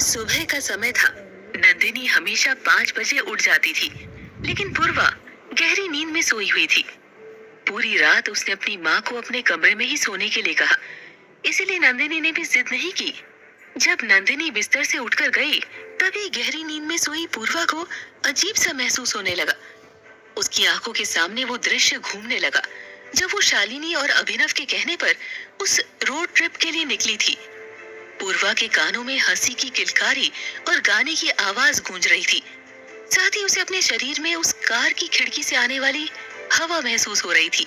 सुबह का समय था। नंदिनी हमेशा 5 बजे उठ जाती थी, लेकिन पूर्वा गहरी नींद में सोई हुई थी। पूरी रात उसने अपनी माँ को अपने कमरे में ही सोने के लिए कहा, इसीलिए नंदिनी ने भी जिद नहीं की। जब नंदिनी बिस्तर से उठकर गई, तभी गहरी नींद में सोई पूर्वा को अजीब सा महसूस होने लगा। उसकी आंखों के सामने वो दृश्य घूमने लगा जब वो शालिनी और अभिनव के कहने पर उस रोड ट्रिप के लिए निकली थी। पूर्वा के कानों में हंसी की किलकारी और गाने की आवाज गूंज रही थी। साथ ही उसे अपने शरीर में उस कार की खिड़की से आने वाली हवा महसूस हो रही थी।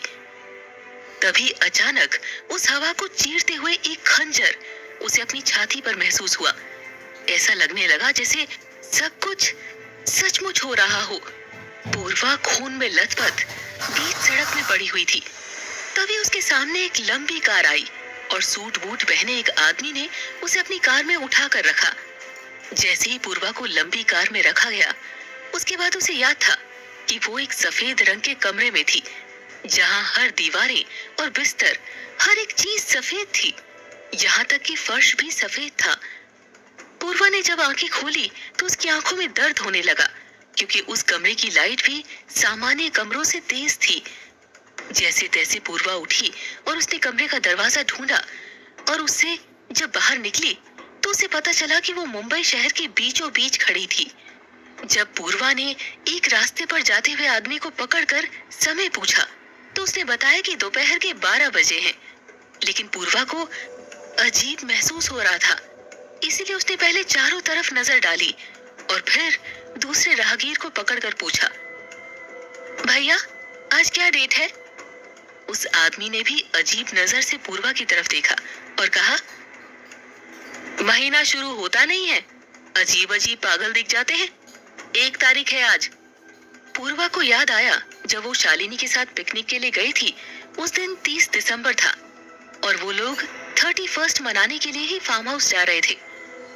तभी अचानक उस हवा को चीरते हुए एक खंजर उसे अपनी छाती पर महसूस हुआ। ऐसा लगने लगा जैसे सब कुछ सचमुच हो रहा हो। पूर्वा खून में लथपथ बीच सड़क में पड़ी हुई थी। तभी उसके सामने एक लंबी कार आई और सूट बूट पहने एक आदमी ने उसे अपनी कार में उठा कर रखा। जैसे ही पूर्वा को लंबी कार में रखा गया, उसके बाद उसे याद था कि वो एक सफेद रंग के कमरे में थी, जहां हर दीवारें और बिस्तर, हर एक चीज सफेद थी। यहाँ तक कि फर्श भी सफेद था। पूर्वा ने जब आंखें खोली तो उसकी आंखों में दर्द होने लगा, क्योंकि उस कमरे की लाइट भी सामान्य कमरों से तेज थी। जैसे तैसे पूर्वा उठी और उसने कमरे का दरवाजा ढूंढा, और उससे जब बाहर निकली तो उसे पता चला कि वो मुंबई शहर के बीचों बीच खड़ी थी। जब पूर्वा ने एक रास्ते पर जाते हुए आदमी को पकड़कर समय पूछा, तो उसने बताया कि दोपहर के 12 बजे हैं। लेकिन पूर्वा को अजीब महसूस हो रहा था, इसीलिए उसने पहले चारों तरफ नजर डाली और फिर दूसरे राहगीर को पकड़कर पूछा, भैया आज क्या डेट है? उस आदमी ने भी अजीब नजर से पूर्वा की तरफ देखा और कहा, महीना शुरू होता नहीं है, अजीब अजीब पागल दिख जाते हैं। 1 तारीख है आज। पूर्वा को याद आया जब वो शालिनी के साथ पिकनिक के लिए गई थी, उस दिन 30 दिसंबर था और वो लोग 31 मनाने के लिए ही फार्म हाउस जा रहे थे।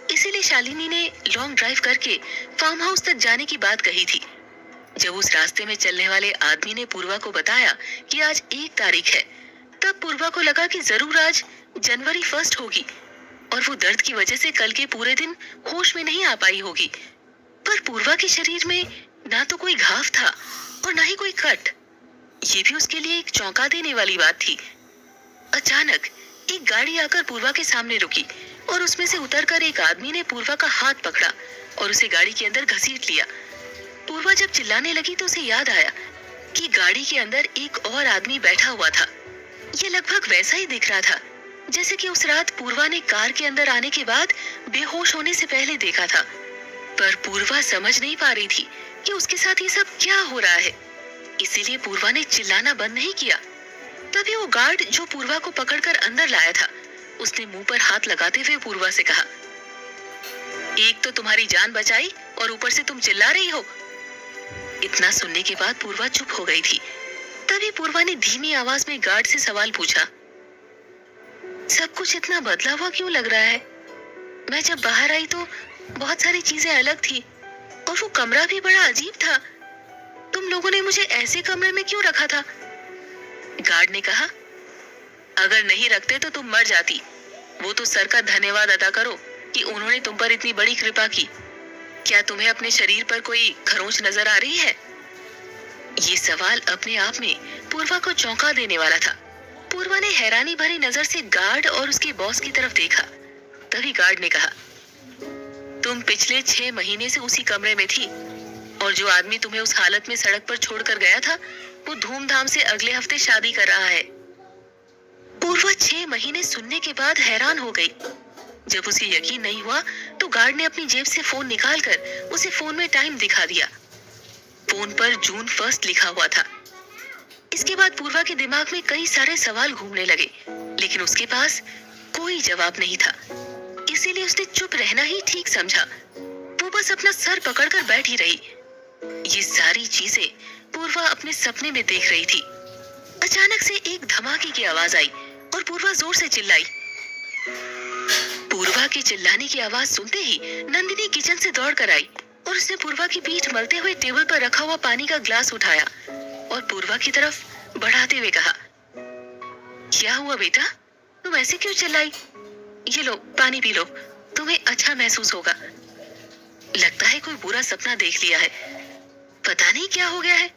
इसीलिए शालिनी ने लॉन्ग ड्राइव करके फार्म हाउस तक जाने की बात कही थी। जब उस रास्ते में चलने वाले आदमी ने पूर्वा को बताया कि आज 1 तारीख है, तब पूर्वा को लगा कि जरूर आज जनवरी 1 होगी और वो दर्द की वजह से कल के पूरे दिन होश में नहीं आ पाई होगी। पर पूर्वा के शरीर में ना तो कोई घाव था और ना ही कोई कट। ये भी उसके लिए एक चौंका देने वाली बात थी। अचानक एक गाड़ी आकर पूर्वा के सामने रुकी और उसमें से उतरकर एक आदमी ने पूर्वा का हाथ पकड़ा और उसे गाड़ी के अंदर घसीट लिया। पूर्वा जब चिल्लाने लगी तो उसे याद आया कि गाड़ी के अंदर एक और आदमी बैठा हुआ था। ये लगभग वैसा ही दिख रहा था जैसे कि उस रात पूर्वा ने कार के अंदर आने के बाद बेहोश होने से पहले देखा था। पर पूर्वा समझ नहीं पा रही थी कि उसके साथ ये सब क्या हो रहा है, इसीलिए पूर्वा ने चिल्लाना बंद नहीं किया। तभी वो गार्ड जो पूर्वा को पकड़कर अंदर लाया था, उसने मुंह पर हाथ लगाते हुए पूर्वा से कहा, एक तो तुम्हारी जान बचाई और ऊपर से तुम चिल्ला रही हो। इतना सुनने के बाद पूर्वा चुप हो गई थी। तभी पूर्वा ने धीमी आवाज में गार्ड से सवाल पूछा, सब कुछ इतना बदला हुआ क्यों लग रहा है? मैं जब बाहर आई तो बहुत सारी चीजें अलग थी और वो कमरा भी बड़ा अजीब था। तुम लोगों ने मुझे ऐसे कमरे में क्यों रखा था? गार्ड ने कहा, अगर नहीं रखते तो तुम मर जाती। वो तो सर का धन्यवाद अदा करो कि उन्होंने तुम पर इतनी बड़ी कृपा की। क्या तुम्हें अपने शरीर पर कोई खरोंच नजर आ रही है? ये सवाल अपने आप में पूर्वा को चौंका देने वाला था। पूर्वा ने हैरानी भरी नजर से गार्ड और उसके बॉस की तरफ देखा। तभी गार्ड ने कहा, तुम पिछले 6 महीने से उसी कमरे में थी और जो आदमी तुम्हें उस हालत में सड़क पर छोड़कर गया था, वो धूमधाम से अगले हफ्ते शादी कर रहा है। पूर्वा 6 महीने सुनने के बाद हैरान हो गई। जब उसे यकीन नहीं हुआ तो गार्ड ने अपनी जेब से फोन निकालकर उसे फोन में टाइम दिखा दिया। फोन पर जून 1 लिखा हुआ था। इसके बाद पूर्वा के दिमाग में कई सारे सवाल घूमने लगे, लेकिन उसके पास कोई जवाब नहीं था। इसीलिए उसने चुप रहना ही ठीक समझा। वो बस अपना सर पकड़कर बैठी रही। ये सारी चीजें पूर्वा अपने सपने में देख रही थी। अचानक से एक धमाके की आवाज आई और पूर्वा जोर से चिल्लाई। पूर्वा के चिल्लाने की आवाज सुनते ही नंदिनी किचन से दौड़कर आई और उसने पूर्वा की पीठ मलते हुए टेबल पर रखा हुआ पानी का ग्लास उठाया और पूर्वा की तरफ बढ़ाते हुए कहा, क्या हुआ बेटा, तुम ऐसे क्यों चिल्लाई? ये लो पानी पी लो। तुम्हें अच्छा महसूस होगा। लगता है कोई बुरा सपना देख लिया है। पता नहीं क्या हो गया है।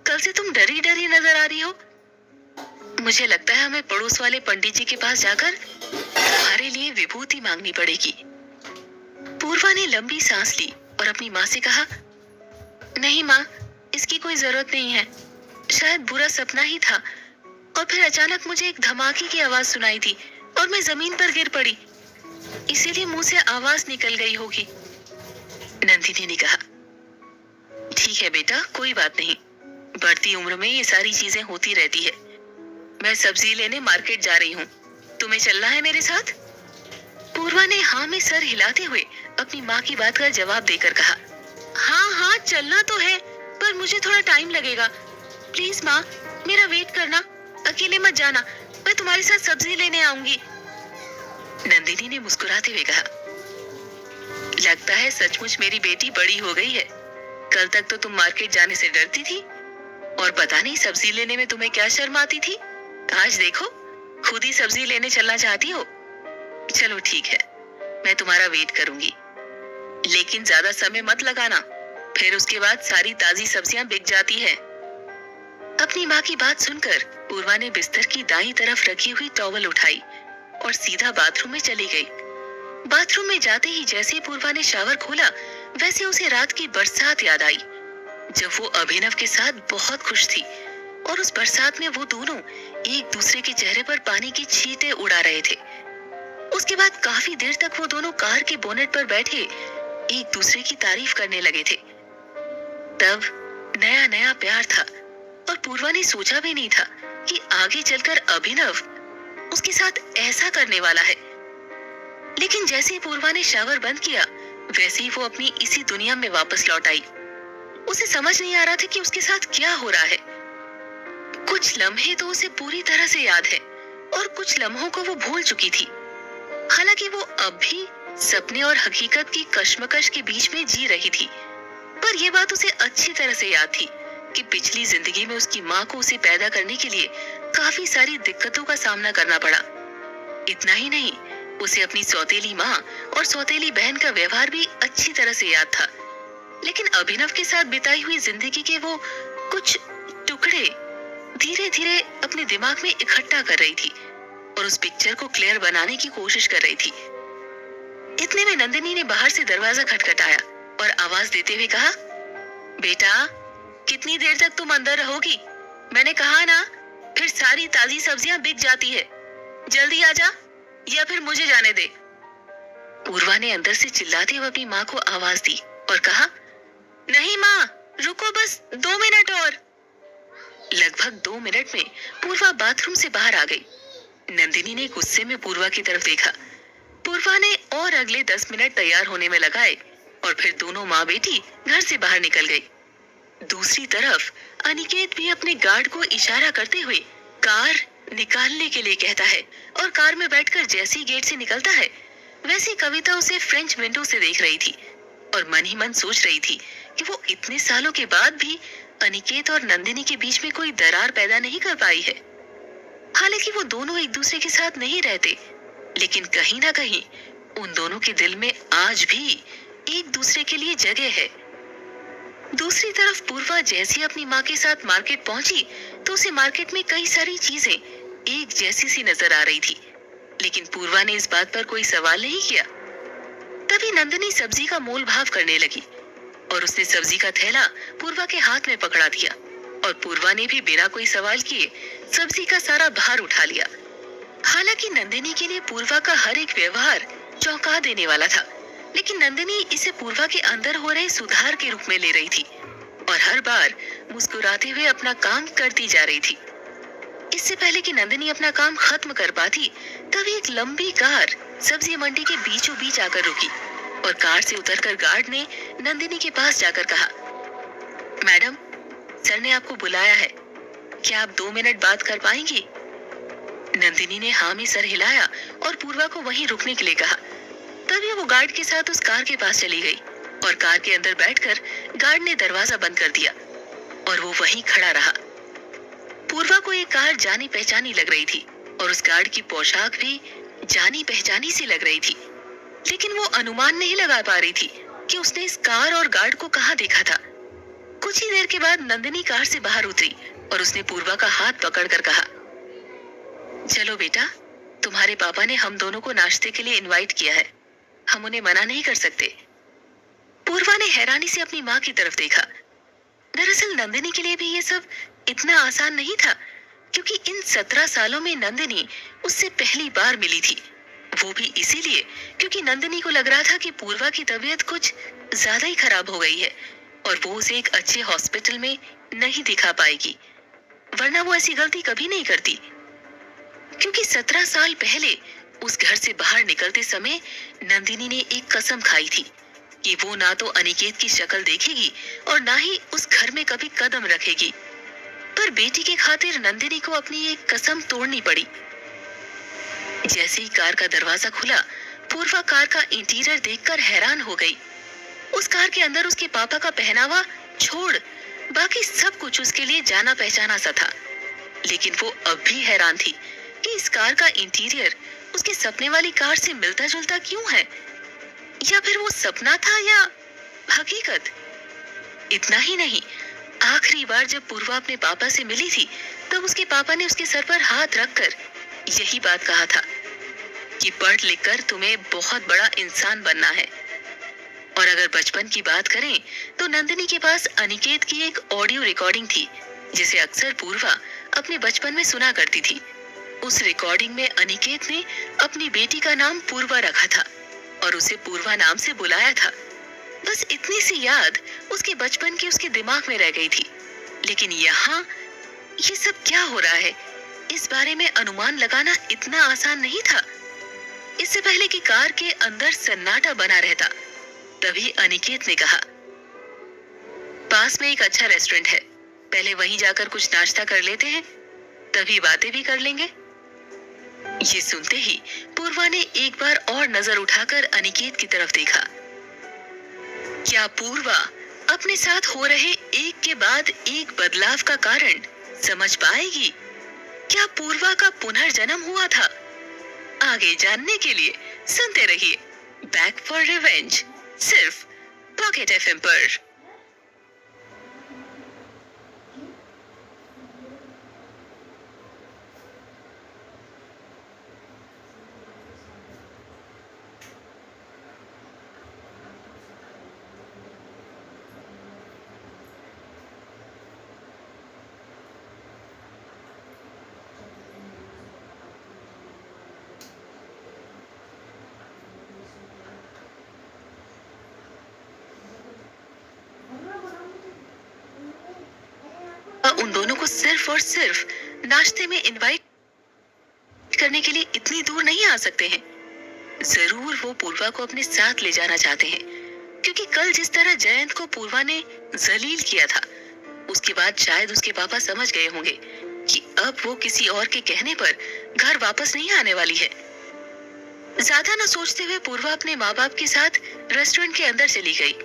कल से तुम डरी डरी नजर आ रही हो। मुझे लगता है हमें पड़ोस वाले पंडित जी के पास जाकर तुम्हारे लिए विभूति मांगनी पड़ेगी। पूर्वा ने लंबी सांस ली और अपनी माँ से कहा, नहीं माँ, इसकी कोई जरूरत नहीं है। शायद बुरा सपना ही था। और फिर अचानक मुझे एक धमाके की आवाज सुनाई थी और मैं जमीन पर गिर पड़ी, इसीलिए मुंह से आवाज निकल गई होगी। नंदिनी ने कहा, ठीक है बेटा, कोई बात नहीं। बढ़ती उम्र में ये सारी चीजें होती रहती है। मैं सब्जी लेने मार्केट जा रही हूँ, तुम्हें चलना है मेरे साथ? पूर्वा ने हाँ में सर हिलाते हुए अपनी माँ की बात का जवाब देकर कहा, हाँ हाँ चलना तो है, पर मुझे थोड़ा टाइम लगेगा। प्लीज माँ, मेरा वेट करना, अकेले मत जाना, मैं तुम्हारे साथ सब्जी लेने आऊंगी। नंदिनी ने मुस्कुराते हुए कहा, लगता है सचमुच मेरी बेटी बड़ी हो गई है। कल तक तो तुम मार्केट जाने से डरती थी और पता नहीं सब्जी लेने में तुम्हें क्या शर्म आती थी। आज देखो, खुद ही सब्जी लेने चलना चाहती हो। चलो ठीक है, मैं तुम्हारा वेट करूंगी, लेकिन ज्यादा समय मत लगाना, फिर उसके बाद सारी ताजी सब्जियां बिक जाती है। अपनी माँ की बात सुनकर पूर्वा ने बिस्तर की दाईं तरफ रखी हुई टॉवल उठाई और सीधा बाथरूम में चली गई। बाथरूम में जाते ही जैसे पूर्वा ने शावर खोला, वैसे उसे रात की बरसात याद आई, जब वो अभिनव के साथ बहुत खुश थी और उस बरसात में वो दोनों एक दूसरे के चेहरे पर पानी की छींटे उड़ा रहे थे। उसके बाद काफी देर तक वो दोनों कार के बोनेट पर बैठे एक दूसरे की तारीफ करने लगे थे। तब नया नया प्यार था और पूर्वा ने सोचा भी नहीं था कि आगे चलकर अभिनव उसके साथ ऐसा करने वाला है। लेकिन जैसे ही पूर्वा ने शावर बंद किया, वैसे ही वो अपनी इसी दुनिया में वापस लौट आई। उसे समझ नहीं आ रहा था कि उसके साथ क्या हो रहा है। कुछ लम्हे तो उसे पूरी तरह से याद है और कुछ लम्हों को वो भूल चुकी थी। हालांकि वो अब भी सपने और हकीकत की कश्मकश के बीच में जी रही थी, पर यह बात उसे अच्छी तरह से याद थी कि पिछली जिंदगी में उसकी माँ को उसे पैदा करने के लिए काफी सारी दिक्कतों का सामना करना पड़ा। इतना ही नहीं, उसे अपनी सौतेली माँ और सौतेली बहन का व्यवहार भी अच्छी तरह से याद था। लेकिन अभिनव के साथ बिताई हुई जिंदगी के वो कुछ टुकड़े धीरे धीरे अपने दिमाग में इकट्ठा कर रही थी और उस पिक्चर को क्लियर बनाने की कोशिश कर रही थी। इतने में नंदिनी ने बाहर से दरवाजा खटखटाया और आवाज देते हुए कहा, बेटा, कितनी देर तक तुम अंदर रहोगी? मैंने कहा ना, फिर सारी ताजी सब्जियां बिक जाती है। जल्दी आ जा या फिर मुझे जाने दे। पूर्वा ने अंदर से चिल्लाते हुए अपनी माँ को आवाज दी और कहा, नहीं माँ, रुको, बस 2 मिनट और। लगभग 2 मिनट में पूर्वा बाथरूम से बाहर आ गई। नंदिनी ने गुस्से में पूर्वा की तरफ देखा। पूर्वा ने और अगले 10 मिनट तैयार होने में लगाए और फिर दोनों माँ बेटी घर से बाहर निकल गई। दूसरी तरफ अनिकेत भी अपने गार्ड को इशारा करते हुए कार निकालने के लिए कहता है और कार में बैठकर जैसे ही गेट से निकलता है, वैसे कविता उसे फ्रेंच विंडो से देख रही थी और मन ही मन सोच रही थी कि वो इतने सालों के बाद भी अनिकेत और नंदिनी के बीच में कोई दरार पैदा नहीं कर पाई है। हालांकि वो दोनों एक दूसरे के साथ नहीं रहते, लेकिन कहीं ना कहीं उन दोनों के दिल में आज भी एक दूसरे के लिए जगह है। दूसरी तरफ पूर्वा जैसी अपनी माँ के साथ मार्केट पहुंची तो उसे मार्केट में कई सारी चीजें एक जैसी सी नजर आ रही थी, लेकिन पूर्वा ने इस बात पर कोई सवाल नहीं किया। तभी नंदिनी सब्जी का मोल भाव करने लगी और उसने सब्जी का थैला पूर्वा के हाथ में पकड़ा दिया और पूर्वा ने भी बिना कोई सवाल किए सब्जी का सारा भार उठा लिया। हालांकि नंदिनी के लिए पूर्वा का हर एक व्यवहार चौंका देने वाला था, लेकिन नंदिनी इसे पूर्वा के अंदर हो रहे सुधार के रूप में ले रही थी और हर बार मुस्कुराते हुए अपना काम करती जा रही थी। इससे पहले कि नंदिनी अपना काम खत्म कर पाती, तभी एक लंबी कार सब्जी मंडी के बीचों बीच आकर रुकी और कार से उतरकर गार्ड ने नंदिनी के पास जाकर कहा, मैडम, सर ने आपको बुलाया है, क्या आप 2 मिनट बात कर पाएंगी? नंदिनी ने हाँ में सर हिलाया और पूर्वा को वहीं रुकने के लिए कहा। तभी वो गार्ड के साथ उस कार के पास चली गई और कार के अंदर बैठकर गार्ड ने दरवाजा बंद कर दिया और वो वहीं खड़ा रहा। पूर्वा को ये कार जानी पहचानी लग रही थी और उस गार्ड की पोशाक भी जानी पहचानी सी लग रही थी। लेकिन वो अनुमान नहीं लगा पा रही थी कि उसने इस कार और गार्ड को कहाँ देखा था। कुछ ही देर के बाद नंदिनी कार से बाहर उतरी और उसने पूर्वा का हाथ पकड़कर कहा, चलो बेटा, तुम्हारे पापा ने हम दोनों को नाश्ते के लिए इनवाइट किया है, हम उन्हें मना नहीं कर सकते। पूर्वा ने हैरानी से अपनी माँ की तरफ देखा। दरअसल नंदिनी के लिए भी ये सब इतना आसान नहीं था, क्योंकि इन 17 सालों में नंदिनी उससे पहली बार मिली थी। वो भी इसीलिए क्योंकि नंदिनी को लग रहा था कि पूर्वा की तबीयत कुछ ज्यादा ही खराब हो गई है और वो उसे एक अच्छे हॉस्पिटल में नहीं दिखा पाएगी, वरना वो ऐसी गलती कभी नहीं करती। क्योंकि 17 साल पहले उस घर से बाहर निकलते समय नंदिनी ने एक कसम खाई थी कि वो ना तो अनिकेत की शक्ल देखेगी और ना ही उस घर में कभी कदम रखेगी। पर बेटी के खातिर नंदिनी को अपनी एक कसम तोड़नी पड़ी। जैसे ही कार का दरवाजा खुला, पूर्वा कार का इंटीरियर देखकर हैरान हो गई। उस कार के अंदर उसके पापा का पहनावा छोड़ बाकी सब कुछ उसके लिए जाना पहचाना सा था। लेकिन वो अब भी हैरान थी कि इस कार का इंटीरियर उसके सपने वाली कार से मिलता जुलता क्यों है, या फिर वो सपना था या हकीकत। इतना ही नहीं, आखिरी बार जब पूर्वा अपने पापा से मिली थी तब उसके पापा ने उसके सर पर हाथ रखकर यही बात कहा था कि पढ़ लिख कर तुम्हें बहुत बड़ा इंसान बनना है। और अगर बचपन की बात करें तो नंदिनी के पास अनिकेत की एक ऑडियो रिकॉर्डिंग थी जिसे अक्सर पूर्वा अपने बचपन में सुना करती थी। उस रिकॉर्डिंग में अनिकेत ने अपनी बेटी का नाम पूर्वा रखा था और उसे पूर्वा नाम से बुलाया था। बस इतनी सी याद उसके बचपन की उसके दिमाग में रह गई थी। लेकिन यहाँ ये सब क्या हो रहा है, इस बारे में अनुमान लगाना इतना आसान नहीं था। इससे पहले कि कार के अंदर सन्नाटा बना रहता, तभी अनिकेत ने कहा, पास में एक अच्छा रेस्टोरेंट है, पहले वहीं जाकर कुछ नाश्ता कर लेते हैं, तभी बातें भी कर लेंगे। ये सुनते ही पूर्वा ने एक बार और नजर उठाकर अनिकेत की तरफ देखा। क्या पूर्वा अपने साथ हो रहे एक के बाद एक बदलाव का कारण समझ पाएगी? क्या पूर्वा का पुनर्जन्म हुआ था? आगे जानने के लिए सुनते रहिए बैक फॉर रिवेंज, सिर्फ पॉकेट एफएम पर। उन दोनों को सिर्फ और सिर्फ नाश्ते में इनवाइट करने के लिए इतनी दूर नहीं आ सकते हैं। जरूर वो पूर्वा को अपने साथ ले जाना चाहते हैं, क्योंकि कल जिस तरह जयंत को पूर्वा ने जलील किया था, उसके बाद शायद उसके पापा समझ गए होंगे कि अब वो किसी और के कहने पर घर वापस नहीं आने वाली है। ज्यादा न सोचते हुए पूर्वा अपने माँ बाप के साथ रेस्टोरेंट के अंदर चली गई।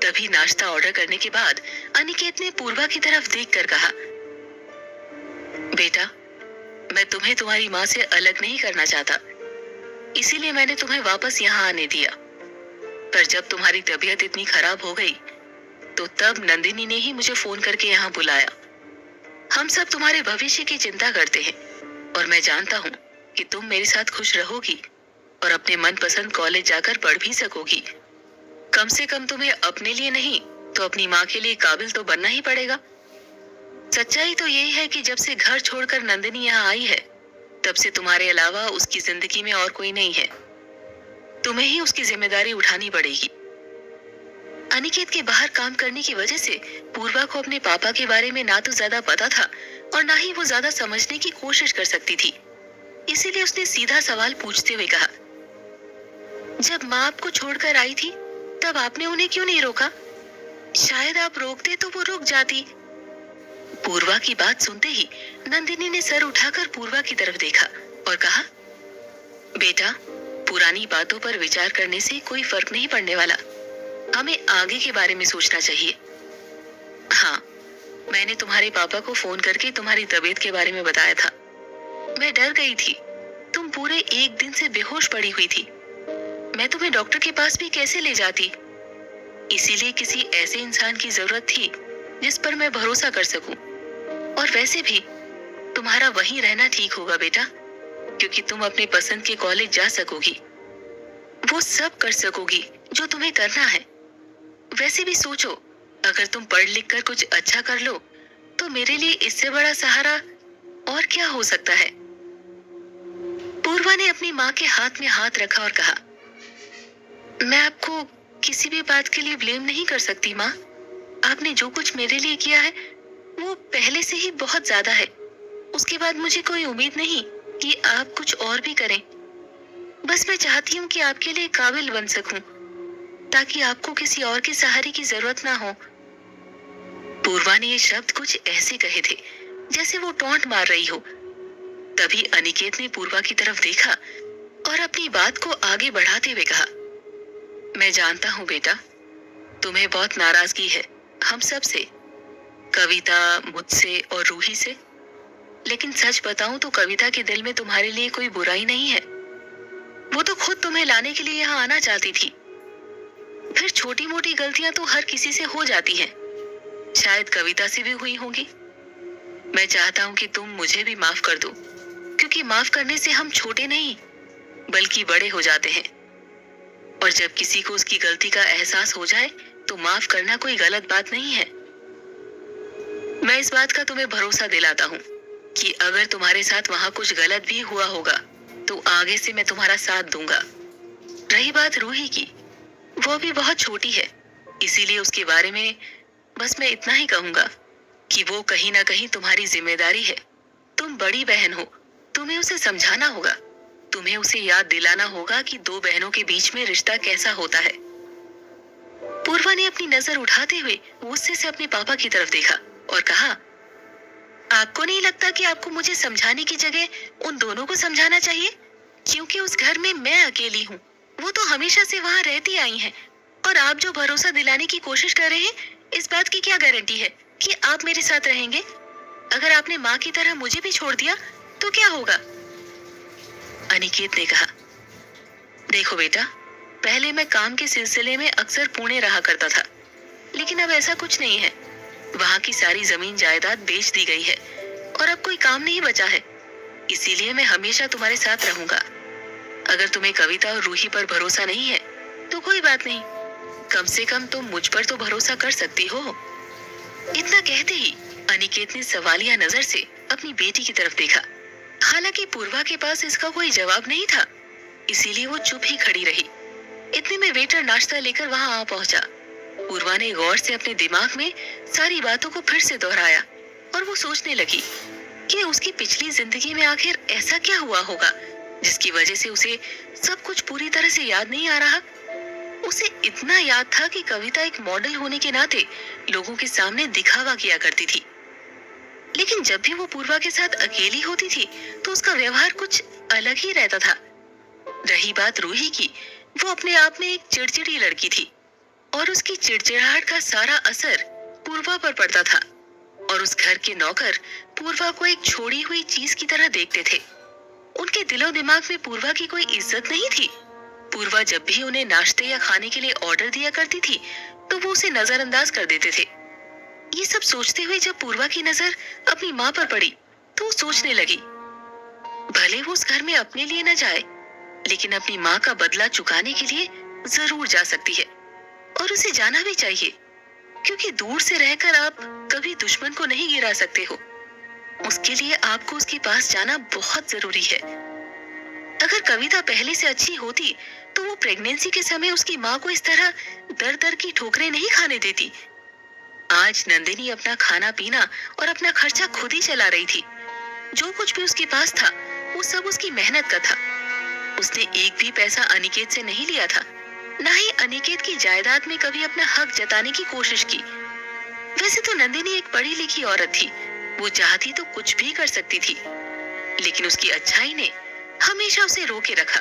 तभी नाश्ता ऑर्डर करने के बाद अनिकेत ने पूर्वा की तरफ देखकर कहा, बेटा, मैं तुम्हें तुम्हारी माँ से अलग नहीं करना चाहता, इसीलिए मैंने तुम्हें वापस यहाँ आने दिया। पर जब तुम्हारी तबीयत इतनी खराब हो गई तो तब नंदिनी ने ही मुझे फोन करके यहाँ बुलाया। हम सब तुम्हारे भविष्य की चिंता करते हैं और मैं जानता हूँ कि तुम मेरे साथ खुश रहोगी और अपने मनपसंद कॉलेज जाकर पढ़ भी सकोगी। कम से कम तुम्हें अपने लिए नहीं तो अपनी माँ के लिए काबिल तो बनना ही पड़ेगा। सच्चाई तो यही है कि जब से घर छोड़कर नंदिनी यहाँ आई है, तब से तुम्हारे अलावा उसकी जिंदगी में और कोई नहीं है। तुम्हें ही उसकी जिम्मेदारी उठानी पड़ेगी। अनिकेत के बाहर काम करने की वजह से पूर्वा को अपने पापा के बारे में ना तो ज्यादा पता था और ना ही वो ज्यादा समझने की कोशिश कर सकती थी। इसीलिए उसने सीधा सवाल पूछते हुए कहा, जब माँ आपको छोड़कर आई थी तब आपने उन्हें क्यों नहीं रोका? शायद आप रोकते तो वो रुक जाती। पूर्वा की बात सुनते ही नंदिनी ने सर उठाकर पूर्वा की तरफ देखा और कहा, बेटा, पुरानी बातों पर विचार करने से कोई फर्क नहीं पड़ने वाला, हमें आगे के बारे में सोचना चाहिए। हाँ, मैंने तुम्हारे पापा को फोन करके तुम्हारी तबीयत के बारे में बताया था। मैं डर गई थी, तुम पूरे एक दिन से बेहोश पड़ी हुई थी। मैं तुम्हें डॉक्टर के पास भी कैसे ले जाती। इसीलिए किसी ऐसे इंसान की जरूरत थी जिस पर मैं भरोसा कर सकूं। और वैसे भी तुम्हारा वहीं रहना ठीक होगा बेटा, क्योंकि तुम अपने पसंद के कॉलेज जा सकोगी, वो सब कर सकोगी जो तुम्हें करना है। वैसे भी सोचो, अगर तुम पढ़ लिख कर कुछ अच्छा कर लो तो मेरे लिए इससे बड़ा सहारा और क्या हो सकता है। पूर्वा ने अपनी माँ के हाथ में हाथ रखा और कहा, मैं आपको किसी भी बात के लिए ब्लेम नहीं कर सकती माँ। आपने जो कुछ मेरे लिए किया है वो पहले से ही बहुत ज्यादा है। उसके बाद मुझे कोई उम्मीद नहीं कि आप कुछ और भी करें। बस मैं चाहती हूँ कि आपके लिए काबिल बन सकूं, ताकि आपको किसी और के सहारे की जरूरत ना हो। पूर्वा ने ये शब्द कुछ ऐसे कहे थे जैसे वो टॉन्ट मार रही हो। तभी अनिकेत ने पूर्वा की तरफ देखा और अपनी बात को आगे बढ़ाते हुए कहा, मैं जानता हूँ बेटा, तुम्हें बहुत नाराजगी है हम सब से, कविता, मुझसे और रूही से। लेकिन सच बताऊं तो कविता के दिल में तुम्हारे लिए कोई बुराई नहीं है। वो तो खुद तुम्हें लाने के लिए यहाँ आना चाहती थी। फिर छोटी मोटी गलतियां तो हर किसी से हो जाती हैं, शायद कविता से भी हुई होगी। मैं चाहता हूँ कि तुम मुझे भी माफ कर दो, क्योंकि माफ करने से हम छोटे नहीं बल्कि बड़े हो जाते हैं। और जब किसी को उसकी गलती का एहसास हो जाए तो माफ करना कोई गलत बात नहीं है। मैं इस बात का तुम्हें भरोसा दिलाता हूँ कि अगर तुम्हारे साथ वहां कुछ गलत भी हुआ होगा तो आगे से मैं तुम्हारा साथ दूंगा। रही बात रूही की, वो भी बहुत छोटी है, इसीलिए उसके बारे में बस मैं इतना ही कहूंगा कि वो कहीं ना कहीं तुम्हारी जिम्मेदारी है। तुम बड़ी बहन हो, तुम्हें उसे समझाना होगा, तुम्हें उसे याद दिलाना होगा कि दो बहनों के बीच में रिश्ता कैसा होता है। पूर्वा ने अपनी नजर उठाते हुए गुस्से से अपने पापा की तरफ देखा और कहा, आपको नहीं लगता कि आपको मुझे समझाने की जगह उन दोनों को समझाना चाहिए? क्योंकि उस घर में मैं अकेली हूँ, वो तो हमेशा से वहाँ रहती आई हैं। और आप जो भरोसा दिलाने की कोशिश कर रहे हैं, इस बात की क्या गारंटी है कि आप मेरे साथ रहेंगे? अगर आपने माँ की तरह मुझे भी छोड़ दिया तो क्या होगा? अनिकेत ने कहा, देखो बेटा, पहले मैं काम के सिलसिले में अक्सर पुणे रहा करता था, लेकिन अब ऐसा कुछ नहीं है। वहाँ की सारी जमीन जायदाद बेच दी गई है और अब कोई काम नहीं बचा है। इसीलिए मैं हमेशा तुम्हारे साथ रहूंगा। अगर तुम्हें कविता और रूही पर भरोसा नहीं है तो कोई बात नहीं, कम से कम तुम मुझ पर तो भरोसा कर सकती हो। इतना कहते ही अनिकेत ने सवालिया नजर से अपनी बेटी की तरफ देखा। हालांकि पूर्वा के पास इसका कोई जवाब नहीं था, इसीलिए वो चुप ही खड़ी रही। इतने में वेटर नाश्ता लेकर वहां आ पहुंचा। पूर्वा ने गौर से अपने दिमाग में सारी बातों को फिर से दोहराया और वो सोचने लगी कि उसकी पिछली जिंदगी में आखिर ऐसा क्या हुआ होगा जिसकी वजह से उसे सब कुछ पूरी तरह से याद नहीं आ रहा। उसे इतना याद था कि कविता एक मॉडल होने के नाते लोगों के सामने दिखावा किया करती थी, लेकिन जब भी वो पूर्वा के साथ अकेली होती थी तो उसका व्यवहार कुछ अलग ही रहता था। रही बात रूही की, वो अपने आप में एक चिड़चिड़ी लड़की थी और उसकी चिड़चिड़ाहट का सारा असर पूर्वा पर पड़ता था और उस घर के नौकर पूर्वा को एक छोड़ी हुई चीज की तरह देखते थे। उनके दिलो दिमाग में पूर्वा की कोई इज्जत नहीं थी। पूर्वा जब भी उन्हें नाश्ते या खाने के लिए ऑर्डर दिया करती थी तो वो उसे नजरअंदाज कर देते थे। ये सब सोचते हुए जब पूर्वा की नजर अपनी माँ पर पड़ी तो वो सोचने लगी, भले वो उस घर में अपने लिए न जाए, लेकिन अपनी माँ का बदला चुकाने के लिए जरूर जा सकती है और उसे जाना भी चाहिए, क्योंकि दूर से रहकर आप कभी दुश्मन को नहीं गिरा सकते हो। उसके लिए आपको उसके पास जाना बहुत जरूरी है। अगर कविता पहले से अच्छी होती तो वो प्रेगनेंसी के समय उसकी माँ को इस तरह दर दर की ठोकरें नहीं खाने देती। आज नंदिनी अपना खाना पीना और अपना खर्चा खुद ही चला रही थी। जो कुछ भी उसके पास था वो सब उसकी मेहनत का था। उसने एक भी पैसा अनिकेत से नहीं लिया था, ना ही अनिकेत की जायदाद में कभी अपना हक जताने की कोशिश की। वैसे तो नंदिनी एक पढ़ी लिखी औरत थी, वो चाहती तो कुछ भी कर सकती थी, लेकिन उसकी अच्छाई ने हमेशा उसे रोके रखा।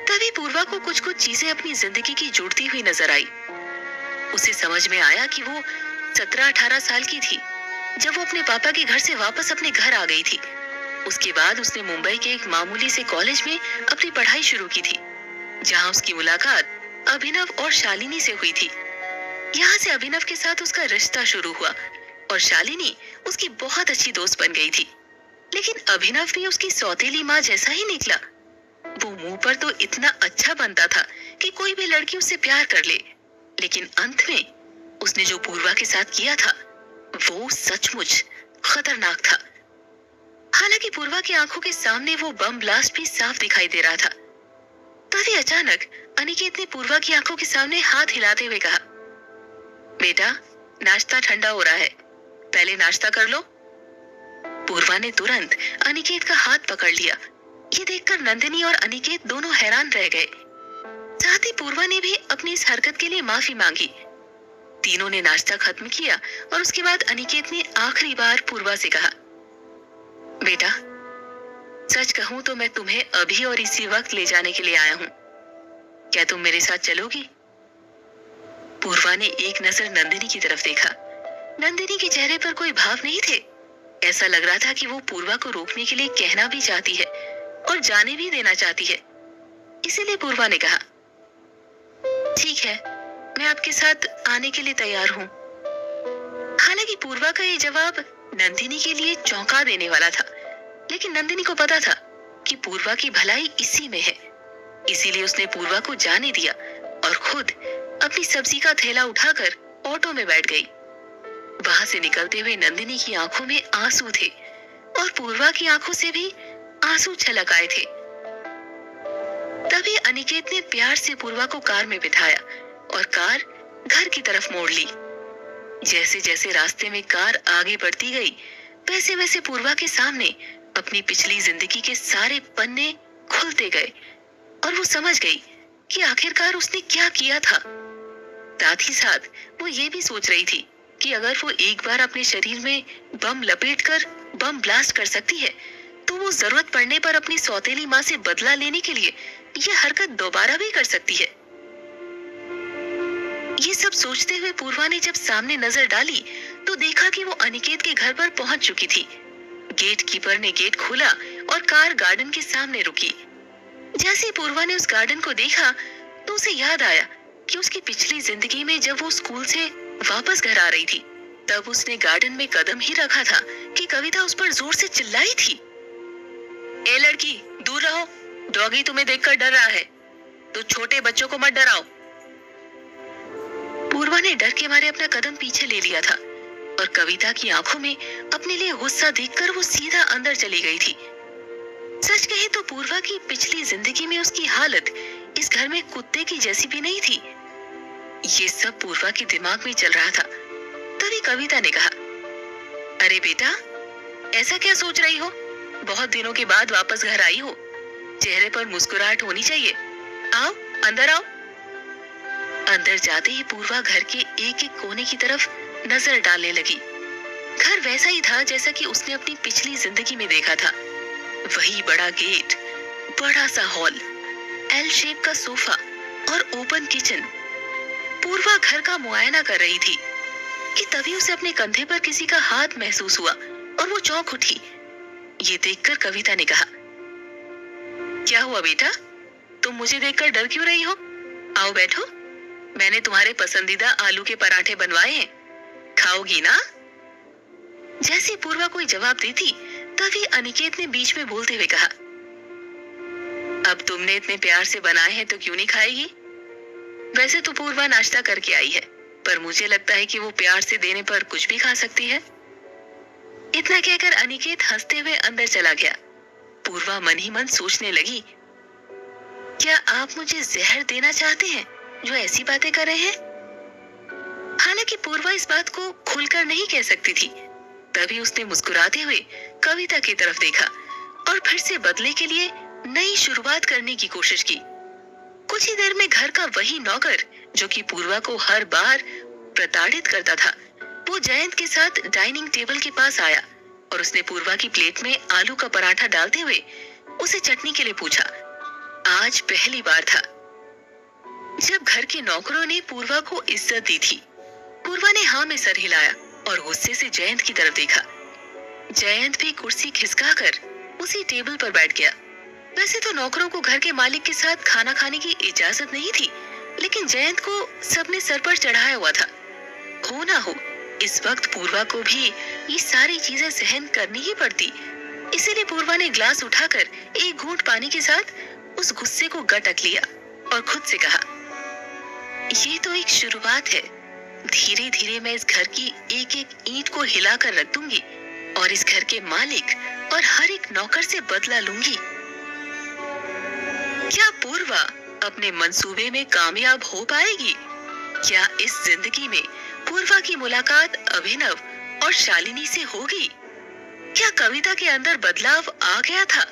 तभी पूर्वा को कुछ कुछ चीजें अपनी जिंदगी की जुड़ती हुई नजर आई। उसे समझ में आया कि वो 17-18 साल की थी जब वो अपने पापा के घर से वापस अपने घर आ गई थी। उसके बाद उसने मुंबई के एक मामूली से कॉलेज में अपनी पढ़ाई शुरू की थी। जहां उसकी मुलाकात अभिनव और शालिनी से हुई थी। यहाँ से अभिनव के साथ उसका रिश्ता शुरू हुआ और शालिनी उसकी बहुत अच्छी दोस्त बन गई थी। लेकिन अभिनव भी उसकी सौतेली माँ जैसा ही निकला। वो मुंह पर तो इतना अच्छा बनता था कि कोई भी लड़की उससे प्यार कर ले, लेकिन अंत में उसने जो पूर्वा के साथ किया था वो सचमुच खतरनाक था। हालांकि पूर्वा की आंखों के सामने वो बम ब्लास्ट भी साफ दिखाई दे रहा था। तभी अचानक अनिकेत ने पूर्वा की आंखों के सामने हाथ हिलाते हुए कहा, बेटा, नाश्ता ठंडा हो रहा है, पहले नाश्ता कर लो। पूर्वा ने तुरंत अनिकेत का हाथ पकड़ लिया। ये देखकर नंदिनी और अनिकेत दोनों हैरान रह गए। साथ ही पूर्वा ने भी अपनी इस हरकत के लिए माफी मांगी। तीनों ने नाश्ता खत्म किया और उसके बाद अनिकेत ने आखिरी बार पूर्वा से कहा, बेटा, सच कहूं तो मैं तुम्हें अभी और इसी वक्त ले जाने के लिए आया हूं। क्या तुम मेरे साथ चलोगी? पूर्वा ने एक नजर नंदिनी की तरफ देखा। नंदिनी के चेहरे पर कोई भाव नहीं थे। ऐसा लग रहा था कि वो पूर्वा को रोकने के लिए कहना भी चाहती है और जाने भी देना चाहती है। इसीलिए पूर्वा ने कहा, ठीक है, मैं आपके साथ आने के लिए तैयार हूं। हालांकि पूर्वा का ये जवाब नंदिनी के लिए चौंका देने वाला था, लेकिन नंदिनी को पता था कि पूर्वा की भलाई इसी में है। इसीलिए उसने पूर्वा को जाने दिया और खुद अपनी सब्जी का थैला उठाकर ऑटो में बैठ गई। वहां से निकलते हुए नंदिनी की आंखों में आंसू थे और पूर्वा की आंखों से भी आंसू छलक आए थे। तभी अनिकेत ने प्यार से पूर्वा को कार में बिठाया और कार घर की तरफ मोड़ ली। जैसे जैसे रास्ते में कार आगे बढ़ती गई, वैसे वैसे पूर्वा के सामने अपनी पिछली जिंदगी के सारे पन्ने खुलते गए और वो समझ गई कि आखिरकार उसने क्या किया था। साथ ही साथ वो ये भी सोच रही थी कि अगर वो एक बार अपने शरीर में बम लपेटकर बम ब्लास्ट कर सकती है, तो वो जरूरत पड़ने पर अपनी सौतेली माँ से बदला लेने के लिए ये हरकत दोबारा भी कर सकती है। ये सब सोचते हुए पूर्वा ने जब सामने नजर डाली तो देखा कि वो अनिकेत के घर पर पहुंच चुकी थी। गेट कीपर ने गेट खोला और कार गार्डन के सामने रुकी। जैसे पूर्वा ने उस गार्डन को देखा तो उसे याद आया कि उसकी पिछली जिंदगी में जब वो स्कूल से वापस घर आ रही थी, तब उसने गार्डन में कदम ही रखा था कि कविता उस पर जोर से चिल्लाई थी, ए लड़की, दूर रहो, डॉगी तुम्हें देखकर डर रहा है, तो छोटे बच्चों को मत डराओ। पूर्वा ने डर के मारे अपना कदम पीछे ले लिया था और कविता की आंखों में अपने लिए गुस्सा देखकर वो सीधा अंदर चली गई थी। सच कहे तो पूर्वा की पिछली जिंदगी में उसकी हालत इस घर में कुत्ते की जैसी भी नहीं थी। ये सब पूर्वा के दिमाग में चल रहा था। तभी कविता ने कहा, अरे बेटा, ऐसा क्या सोच रही हो? बहुत दिनों के बाद वापस घर आई हो, चेहरे पर मुस्कुराहट होनी चाहिए। आओ, अंदर आओ। अंदर जाते ही पूर्वा घर के एक एक कोने की तरफ नजर डालने लगी। घर वैसा ही था जैसा कि उसने अपनी पिछली जिंदगी में देखा था। वही बड़ा गेट, बड़ा सा हॉल, एल शेप का सोफा और ओपन किचन। पूर्वा घर का मुआयना कर रही थी कि तभी उसे अपने कंधे पर किसी का हाथ महसूस हुआ और वो चौंक उठी। ये देखकर कविता ने कहा, क्या हुआ बेटा, तुम मुझे देखकर डर क्यों रही हो? आओ बैठो, मैंने तुम्हारे पसंदीदा आलू के पराठे बनवाए हैं, खाओगी ना? जैसे पूर्वा कोई जवाब देती, तभी अनिकेत ने बीच में बोलते हुए कहा, अब तुमने इतने प्यार से बनाए हैं तो क्यों नहीं खाएगी? वैसे तो पूर्वा नाश्ता करके आई है, पर मुझे लगता है कि वो प्यार से देने पर कुछ भी खा सकती है। इतना कहकर अनिकेत हंसते हुए अंदर चला गया। पूर्वा मन ही मन सोचने लगी, क्या आप मुझे जहर देना चाहते हैं जो ऐसी बातें कर रहे हैं? हालांकि पूर्वा इस बात को खुलकर नहीं कह सकती थी। तभी उसने मुस्कुराते हुए कविता की तरफ देखा और फिर से बदले के लिए नई शुरुआत करने की कोशिश की। कुछ ही देर में घर का वही नौकर जो कि पूर्वा को हर बार प्रताड़ित करता था, वो जयंत के साथ डाइनिंग टेबल के पास आया और उसने पूर्वा की प्लेट में आलू का पराठा डालते हुए उसे चटनी के लिए पूछा। आज पहली बार था जब घर के नौकरों ने पूर्वा को इज्जत दी थी। पूर्वा ने हाँ में सर हिलाया और गुस्से से जयंत की तरफ देखा। जयंत भी कुर्सी खिसकाकर उसी टेबल पर बैठ गया। वैसे तो नौकरों को घर के मालिक के साथ खाना खाने की इजाजत नहीं थी, लेकिन जयंत को सबने सर पर चढ़ाया हुआ था। हो ना हो, इस वक्त पूर्वा को भी ये सारी चीजें सहन करनी ही पड़ती। इसीलिए पूर्वा ने ग्लास उठाकर एक घूंट पानी के साथ उस गुस्से को गटक लिया और खुद से कहा, ये तो एक शुरुआत है। धीरे धीरे मैं इस घर की एक एक ईंट को हिलाकर रख दूंगी और इस घर के मालिक और हर एक नौकर से बदला लूंगी। क्या पूर्वा अपने मंसूबे में कामयाब हो पाएगी? क्या इस जिंदगी में पूर्वा की मुलाकात अभिनव और शालिनी से होगी? क्या कविता के अंदर बदलाव आ गया था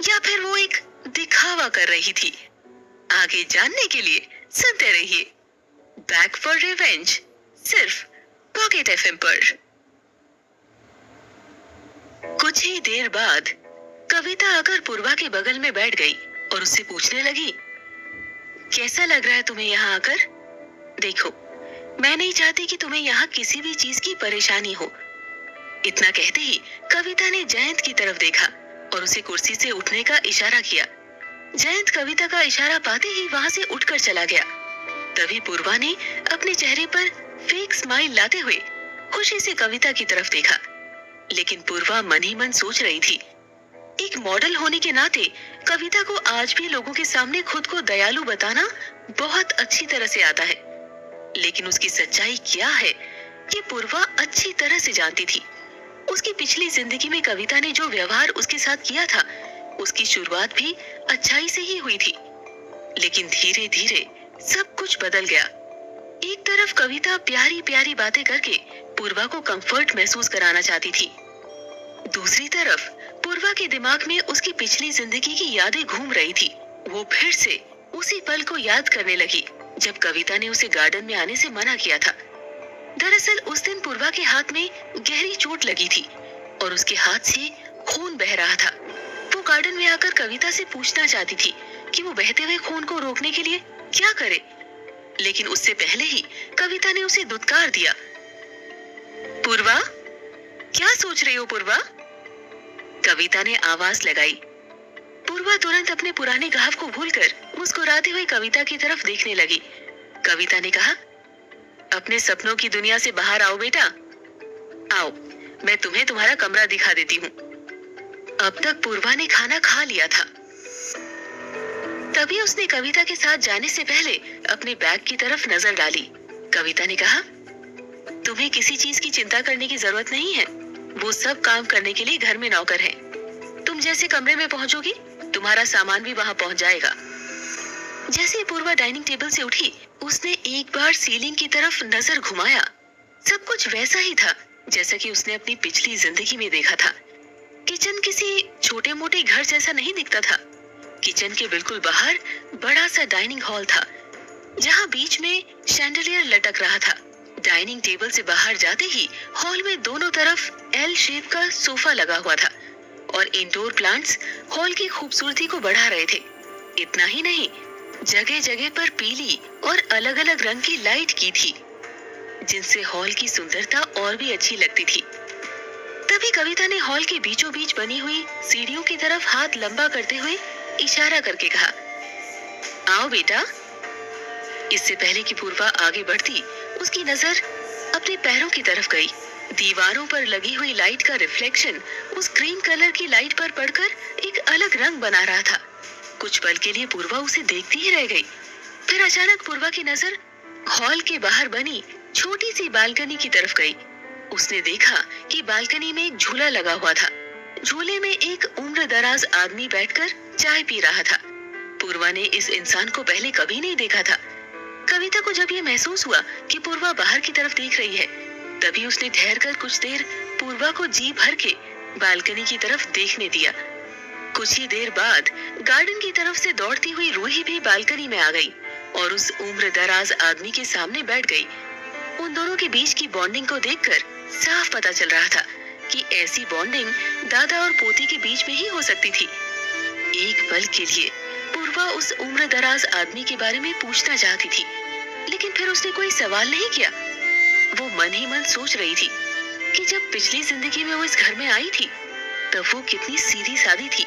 या फिर वो एक दिखावा कर रही थी? आगे जानने के लिए सुनते रहिए बैक फॉर रिवेंज, सिर्फ पॉकेट एफएम पर। कुछ ही देर बाद कविता आकर पूर्वा के बगल में बैठ गई और उससे पूछने लगी, कैसा लग रहा है तुम्हें यहाँ आकर? देखो, मैं नहीं चाहती कि तुम्हें यहाँ किसी भी चीज की परेशानी हो। इतना कहते ही कविता ने जयंत की तरफ देखा और उसे कुर्सी से उठने का इशारा किया। जयंत कविता का इशारा पाते ही वहां से उठकर चला गया। तभी पूर्वा ने अपने चेहरे पर फेक स्माइल लाते हुए खुशी से कविता की तरफ देखा, लेकिन पूर्वा मन ही मन सोच रही थी, एक मॉडल होने के नाते कविता को आज भी लोगों के सामने खुद को दयालु बताना बहुत अच्छी तरह से आता है। लेकिन उसकी सच्चाई क्या है, ये पूर्वा अच्छी तरह से जानती थी। उसकी पिछली जिंदगी में कविता ने जो व्यवहार उसके साथ किया था, उसकी शुरुआत भी अच्छाई से ही हुई थी, लेकिन धीरे धीरे सब कुछ बदल गया। एक तरफ कविता प्यारी प्यारी बातें करके पूर्वा को कंफर्ट महसूस कराना चाहती थी, दूसरी तरफ पूर्वा के दिमाग में उसकी पिछली जिंदगी की यादें घूम रही थी। वो फिर से उसी पल को याद करने लगी जब कविता ने उसे गार्डन में आने से मना किया था। दरअसल उस दिन पूर्वा के हाथ में गहरी चोट लगी थी और उसके हाथ से खून बह रहा था। वो गार्डन में आकर कविता से पूछना चाहती थी कि वो बहते हुए खून को रोकने के लिए क्या करे, लेकिन उससे पहले ही कविता ने उसे दुत्कार दिया। पूर्वा, क्या सोच रही हो पूर्वा? कविता ने आवाज लगाई। पूर्वा तुरंत अपने पुराने घाव को भूलकर मुस्कुराते हुए कविता की तरफ देखने लगी। कविता ने कहा, अपने सपनों की दुनिया से बाहर आओ बेटा, आओ, मैं तुम्हें तुम्हारा कमरा दिखा देती हूँ। अब तक पूर्वा ने खाना खा लिया था। तभी उसने कविता के साथ जाने से पहले अपने बैग की तरफ नजर डाली। कविता ने कहा, तुम्हें किसी चीज की चिंता करने की जरूरत नहीं है, वो सब काम करने के लिए घर में नौकर हैं। तुम जैसे कमरे में पहुंचोगी, तुम्हारा सामान भी वहां पहुंच जाएगा। जैसे ही पूर्वा डाइनिंग टेबल से उठी, उसने एक बार सीलिंग की तरफ नजर घुमाया। सब कुछ वैसा ही था जैसा कि उसने अपनी पिछली जिंदगी में देखा था। किचन किसी छोटे मोटे घर जैसा नहीं दिखता था। किचन के बिल्कुल बाहर बड़ा सा डाइनिंग हॉल था, जहाँ बीच में शैंडलियर लटक रहा था। डाइनिंग टेबल से बाहर जाते ही हॉल में दोनों तरफ एल शेप का सोफा लगा हुआ था और इंडोर प्लांट्स हॉल की खूबसूरती को बढ़ा रहे थे। इतना ही नहीं, जगह जगह पर पीली और अलग अलग रंग की लाइट की थी, जिनसे हॉल की सुंदरता और भी अच्छी लगती थी। तभी कविता ने हॉल के बीचों बीच बनी हुई सीढ़ियों की तरफ हाथ लंबा करते हुए इशारा करके कहा, आओ बेटा। इससे पहले कि पूर्वा आगे बढ़ती, उसकी नजर अपने पैरों की तरफ गई। दीवारों पर लगी हुई लाइट का रिफ्लेक्शन उस ग्रीन कलर की लाइट पर पड़कर एक अलग रंग बना रहा था। कुछ पल के लिए पूर्वा उसे देखती ही रह गई। फिर अचानक पूर्वा की नजर हॉल के बाहर बनी छोटी सी बालकनी की तरफ गई। उसने देखा कि बालकनी में एक झूला लगा हुआ था। झूले में एक उम्र दराज आदमी बैठकर चाय पी रहा था। पूर्वा ने इस इंसान को पहले कभी नहीं देखा था। कविता को जब ये महसूस हुआ कि पूर्वा बाहर की तरफ देख रही है, तभी उसने ठहर कर कुछ देर पूर्वा को जी भर के बालकनी की तरफ देखने दिया। कुछ ही देर बाद गार्डन की तरफ से दौड़ती हुई रूही भी बालकनी में आ गई और उस उम्र दराज आदमी के सामने बैठ गई। उन दोनों के बीच की बॉन्डिंग को देखकर साफ पता चल रहा था कि ऐसी बॉन्डिंग दादा और पोती के बीच में ही हो सकती थी। एक पल के लिए पूर्वा उस उम्र दराज आदमी के बारे में पूछना चाहती थी, लेकिन फिर उसने कोई सवाल नहीं किया। वो मन ही मन सोच रही थी कि जब पिछली जिंदगी में वो इस घर में आई थी, तब वो कितनी सीधी सादी थी।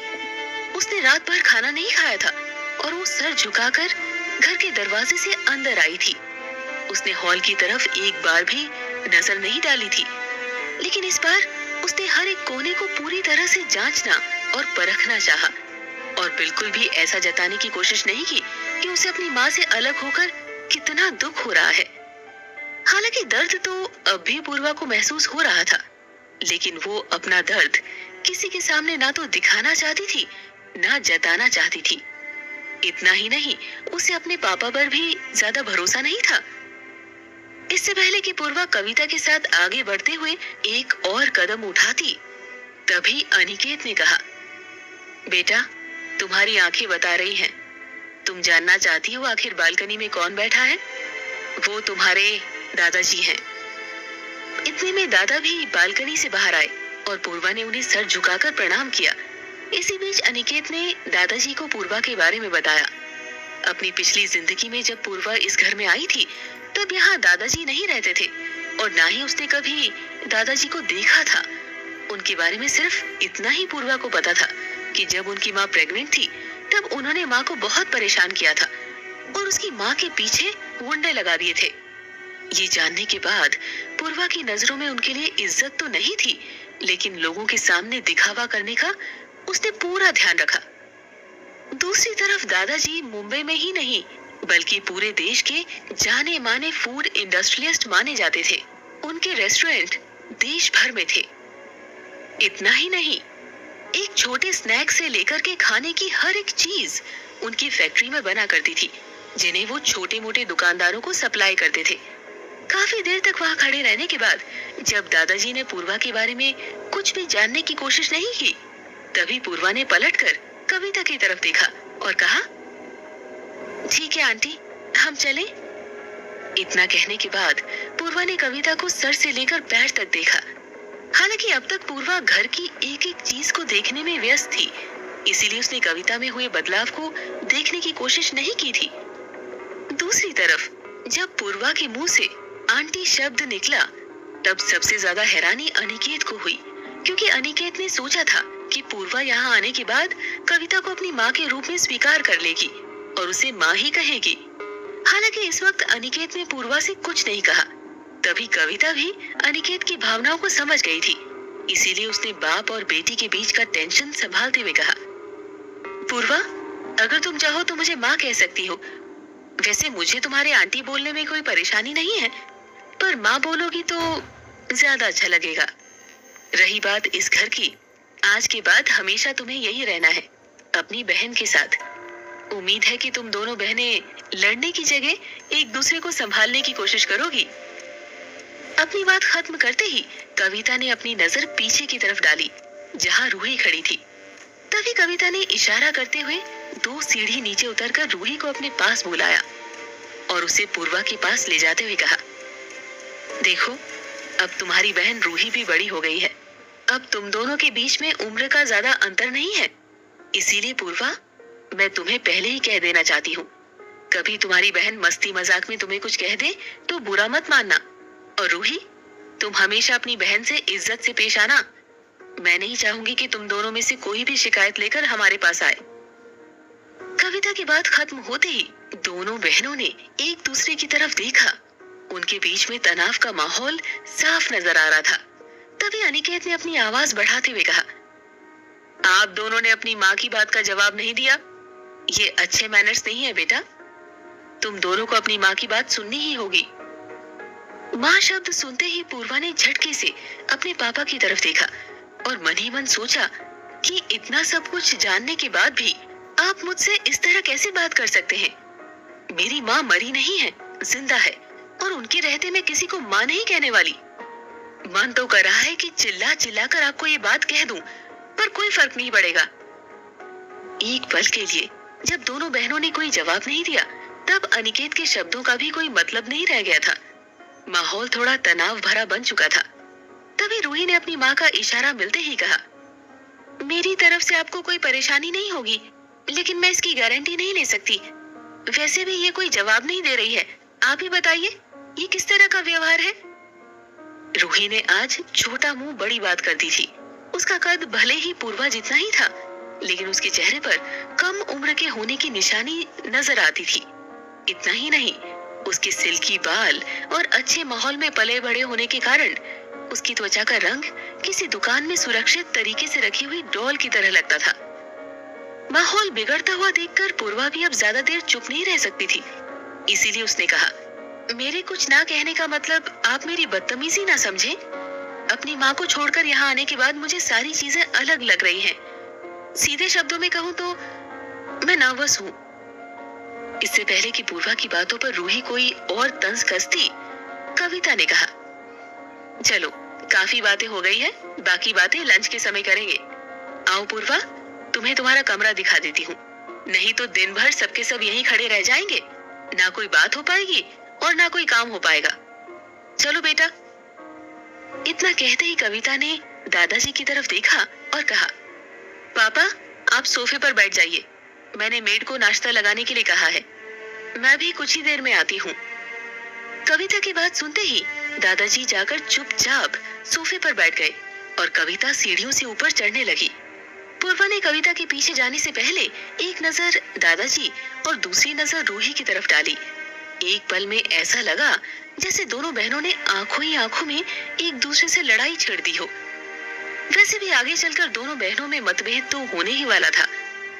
उसने रात भर खाना नहीं खाया था और वो सर झुकाकर घर के दरवाजे से अंदर आई थी। उसने हॉल की तरफ एक बार भी नजर नहीं डाली थी, लेकिन इस बार उसने हर एक कोने को पूरी तरह से जांचना और परखना चाहा और बिल्कुल भी ऐसा जताने की कोशिश नहीं की कि उसे अपनी माँ से अलग होकर कितना दुख हो रहा है। हालांकि दर्द तो अब भी पूर्वा को महसूस हो रहा था, लेकिन वो अपना दर्द किसी के सामने ना तो दिखाना चाहती थी, ना जताना चाहती थी। इतना ही नहीं, उसे अपने पापा पर भी ज्यादा भरोसा नहीं था। इससे पहले कि पूर्वा कविता के साथ आगे बढ़ते हुए एक और कदम उठाती, तभी अनिकेत ने कहा, बेटा, तुम्हारी आंखें बता रही हैं। तुम जानना चाहती हो आखिर बालकनी में कौन बैठा है? वो तुम्हारे दादाजी हैं। इतने में दादा भी बालकनी से बाहर आए और पूर्वा ने उन्हें सर झुकाकर प्रणाम किया। इसी बीच अनिकेत ने दादाजी को पूर्वा के बारे में बताया। अपनी पिछली जिंदगी में जब पूर्वा इस घर में आई थी, तब यहाँ दादाजी नहीं रहते थे और ना ही उसने कभी दादाजी को देखा था। उनके बारे में सिर्फ इतना ही पूर्वा को पता था कि जब उनकी माँ प्रेग्नेंट थी, तब उन्होंने माँ को बहुत परेशान किया था और उसकी माँ के पीछे गुंडे लगा दिए थे। ये जानने के बाद पूर्वा की नजरों में उनके लिए इज्जत तो नहीं थी, लेकिन लोगों के सामने दिखावा करने का उसने पूरा ध्यान रखा। दूसरी तरफ दादाजी मुंबई में ही नहीं, बल्कि पूरे देश के जाने माने फूड इंडस्ट्रियलिस्ट माने जाते थे। उनके रेस्टोरेंट देश भर में थे। इतना ही नहीं, एक छोटे स्नैक से लेकर के खाने की हर एक चीज उनकी फैक्ट्री में बना करती थी, जिन्हें वो छोटे मोटे दुकानदारों को सप्लाई करते थे। काफी देर तक वहां खड़े रहने के बाद जब दादाजी ने पूर्वा के बारे में कुछ भी जानने की कोशिश नहीं की, तभी पूर्वा ने पलटकर कविता की तरफ देखा और कहा, ठीक है आंटी, हम चलें? इतना कहने के बाद पूर्वा ने कविता को सर से लेकर पैर तक देखा। हालांकि अब तक पूर्वा घर की एक एक चीज को देखने में व्यस्त थी, इसीलिए उसने कविता में हुए बदलाव को देखने की कोशिश नहीं की थी। दूसरी तरफ जब पूर्वा के मुंह से आंटी शब्द निकला, तब सबसे ज्यादा हैरानी अनिकेत को हुई, क्योंकि अनिकेत ने सोचा था कि पूर्वा यहाँ आने के बाद कविता को अपनी माँ के रूप में स्वीकार कर लेगी और उसे माँ ही कहेगी। हालांकि इस वक्त अनिकेत ने पूर्वा से कुछ नहीं कहा। तभी कविता भी अनिकेत की भावनाओं को समझ गई थी, इसीलिए उसने बाप और बेटी के बीच का टेंशन संभालते हुए कहा, पूर्वा, अगर तुम चाहो तो मुझे माँ कह सकती हो। वैसे मुझे तुम्हारे आंटी बोलने में कोई परेशानी नहीं है, पर माँ बोलोगी तो ज्यादा अच्छा लगेगा। रही बात इस घर की, आज के बाद हमेशा तुम्हें यही रहना है, अपनी बहन के साथ। उम्मीद है कि तुम दोनों बहनें लड़ने की जगह एक दूसरे को संभालने की कोशिश करोगी। अपनी बात खत्म करते ही कविता ने अपनी नजर पीछे की तरफ डाली, जहां रूही खड़ी थी। तभी कविता ने इशारा करते हुए 2 सीढ़ी नीचे उतरकर रूही को अपने पास बुलाया और उसे पूर्वा के पास ले जाते हुए कहा, देखो, अब तुम्हारी बहन रूही भी बड़ी हो गई है। अब तुम दोनों के बीच में उम्र का ज्यादा अंतर नहीं है। इसीलिए पूर्वा, मैं तुम्हें पहले ही कह देना चाहती हूँ, कभी तुम्हारी बहन मस्ती मजाक में तुम्हें कुछ कह दे तो बुरा मत मानना। और रूही, तुम हमेशा अपनी बहन से इज्जत से पेश आना। मैं नहीं चाहूंगी कि तुम दोनों में से कोई भी शिकायत लेकर हमारे पास आए। कविता की बात खत्म होते ही दोनों बहनों ने एक दूसरे की तरफ देखा। उनके बीच में तनाव का माहौल साफ नजर आ रहा था। तभी अनिकेत ने अपनी आवाज बढ़ाते हुए कहा, आप दोनों ने अपनी माँ की बात का जवाब नहीं दिया। ये अच्छे मैनर्स नहीं है बेटा। तुम दोनों को अपनी माँ की बात सुननी ही होगी। माँ शब्द सुनते ही पूर्वा ने झटके से अपने पापा की तरफ देखा और मन ही मन सोचा कि इतना सब कुछ जानने के बाद भी आप मुझसे इस तरह कैसे बात कर सकते हैं। मेरी माँ मरी नहीं है, जिंदा है, और उनके रहते मैं किसी को माँ नहीं कहने वाली। मन तो कर रहा है कि चिल्ला चिल्ला कर आपको ये बात कह दूं, पर कोई फर्क नहीं पड़ेगा। एक पल के लिए जब दोनों बहनों ने कोई जवाब नहीं दिया, तब अनिकेत के शब्दों का भी कोई मतलब नहीं रह गया था। माहौल थोड़ा तनाव भरा बन चुका था। तभी रूही ने अपनी माँ का इशारा मिलते ही कहा, मेरी तरफ से आपको कोई परेशानी नहीं होगी, लेकिन मैं इसकी गारंटी नहीं ले सकती। वैसे भी ये कोई जवाब नहीं दे रही है। आप ही बताइए, ये किस तरह का व्यवहार है? रूही ने आज छोटा मुंह बड़ी बात कर दी थी। उसका कद भले ही पूर्वा जितना ही था, लेकिन उसके चेहरे पर कम उम्र के होने की निशानी नजर आती थी। इतना ही नहीं, उसके सिल्की बाल और अच्छे माहौल में पले बड़े होने के कारण उसकी त्वचा का रंग किसी दुकान में सुरक्षित तरीके से रखी हुई डॉल की तरह लगता था। माहौल बिगड़ता हुआ देखकर पूर्वा भी अब ज्यादा देर चुप नहीं रह सकती थी। इसीलिए उसने कहा, मेरे कुछ ना कहने का मतलब आप मेरी बदतमीजी ना समझें। अपनी माँ को छोड़कर यहाँ आने के बाद मुझे सारी चीजें अलग लग रही हैं। सीधे शब्दों में कहूँ तो मैं नर्वस हूँ। इससे पहले कि पूर्वा की बातों पर रूही कोई और तंज कसती, कविता ने कहा, चलो काफी बातें हो गई है, बाकी बातें लंच के समय करेंगे। आओ पूर्वा, तुम्हें तुम्हारा कमरा दिखा देती हूँ, नहीं तो दिन भर सबके सब यहीं खड़े रह जाएंगे, ना कोई बात हो पाएगी और ना कोई काम हो पाएगा। चलो बेटा। इतना कहते ही कविता ने दादाजी की तरफ देखा और कहा, पापा आप सोफे पर बैठ जाइए, मैंने मेड को नाश्ता लगाने के लिए कहा है, मैं भी कुछ ही देर में आती हूँ। कविता की बात सुनते ही दादाजी जाकर चुपचाप सोफे पर बैठ गए और कविता सीढ़ियों से ऊपर चढ़ने लगी। पूर्वा ने कविता के पीछे जाने से पहले एक नजर दादाजी और दूसरी नजर रूही की तरफ डाली। एक पल में ऐसा लगा जैसे दोनों बहनों ने आंखों ही आंखों में एक दूसरे से लड़ाई छेड़ दी हो। वैसे भी आगे चलकर दोनों बहनों में मतभेद तो होने ही वाला था,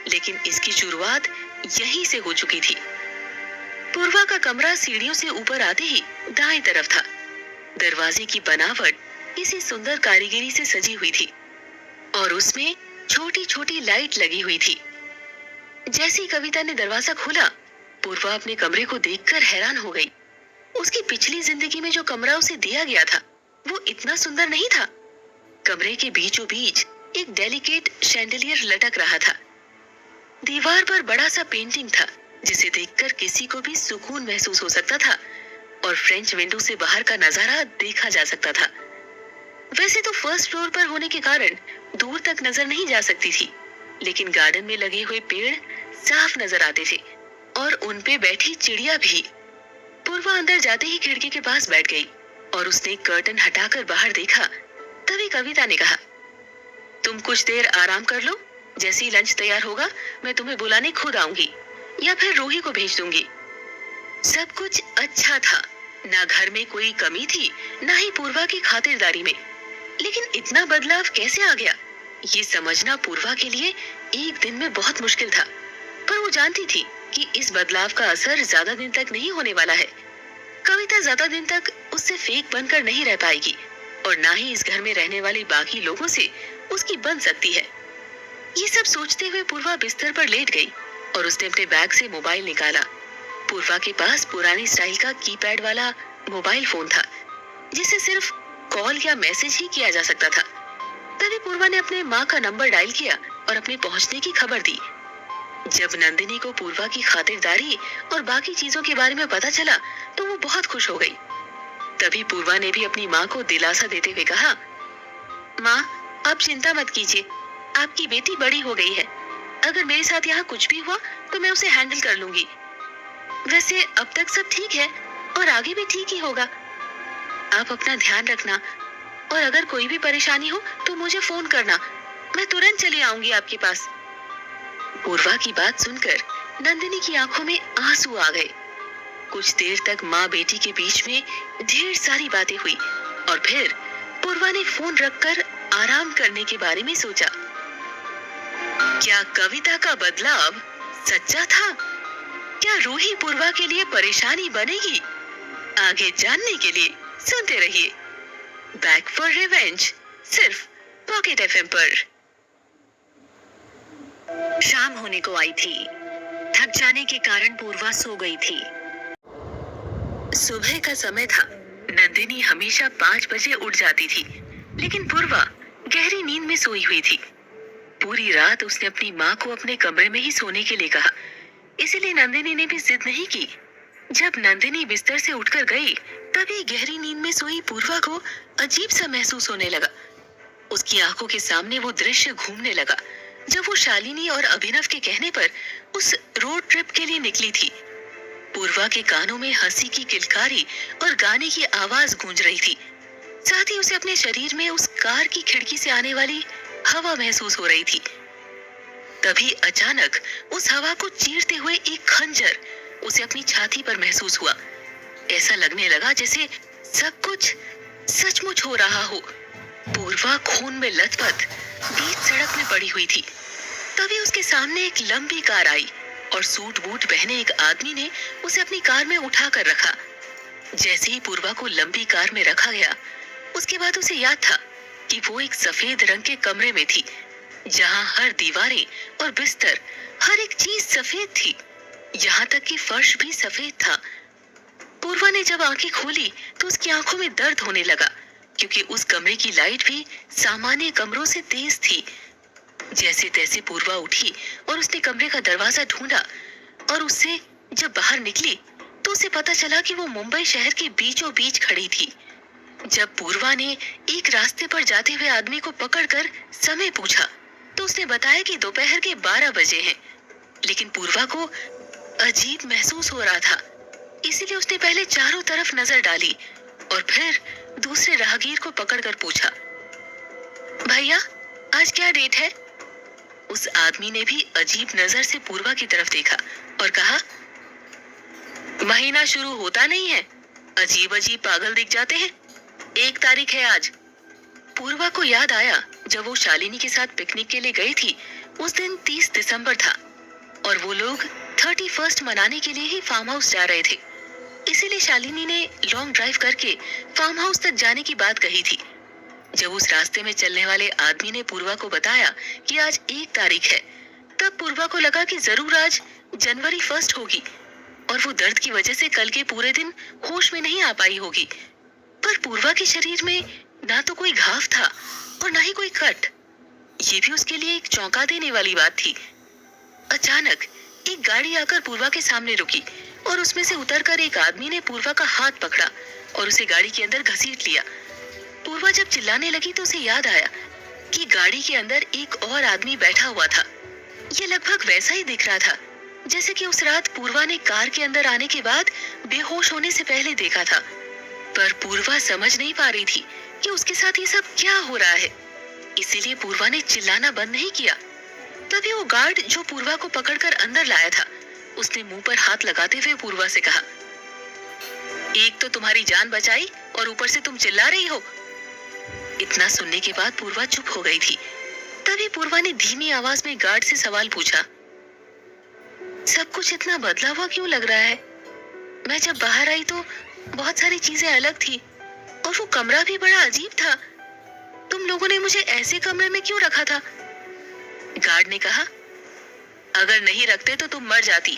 लेकिन इसकी शुरुआत यहीं से हो चुकी थी। पूर्वा का कमरा सीढ़ियों से ऊपर आते ही दाएं तरफ था। दरवाजे की बनावट किसी सुंदर कारीगरी से सजी हुई थी और उसमें छोटी छोटी लाइट लगी हुई थी। जैसे ही कविता ने दरवाजा खोला, पूर्वा अपने कमरे को देखकर हैरान हो गई। उसकी पिछली जिंदगी में जो कमरा उसे दिया गया था वो इतना सुंदर नहीं था। कमरे के बीचों बीच एक डेलिकेट शैंडलियर लटक रहा था। दीवार पर बड़ा सा पेंटिंग था जिसे देखकर किसी को भी सुकून महसूस हो सकता था और फ्रेंच विंडो से बाहर का नजारा देखा जा सकता था। वैसे तो फर्स्ट फ्लोर पर होने के कारण दूर तक नजर नहीं जा सकती थी, लेकिन गार्डन में लगे हुए पेड़ साफ नजर आते थे और उन पे बैठी चिड़िया भी। पूर्वा अंदर जाते ही खिड़की के पास बैठ गई और उसने कर्टन हटाकर बाहर देखा। तभी कविता ने कहा, तुम कुछ देर आराम कर लो, जैसे ही लंच तैयार होगा मैं तुम्हें बुलाने खुद आऊंगी या फिर रूही को भेज दूंगी। सब कुछ अच्छा था, ना घर में कोई कमी थी ना ही पूर्वा की खातिरदारी में, लेकिन इतना बदलाव कैसे आ गया ये समझना पूर्वा के लिए एक दिन में बहुत मुश्किल था। पर वो जानती थी कि इस बदलाव का असर ज्यादा दिन तक नहीं होने वाला है। कविता ज्यादा दिन तक उससे फेक बनकर नहीं रह पाएगी और ना ही इस घर में रहने वाले बाकी लोगों से उसकी बन सकती है। ये सब सोचते हुए पूर्वा बिस्तर पर लेट गई और उसने अपने बैग से मोबाइल निकाला। पूर्वा के पास पुरानी स्टाइल का कीपैड वाला मोबाइल फोन था जिसे सिर्फ कॉल या मैसेज ही किया जा सकता था। तभी पूर्वा ने अपने माँ का नंबर डायल किया और अपने पहुंचने की खबर दी। जब नंदिनी को पूर्वा की खातिरदारी और बाकी चीजों के बारे में पता चला तो वो बहुत खुश हो गई। तभी पूर्वा ने भी अपनी माँ को दिलासा देते हुए कहा, माँ आप चिंता मत कीजिए, आपकी बेटी बड़ी हो गई है, अगर मेरे साथ यहाँ कुछ भी हुआ तो मैं उसे हैंडल कर लूंगी। वैसे अब तक सब ठीक है और आगे भी ठीक ही होगा। आप अपना ध्यान रखना और अगर कोई भी परेशानी हो तो मुझे फोन करना, मैं तुरंत चली आऊंगी आपके पास। पूर्वा की बात सुनकर नंदिनी की आंखों में आंसू आ गए। कुछ देर तक माँ बेटी के बीच में ढेर सारी बातें हुई और फिर पूर्वा ने फोन रखकर आराम करने के बारे में सोचा। क्या कविता का बदलाव सच्चा था? क्या रूही पूर्वा के लिए परेशानी बनेगी? आगे जानने के लिए सुनते रहिए बैक फॉर रिवेंज, सिर्फ पॉकेट एफएम पर। शाम होने को आई थी। थक जाने के कारण पूर्वा सो गई थी। सुबह का समय था। नंदिनी हमेशा 5 बजे उठ जाती थी, लेकिन पूर्वा गहरी नींद में सोई हुई थी। पूरी रात उसने अपनी माँ को अपने कमरे में ही सोने के लिए कहा, इसीलिए नंदिनी ने भी जिद नहीं की। जब नंदिनी बिस्तर से उठकर गई, तभी गहरी नींद में सोई पूर्वा को अजीब सा महसूस होने लगा। उसकी आंखों के सामने वो दृश्य घूमने लगा जब वो शालिनी और अभिनव के कहने पर उस रोड ट्रिप के लिए निकली थी। पूर्वा के कानों में हंसी की किलकारी और गाने की आवाज गूंज रही थी। साथ ही उसे अपने शरीर में उस कार की खिड़की से आने वाली हवा महसूस हो रही थी। तभी अचानक उस हवा को चीरते हुए एक खंजर उसे अपनी छाती पर महसूस हुआ। ऐसा लगने लगा जैसे सब कुछ सचमुच हो रहा हो। पूर्वा खून में लथपथ बीच सड़क में पड़ी हुई थी। तभी उसके सामने एक लंबी कार आई और सूट बूट पहने एक आदमी ने उसे अपनी कार में उठा कर रखा। जैसे ही पूर्वा को लंबी कार में रखा गया, उसके बाद उसे याद था कि वो एक सफेद रंग के कमरे में थी, जहां हर दीवारें और बिस्तर, हर एक चीज सफेद थी, यहाँ तक कि फर्श भी सफेद था। पूर्वा ने जब आंखें खोली तो उसकी आंखों में दर्द होने लगा, क्योंकि उस कमरे की लाइट भी सामान्य कमरों से तेज थी। जैसे तैसे पूर्वा उठी और उसने कमरे का दरवाजा ढूंढा, और उससे जब बाहर निकली तो उसे पता चला कि वो मुंबई शहर के बीचों बीच खड़ी थी। जब पूर्वा ने एक रास्ते पर जाते हुए आदमी को पकड़कर समय पूछा तो उसने बताया कि दोपहर के 12 बजे हैं। लेकिन पूर्वा को अजीब महसूस हो रहा था, इसीलिए उसने पहले चारों तरफ नजर डाली और फिर दूसरे राहगीर को पकड़कर पूछा, भैया आज क्या डेट है? उस आदमी ने भी अजीब नजर से पूर्वा की तरफ देखा और कहा, महीना शुरू होता नहीं है, अजीब अजीब पागल दिख जाते हैं, 1 तारीख है आज। पूर्वा को याद आया जब वो शालिनी के साथ पिकनिक के लिए गई थी, उस दिन 30 दिसंबर था और वो लोग 31 मनाने के लिए ही फार्म हाउस जा रहे थे। इसीलिए शालिनी ने लॉन्ग ड्राइव करके फार्म हाउस तक जाने की बात कही थी। जब उस रास्ते में चलने वाले आदमी ने पूर्वा को बताया कि आज 1 तारीख है, तब पूर्वा को लगा कि जरूर आज जनवरी 1 होगी और वो दर्द की वजह से कल के पूरे दिन होश में नहीं आ पाई होगी। पर पूर्वा के शरीर में ना तो कोई घाव था और ना ही कोई कट। ये भी उसके लिए एक चौंका देने वाली बात थी। अचानक एक गाड़ी आकर पूर्वा के सामने रुकी और उसमें से उतरकर एक आदमी ने पूर्वा का हाथ पकड़ा और उसे गाड़ी के अंदर घसीट लिया। पूर्वा जब चिल्लाने लगी तो उसे याद आया कि गाड़ी के अंदर एक और आदमी बैठा हुआ था। ये लगभग वैसा ही दिख रहा था जैसे कि उस रात पूर्वा ने कार के अंदर आने के बाद बेहोश होने से पहले देखा था। पर पूर्वा समझ नहीं पा रही थी कि उसके साथ ये सब क्या हो रहा है, इसीलिए पूर्वा ने चिल्लाना बंद नहीं किया। तभी वो गार्ड जो पूर्वा को पकड़कर अंदर लाया था, उसने मुंह पर हाथ लगाते हुए पूर्वा से कहा, एक तो तुम्हारी जान बचाई और ऊपर से तुम चिल्ला रही हो। इतना सुनने के बाद पूर्वा चुप हो गई थी। तभी पूर्वा ने धीमी आवाज में गार्ड से सवाल पूछा, सब कुछ इतना बदला हुआ क्यों लग रहा है? मैं जब बाहर आई तो बहुत सारी चीजें अलग थी और वो कमरा भी बड़ा अजीब था। तुम लोगों ने मुझे ऐसे कमरे में क्यों रखा था? गार्ड ने कहा, अगर नहीं रखते तो तुम मर जाती।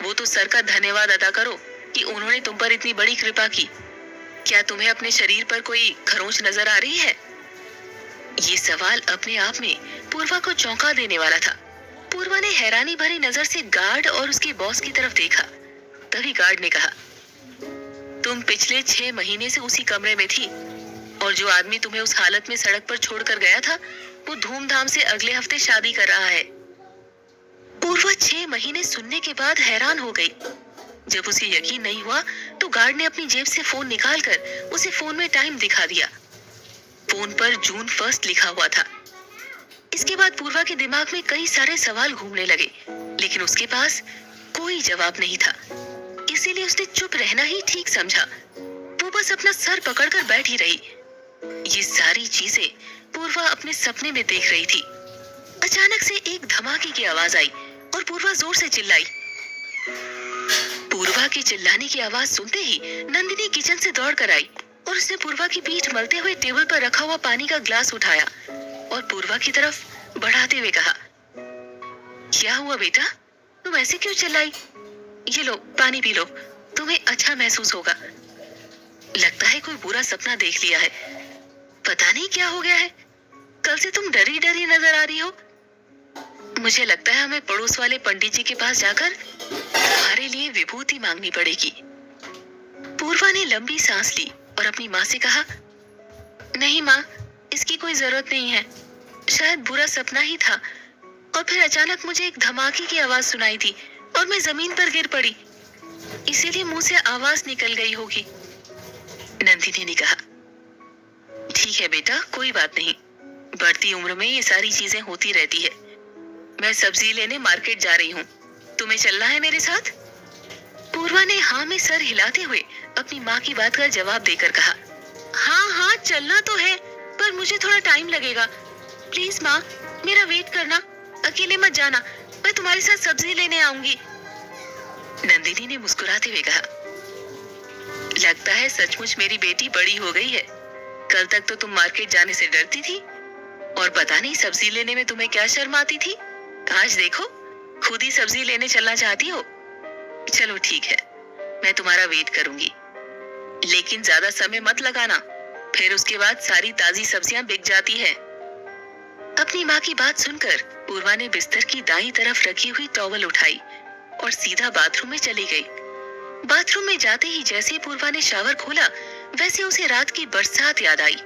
वो तो सर का धन्यवाद अदा करो कि उन्होंने तुम पर इतनी बड़ी कृपा की। क्या तुम्हें अपने शरीर पर कोई खरोंच नजर आ रही है? ये सवाल अपने आप में पूर्वा को चौंका देने वाला था। पूर्वा ने हैरानी भरी नजर से गार्ड और उसके बॉस की तरफ देखा। तभी गार्ड ने कहा, तुम पिछले 6 महीने से उसी कमरे में थी और जो आदमी तुम्हें उस हालत में सड़क पर छोड़कर गया था, वो धूमधाम से अगले हफ्ते शादी कर रहा है। पूर्वा 6 महीने सुनने के बाद हैरान हो गई। जब उसे यकीन नहीं हुआ तो गार्ड ने अपनी जेब से फोन निकालकर उसे फोन में टाइम दिखा दिया। फोन पर जून 1 लिखा हुआ था। इसके बाद पूर्वा के दिमाग में कई सारे सवाल घूमने लगे, लेकिन उसके पास कोई जवाब नहीं था। इसीलिए उसने चुप रहना ही ठीक समझा। वो बस अपना सर पकड़कर बैठी रही। ये सारी चीजें पूर्वा अपने सपने में देख रही थी। अचानक से एक धमाके की आवाज आई और पूर्वा जोर से चिल्लाई। पूर्वा के चिल्लाने की आवाज सुनते ही नंदिनी किचन से दौड़ कर आई और उसने पूर्वा की पीठ मलते हुए टेबल पर रखा हुआ पानी का ग्लास उठाया और पूर्वा की तरफ बढ़ाते हुए कहा, क्या हुआ बेटा, तुम ऐसे क्यों चिल्लाई? ये लो पानी पी लो, तुम्हें अच्छा महसूस होगा। लगता है कोई बुरा सपना देख लिया है। पता नहीं क्या हो गया है, कल से तुम डरी डरी नजर आ रही हो। मुझे लगता है हमें पड़ोस वाले पंडित जी के पास जाकर तुम्हारे लिए विभूति मांगनी पड़ेगी। पूर्वा ने लंबी सांस ली और अपनी माँ से कहा, नहीं माँ, इसकी कोई जरूरत नहीं है, शायद बुरा सपना ही था। और फिर अचानक मुझे एक धमाके की आवाज सुनाई थी और मैं जमीन पर गिर पड़ी, इसीलिए मुंह से आवाज निकल गई होगी। नंदिनी ने कहा, ठीक है बेटा, कोई बात नहीं, बढ़ती उम्र में ये सारी चीजें होती रहती है। मैं सब्जी लेने मार्केट जा रही हूँ, तुम्हें चलना है मेरे साथ? पूर्वा ने हाँ में सर हिलाते हुए अपनी माँ की बात का जवाब देकर कहा, हाँ हाँ चलना तो है, पर मुझे थोड़ा टाइम लगेगा। प्लीज माँ, मेरा वेट करना, अकेले मत जाना, मैं तुम्हारे साथ सब्जी लेने आऊंगी। नंदिनी ने मुस्कुराते हुए कहा, लगता है सचमुच मेरी बेटी बड़ी हो गई है। कल तक तो तुम मार्केट जाने से डरती थी और पता नहीं सब्जी लेने में तुम्हें क्या शर्म आती थी। आज देखो, खुद ही सब्जी लेने चलना चाहती हो। चलो ठीक है, मैं तुम्हारा वेट करूंगी, लेकिन ज्यादा समय मत लगाना, फिर उसके बाद सारी ताजी सब्जियां बिक जाती है। अपनी माँ की बात सुनकर पूर्वा ने बिस्तर की दाईं तरफ रखी हुई टॉवल उठाई और सीधा बाथरूम में चली गई। बाथरूम में जाते ही जैसे पूर्वा ने शावर खोला, वैसे उसे रात की बरसात याद आई,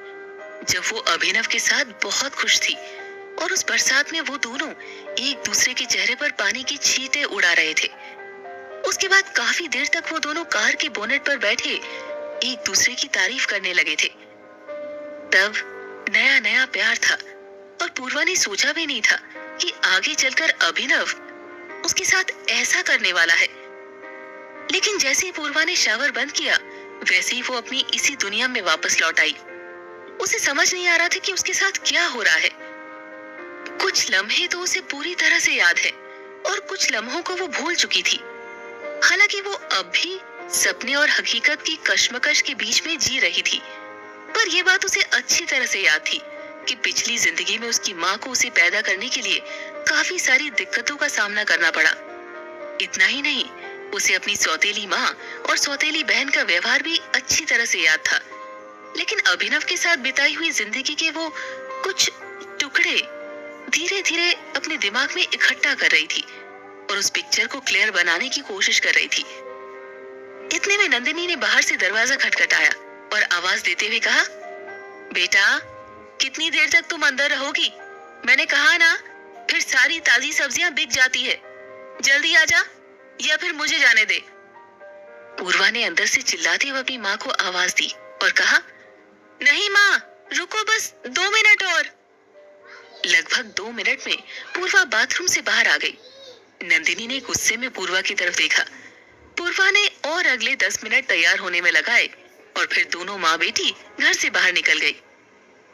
जब वो अभिनव के साथ बहुत खुश थी और उस बरसात में वो दोनों एक दूसरे के चेहरे पर पानी की छींटे उड़ा रहे थे। उसके बाद काफी देर तक वो दोनों कार के बोनेट पर बैठे एक दूसरे की तारीफ करने लगे थे। तब नया नया प्यार था और पूर्वा ने सोचा भी नहीं था कि आगे चलकर अभिनव उसके साथ ऐसा करने वाला है। लेकिन जैसे ही पूर्वा ने शावर बंद किया, वैसे ही वो अपनी इसी दुनिया में वापस लौट आई। उसे समझ नहीं आ रहा था कि उसके साथ क्या हो रहा है। कुछ लम्हे तो उसे पूरी तरह से याद है और कुछ लम्हों को वो भूल चुकी थी। हालांकि वो अब भी सपने और हकीकत की कश्मकश के बीच में जी रही थी, पर यह बात उसे अच्छी तरह से याद थी कि पिछली जिंदगी में उसकी माँ को उसे पैदा करने के लिए काफी सारी दिक्कतों का सामना करना पड़ा। इतना ही नहीं, उसे अपनी सौतेली माँ और सौतेली बहन का व्यवहार भी अच्छी तरह से याद था। लेकिन अभिनव के साथ बिताई हुई जिंदगी के वो कुछ टुकड़े धीरे धीरे अपने दिमाग में इकट्ठा कर रही थी और उस पिक्चर को क्लियर बनाने की कोशिश कर रही थी। इतने में नंदिनी ने बाहर से दरवाजा खटखटाया और आवाज देते हुए कहा, बेटा, कितनी देर तक तुम अंदर रहोगी? मैंने कहा ना, फिर सारी ताजी सब्जियां बिक जाती है। जल्दी आ जा या फिर मुझे जाने दे। पूर्वा ने अंदर से चिल्लाते हुए अपनी माँ को आवाज दी और कहा, नहीं माँ, रुको, बस 2 मिनट और। लगभग 2 मिनट में पूर्वा बाथरूम से बाहर आ गई। नंदिनी ने गुस्से में पूर्वा की तरफ देखा। पूर्वा ने और अगले 10 मिनट तैयार होने में लगाए और फिर दोनों माँ बेटी घर से बाहर निकल गई।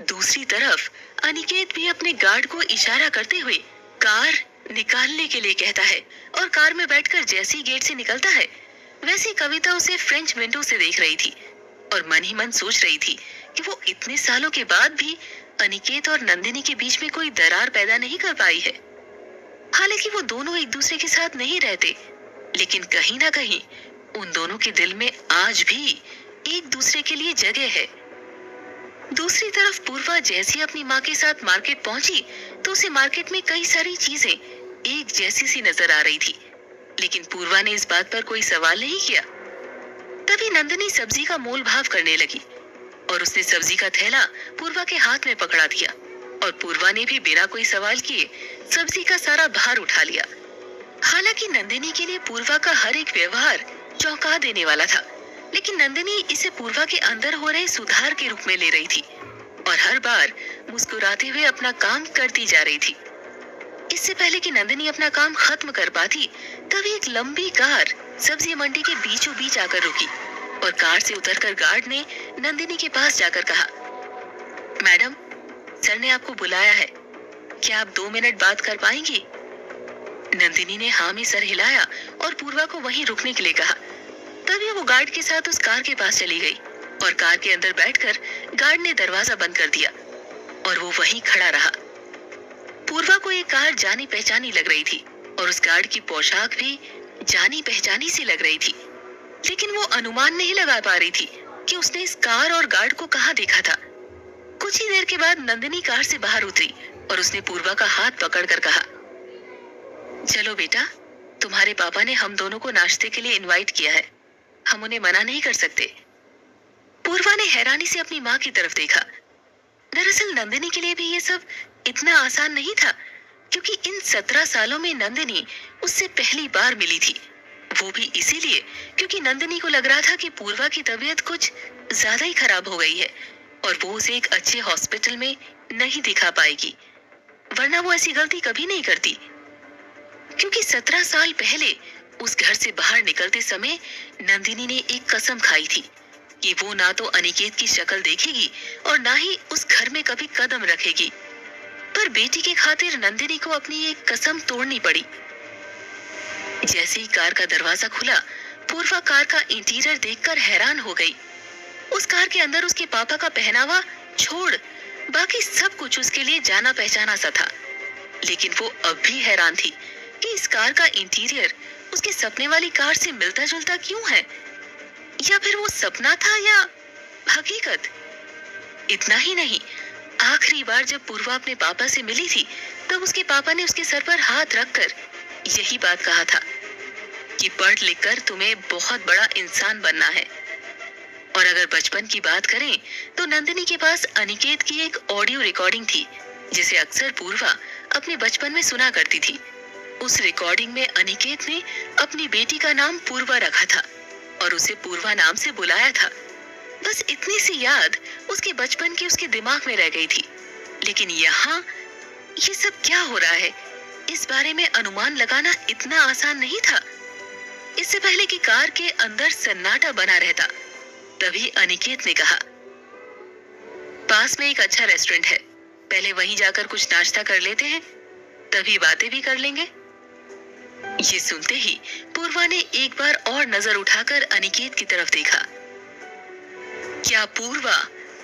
दूसरी तरफ अनिकेत भी अपने गार्ड को इशारा करते हुए कार निकालने के लिए कहता है और कार में बैठकर जैसे ही गेट से निकलता है, वैसे कविता उसे फ्रेंच विंडो से देख रही थी और मन ही मन सोच रही थी कि वो इतने सालों के बाद भी अनिकेत और नंदिनी के बीच में कोई दरार पैदा नहीं कर पाई है। हालांकि वो दोनों एक दूसरे के साथ नहीं रहते, लेकिन कहीं ना कहीं उन दोनों के दिल में आज भी एक दूसरे के लिए जगह है। दूसरी तरफ पूर्वा जैसी अपनी माँ के साथ मार्केट पहुंची तो उसे मार्केट में कई सारी चीजें एक जैसी सी नजर आ रही थी, लेकिन पूर्वा ने इस बात पर कोई सवाल नहीं किया। तभी नंदिनी सब्जी का मोल भाव करने लगी और उसने सब्जी का थैला पूर्वा के हाथ में पकड़ा दिया और पूर्वा ने भी बिना कोई सवाल किए सब्जी का सारा भार उठा लिया। हालांकि नंदिनी के लिए पूर्वा का हर एक व्यवहार चौंका देने वाला था, लेकिन नंदिनी इसे पूर्वा के अंदर हो रहे सुधार के रूप में ले रही थी और हर बार मुस्कुराते हुए अपना काम करती जा रही थी। इससे पहले कि नंदिनी अपना काम खत्म कर पाती, तभी एक लंबी कार सब्जी मंडी के बीचों बीच आकर रुकी और कार से उतरकर गार्ड ने नंदिनी के पास जाकर कहा, मैडम, सर ने आपको बुलाया है, क्या आप 2 मिनट बात कर पाएंगी? नंदिनी ने हाँ में सर हिलाया और पूर्वा को वहीं रुकने के लिए कहा। तभी वो गार्ड के साथ उस कार के पास चली गई और कार के अंदर बैठकर गार्ड ने दरवाजा बंद कर दिया और वो वहीं खड़ा रहा। पूर्वा को ये कार जानी पहचानी लग रही थी और उस गार्ड की पोशाक भी जानी पहचानी सी लग रही थी, लेकिन वो अनुमान नहीं लगा पा रही थी कि उसने इस कार और गार्ड को कहाँ देखा था। कुछ ही देर के बाद नंदिनी कार से बाहर उतरी और उसने पूर्वा का हाथ पकड़कर कहा, चलो बेटा, तुम्हारे पापा ने हम दोनों को नाश्ते के लिए इनवाइट किया है, हम उन्हें मना नहीं कर सकते। पूर्वा ने हैरानी से अपनी माँ की तरफ देखा। दरअसल नंदिनी के लिए भी ये सब इतना आसान नहीं था, क्योंकि इन 17 सालों में नंदिनी उससे पहली बार मिली थी, वो भी इसीलिए क्योंकि नंदिनी को लग रहा था कि पूर्वा की तबीयत कुछ ज्यादा ही खराब हो गई है और वो उसे एक अच्छे हॉस्पिटल में नहीं दिखा पाएगी, वरना वो ऐसी गलती कभी नहीं करती। क्योंकि 17 साल पहले उस घर से बाहर निकलते समय नंदिनी ने एक कसम खाई थी कि वो ना तो अनिकेत की शक्ल देखेगी और ना ही उस घर में कभी कदम रखेगी। पर बेटी की खातिर नंदिनी को अपनी एक कसम तोड़नी पड़ी। जैसे ही कार का दरवाजा खुला, पूर्वा कार का इंटीरियर देखकर हैरान हो गई। उस कार के अंदर उसके पापा का पहनावा छोड़ बाकी सब कुछ उसके लिए जाना पहचाना सा था। लेकिन वो अब भी हैरान थी कि इस कार का इंटीरियर उसके सपने वाली कार से मिलता जुलता क्यों है, या फिर वो सपना था या हकीकत। इतना ही नहीं, आखिरी बार जब पूर्वा अपने पापा से मिली थी तब उसके पापा ने उसके सर पर हाथ रखकर यही बात कहा था कि पढ़ लिखकर तुम्हें बहुत बड़ा इंसान बनना है। और अगर बचपन की बात करें तो नंदिनी के पास अनिकेत की एक ऑडियो रिकॉर्डिंग थी जिसे अक्सर पूर्वा अपने बचपन में सुना करती थी। उस रिकॉर्डिंग में अनिकेत ने अपनी बेटी का नाम पूर्वा रखा था और उसे पूर्वा नाम से बुलाया था। बस इतनी सी याद उसके बचपन की उसके दिमाग में रह गई थी। लेकिन यहाँ ये सब क्या हो रहा है, इस बारे में अनुमान लगाना इतना आसान नहीं था। इससे पहले कि कार के अंदर सन्नाटा बना रहता, तभी अनिकेत ने कहा, पास में एक अच्छा रेस्टोरेंट है, पहले वहीं जाकर कुछ नाश्ता कर लेते हैं, तभी बातें भी कर लेंगे। ये सुनते ही पूर्वा ने एक बार और नजर उठाकर अनिकेत की तरफ देखा। क्या पूर्वा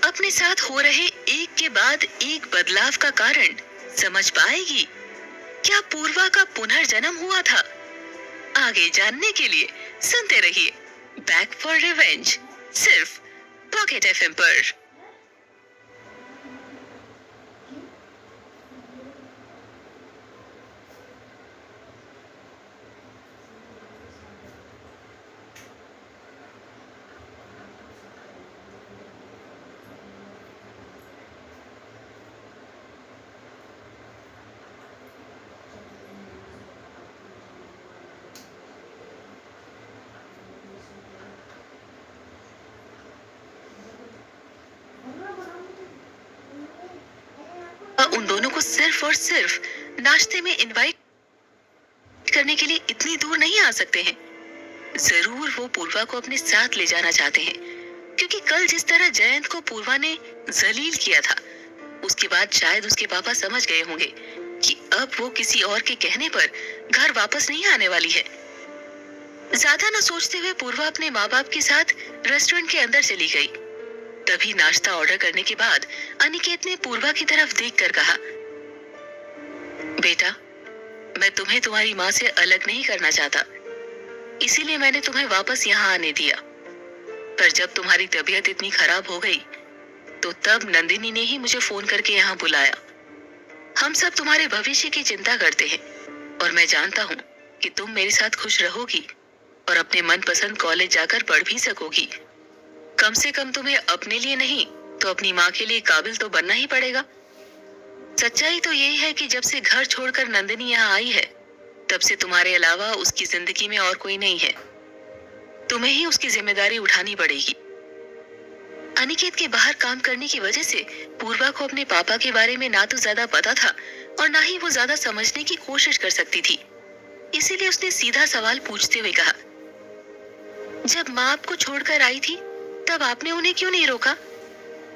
अपने साथ हो रहे एक के बाद एक बदलाव का कारण समझ पाएगी? क्या पूर्वा का पुनर्जन्म हुआ था? आगे जानने के लिए सुनते रहिए बैक फॉर रिवेंज, सिर्फ पॉकेट एफएम पर। उन दोनों को सिर्फ और सिर्फ नाश्ते में इनवाइट करने के लिए इतनी दूर नहीं आ सकते हैं। जरूर वो पूर्वा को अपने साथ ले जाना चाहते हैं, क्योंकि कल जिस तरह जयंत को पूर्वा ने जलील किया था, उसके बाद शायद उसके पापा समझ गए होंगे कि अब वो किसी और के कहने पर घर वापस नहीं आने वाली है। ज्यादा न सोचते हुए पूर्वा अपने माँ बाप के साथ रेस्टोरेंट के अंदर चली गई। तभी नाश्ता ऑर्डर करने के बाद अनिकेत ने पूर्वा की तरफ देखकर कहा, बेटा, मैं तुम्हें तुम्हारी माँ से अलग नहीं करना चाहता, इसीलिए मैंने तुम्हें वापस यहाँ आने दिया। पर जब तुम्हारी तबीयत इतनी खराब हो गई तो तब नंदिनी ने ही मुझे फोन करके यहाँ बुलाया। हम सब तुम्हारे भविष्य की चिंता करते हैं और मैं जानता हूँ कि तुम मेरे साथ खुश रहोगी और अपने मनपसंद कॉलेज जाकर पढ़ भी सकोगी। कम से कम तुम्हें अपने लिए नहीं तो अपनी माँ के लिए काबिल तो बनना ही पड़ेगा। सच्चाई तो यही है कि जब से घर छोड़कर नंदिनी यहाँ आई है, तब से तुम्हारे अलावा उसकी जिंदगी में और कोई नहीं है। तुम्हें ही उसकी जिम्मेदारी उठानी पड़ेगी। अनिकेत के बाहर काम करने की वजह से पूर्वा को अपने पापा के बारे में ना तो ज्यादा पता था और ना ही वो ज्यादा समझने की कोशिश कर सकती थी। इसीलिए उसने सीधा सवाल पूछते हुए कहा, जब माँ आपको छोड़कर आई थी तब आपने उन्हें क्यों नहीं रोका?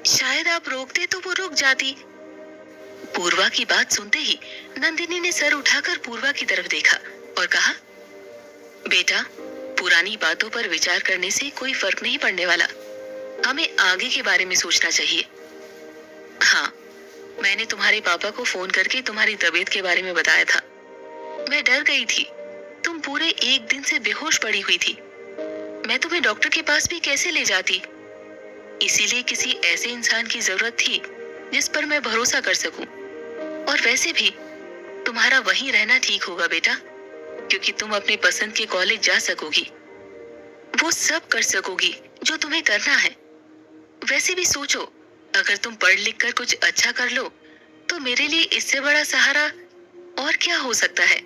शायद आप रोकते तो वो रुक जाती। पूर्वा की बात सुनते ही नंदिनी ने सर उठाकर पूर्वा की तरफ देखा और कहा, बेटा, पुरानी बातों पर विचार करने से कोई फर्क नहीं पड़ने वाला, हमें आगे के बारे में सोचना चाहिए। हाँ, मैंने तुम्हारे पापा को फोन करके तुम्हारी तबीयत के बारे में बताया था। मैं डर गई थी, तुम पूरे एक दिन से बेहोश पड़ी हुई थी। मैं तुम्हें डॉक्टर के पास भी कैसे ले जाती? इसीलिए किसी ऐसे इंसान की जरूरत थी जिस पर मैं भरोसा कर सकूं। और वैसे भी तुम्हारा वहीं रहना ठीक होगा बेटा, क्योंकि तुम अपने पसंद के कॉलेज जा सकोगी, वो सब कर सकोगी जो तुम्हें करना है। वैसे भी सोचो, अगर तुम पढ़ लिख कर कुछ अच्छा कर लो तो मेरे लिए इससे बड़ा सहारा और क्या हो सकता है।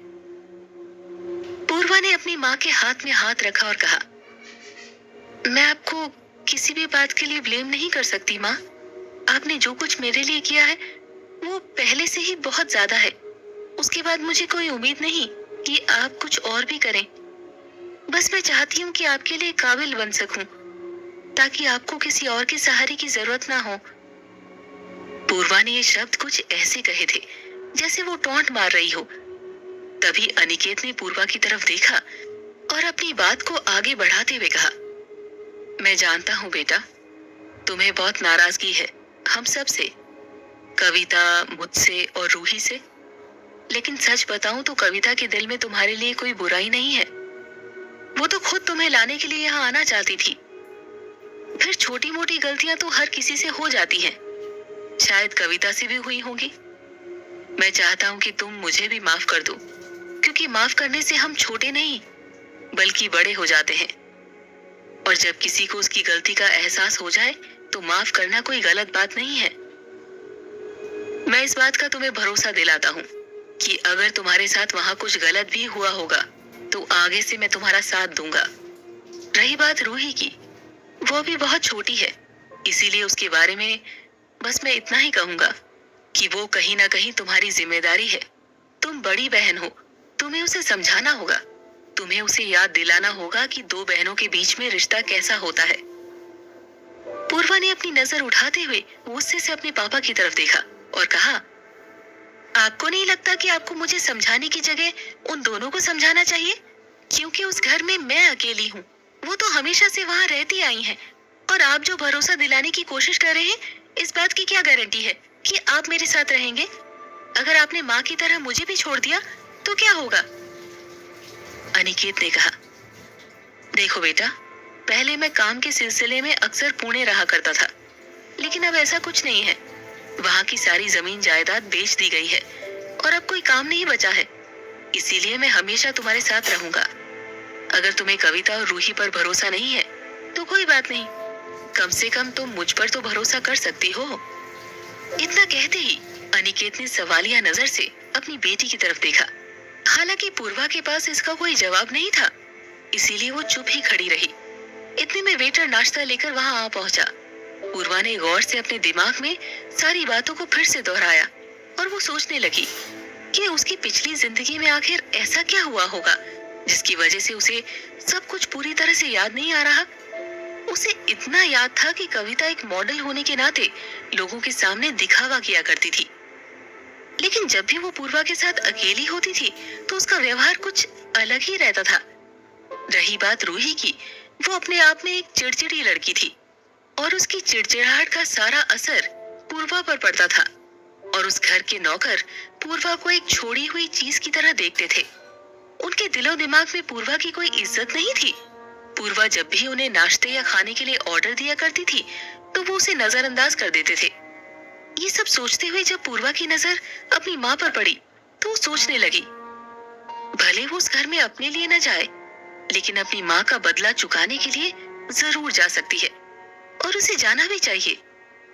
पूर्वा ने अपनी माँ के हाथ में हाथ रखा और कहा, मैं आपको किसी भी बात के लिए ब्लेम नहीं कर सकती माँ। आपने जो कुछ मेरे लिए किया है वो पहले से ही बहुत ज्यादा है। उसके बाद मुझे कोई उम्मीद नहीं कि आप कुछ और भी करें। बस मैं चाहती हूँ कि आपके लिए काबिल बन सकूं, ताकि आपको किसी और के सहारे की जरूरत ना हो। पूर्वा ने ये शब्द कुछ ऐसे कहे थे जैसे वो टोंट मार रही हो। तभी अनिकेत ने पूर्वा की तरफ देखा और अपनी बात को आगे बढ़ाते हुए कहा, मैं जानता हूँ बेटा, तुम्हें बहुत नाराजगी है हम सब से, कविता, मुझसे और रूही से। लेकिन सच बताऊं तो कविता के दिल में तुम्हारे लिए कोई बुराई नहीं है। वो तो खुद तुम्हें लाने के लिए यहाँ आना चाहती थी। फिर छोटी मोटी गलतियां तो हर किसी से हो जाती हैं, शायद कविता से भी हुई होगी। मैं चाहता हूँ कि तुम मुझे भी माफ कर दो, क्योंकि माफ करने से हम छोटे नहीं बल्कि बड़े हो जाते हैं। और जब किसी को उसकी गलती का एहसास हो जाए तो माफ करना कोई गलत बात नहीं है। मैं इस बात का तुम्हें भरोसा दिलाता हूँ कि अगर तुम्हारे साथ वहां कुछ गलत भी हुआ होगा तो आगे से मैं तुम्हारा साथ दूंगा। रही बात रूही की, वो भी बहुत छोटी है, इसीलिए उसके बारे में बस मैं इतना ही कहूंगा कि वो कहीं ना कहीं तुम्हारी जिम्मेदारी है। तुम बड़ी बहन हो, तुम्हें उसे समझाना होगा, तुम्हें उसे याद दिलाना होगा कि दो बहनों के बीच में रिश्ता कैसा होता है। पूर्वा ने अपनी नजर उठाते हुए गुस्से से अपने पापा की तरफ देखा और कहा, आपको नहीं लगता कि आपको मुझे समझाने की जगह उन दोनों को समझाना चाहिए? क्योंकि उस घर में मैं अकेली हूँ, वो तो हमेशा से वहाँ रहती आई हैं। और आप जो भरोसा दिलाने की कोशिश कर रहे हैं, इस बात की क्या गारंटी है कि आप मेरे साथ रहेंगे? अगर आपने माँ की तरह मुझे भी छोड़ दिया तो क्या होगा? अनिकेत ने कहा, देखो बेटा, पहले मैं काम के सिलसिले में अक्सर पुणे रहा करता था, लेकिन अब ऐसा कुछ नहीं है। वहाँ की सारी जमीन जायदाद बेच दी गई है और अब कोई काम नहीं बचा है, इसीलिए मैं हमेशा तुम्हारे साथ रहूंगा। अगर तुम्हें कविता और रूही पर भरोसा नहीं है तो कोई बात नहीं, कम से कम तुम मुझ पर तो भरोसा कर सकती हो। इतना कहते ही अनिकेत ने सवालिया नजर से अपनी बेटी की तरफ देखा। हालांकि पूर्वा के पास इसका कोई जवाब नहीं था, इसीलिए वो चुप ही खड़ी रही। इतने में वेटर नाश्ता लेकर वहां आ पहुंचा। पूर्वा ने गौर से अपने दिमाग में सारी बातों को फिर से दोहराया और वो सोचने लगी कि उसकी पिछली जिंदगी में आखिर ऐसा क्या हुआ होगा जिसकी वजह से उसे सब कुछ पूरी तरह से याद नहीं आ रहा। उसे इतना याद था कि कविता एक मॉडल होने के नाते लोगों के सामने दिखावा किया करती थी, लेकिन जब भी वो पूर्वा के साथ अकेली होती थी तो उसका व्यवहार कुछ अलग ही रहता था। रही बात रूही की, वो अपने आप में एक चिड़चिड़ी लड़की थी और उसकी चिड़चिड़ाहट का सारा असर पूर्वा पर पड़ता था और उस घर के नौकर पूर्वा को एक छोड़ी हुई चीज की तरह देखते थे। उनके दिलो दिमाग में पूर्वा की कोई इज्जत नहीं थी। पूर्वा जब भी उन्हें नाश्ते या खाने के लिए ऑर्डर दिया करती थी तो वो उसे नजरअंदाज कर देते थे। ये सब सोचते हुए जब पूर्वा की नजर अपनी माँ पर पड़ी तो वो सोचने लगी, भले वो उस घर में अपने लिए न जाए, लेकिन अपनी माँ का बदला चुकाने के लिए जरूर जा सकती है और उसे जाना भी चाहिए,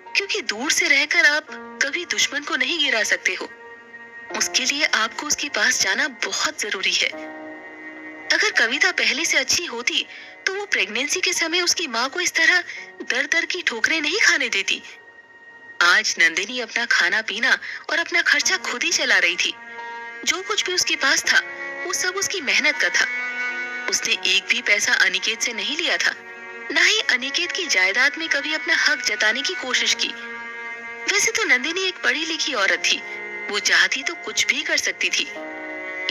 क्योंकि दूर से रहकर आप कभी दुश्मन को नहीं गिरा सकते हो। उसके लिए आपको उसके पास जाना बहुत जरूरी है। अगर कविता पहले से अच्छी होती तो वो प्रेगनेंसी के समय उसकी माँ को इस तरह दर दर की ठोकरें नहीं खाने देती। आज नंदिनी अपना खाना पीना और अपना खर्चा खुद ही चला रही थी। जो कुछ भी उसके पास था वो सब उसकी मेहनत का था। उसने एक भी पैसा अनिकेत से नहीं लिया था, ना ही अनिकेत की जायदाद में कभी अपना हक जताने की कोशिश की। वैसे तो नंदिनी एक पढ़ी लिखी औरत थी, वो चाहती तो कुछ भी कर सकती थी,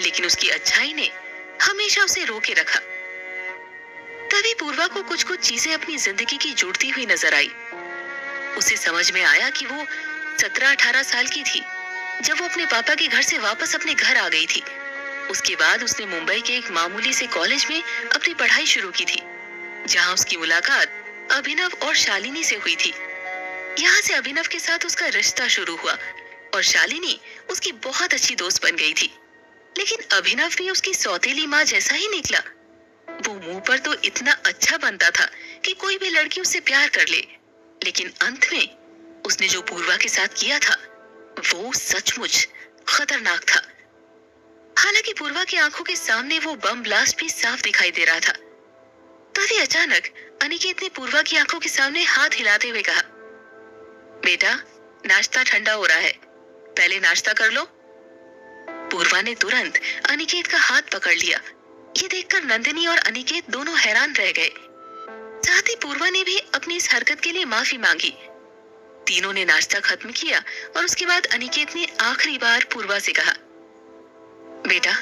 लेकिन उसकी अच्छाई ने हमेशा उसे रोके रखा। तभी पूर्वा को कुछ कुछ चीजें अपनी जिंदगी की जुड़ती हुई नजर आई। उसे समझ में आया कि वो 17-18 साल की थी जब वो अपने पापा के घर से वापस अपने घर आ गई थी। उसके बाद उसने मुंबई के एक मामूली से कॉलेज में अपनी पढ़ाई शुरू की थी, जहां उसकी मुलाकात अभिनव और शालिनी से हुई थी। यहाँ से अभिनव के साथ उसका रिश्ता शुरू हुआ और शालिनी उसकी बहुत अच्छी दोस्त बन गई थी। लेकिन अभिनव भी उसकी सौतेली माँ जैसा ही निकला। वो मुंह पर तो इतना अच्छा बनता था कि कोई भी लड़की उससे प्यार कर ले, लेकिन अंत में उसने जो पूर्वा के साथ किया था वो सचमुच खतरनाक था। हालांकि पूर्वा की आंखों के सामने वो बम ब्लास्ट भी साफ दिखाई दे रहा था। तभी अचानक अनिकेत ने पूर्वा की आंखों के सामने हाथ हिलाते हुए कहा, बेटा, नाश्ता ठंडा हो रहा है, पहले नाश्ता कर लो। पूर्वा ने तुरंत अनिकेत का हाथ पकड़ लिया। ये देखकर नंदिनी और अनिकेत दोनों हैरान रह गए। साथ ही पूर्वा ने भी अपनी इस हरकत के लिए माफी मांगी। तीनों ने नाश्ता खत्म किया और उसके बाद अनिकेत ने आखिरी बार पूर्वा से कहा, बेटा,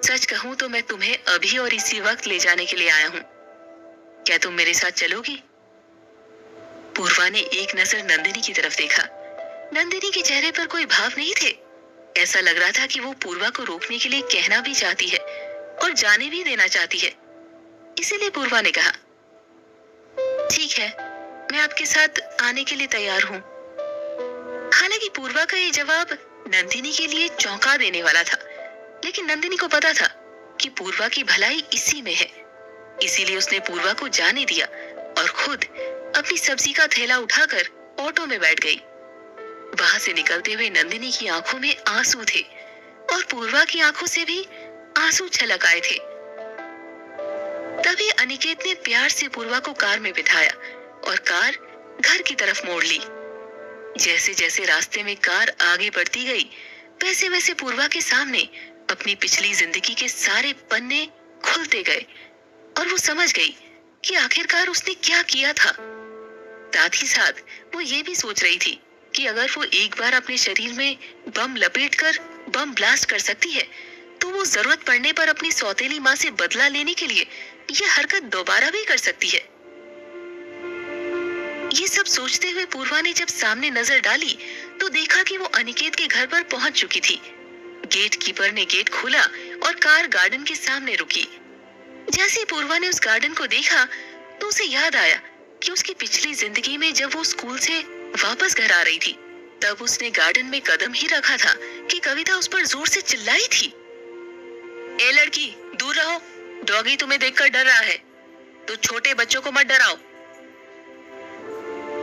सच कहूं तो मैं तुम्हें अभी और इसी वक्त ले जाने के लिए आया हूं। क्या तुम मेरे साथ चलोगी? पूर्वा ने एक नजर नंदिनी की तरफ देखा। नंदिनी के चेहरे पर कोई भाव नहीं थे। ऐसा लग रहा था कि वो पूर्वा को रोकने के लिए कहना भी चाहती है और जाने भी देना चाहती है। इसीलिए पूर्वा ने कहा, ठीक है, मैं आपके साथ आने के लिए तैयार हूं। हालांकि पूर्वा का ये जवाब नंदिनी के लिए चौंका देने वाला था, लेकिन नंदिनी को पता था कि पूर्वा की भलाई इसी में है। इसीलिए उसने पूर्वा को जाने दिया और खुद अपनी सब्जी का थैला उठाकर ऑटो में बैठ गई। वहां से निकलते हुए नंदिनी की आंखों में आंसू थे और पूर्वा की आंखों से भी आंसू छलक आए थे। तभी अनिकेत ने प्यार से पूर्वा को कार में बिठाया और कार घर की तरफ मोड़ ली। जैसे जैसे रास्ते में कार आगे बढ़ती गई, वैसे वैसे पूर्वा के सामने अपनी पिछली जिंदगी के सारे पन्ने खुलते गए और वो समझ गई कि आखिरकार उसने क्या किया था। साथ ही साथ वो ये भी सोच रही थी कि अगर वो एक बार अपने शरीर में बम लपेटकर बम ब्लास्ट कर सकती है, तो वो जरूरत पड़ने पर अपनी सौतेली माँ से बदला लेने के लिए यह हरकत दोबारा भी कर सकती है। ये सब सोचते हुए पूर्वा ने जब सामने नजर डाली तो देखा कि वो अनिकेत के घर पर पहुंच चुकी थी। गेट कीपर ने गेट खोला और कार गार्डन के सामने रुकी। जैसे ही पूर्वा ने उस गार्डन को देखा तो उसे याद आया कि उसकी पिछली जिंदगी में जब वो स्कूल से वापस घर आ रही थी, तब उसने गार्डन में कदम ही रखा था कि कविता उस पर जोर से चिल्लाई थी, ए लड़की, दूर रहो, डॉगी तुम्हें देखकर डर रहा है, तो छोटे बच्चों को मत डराओ।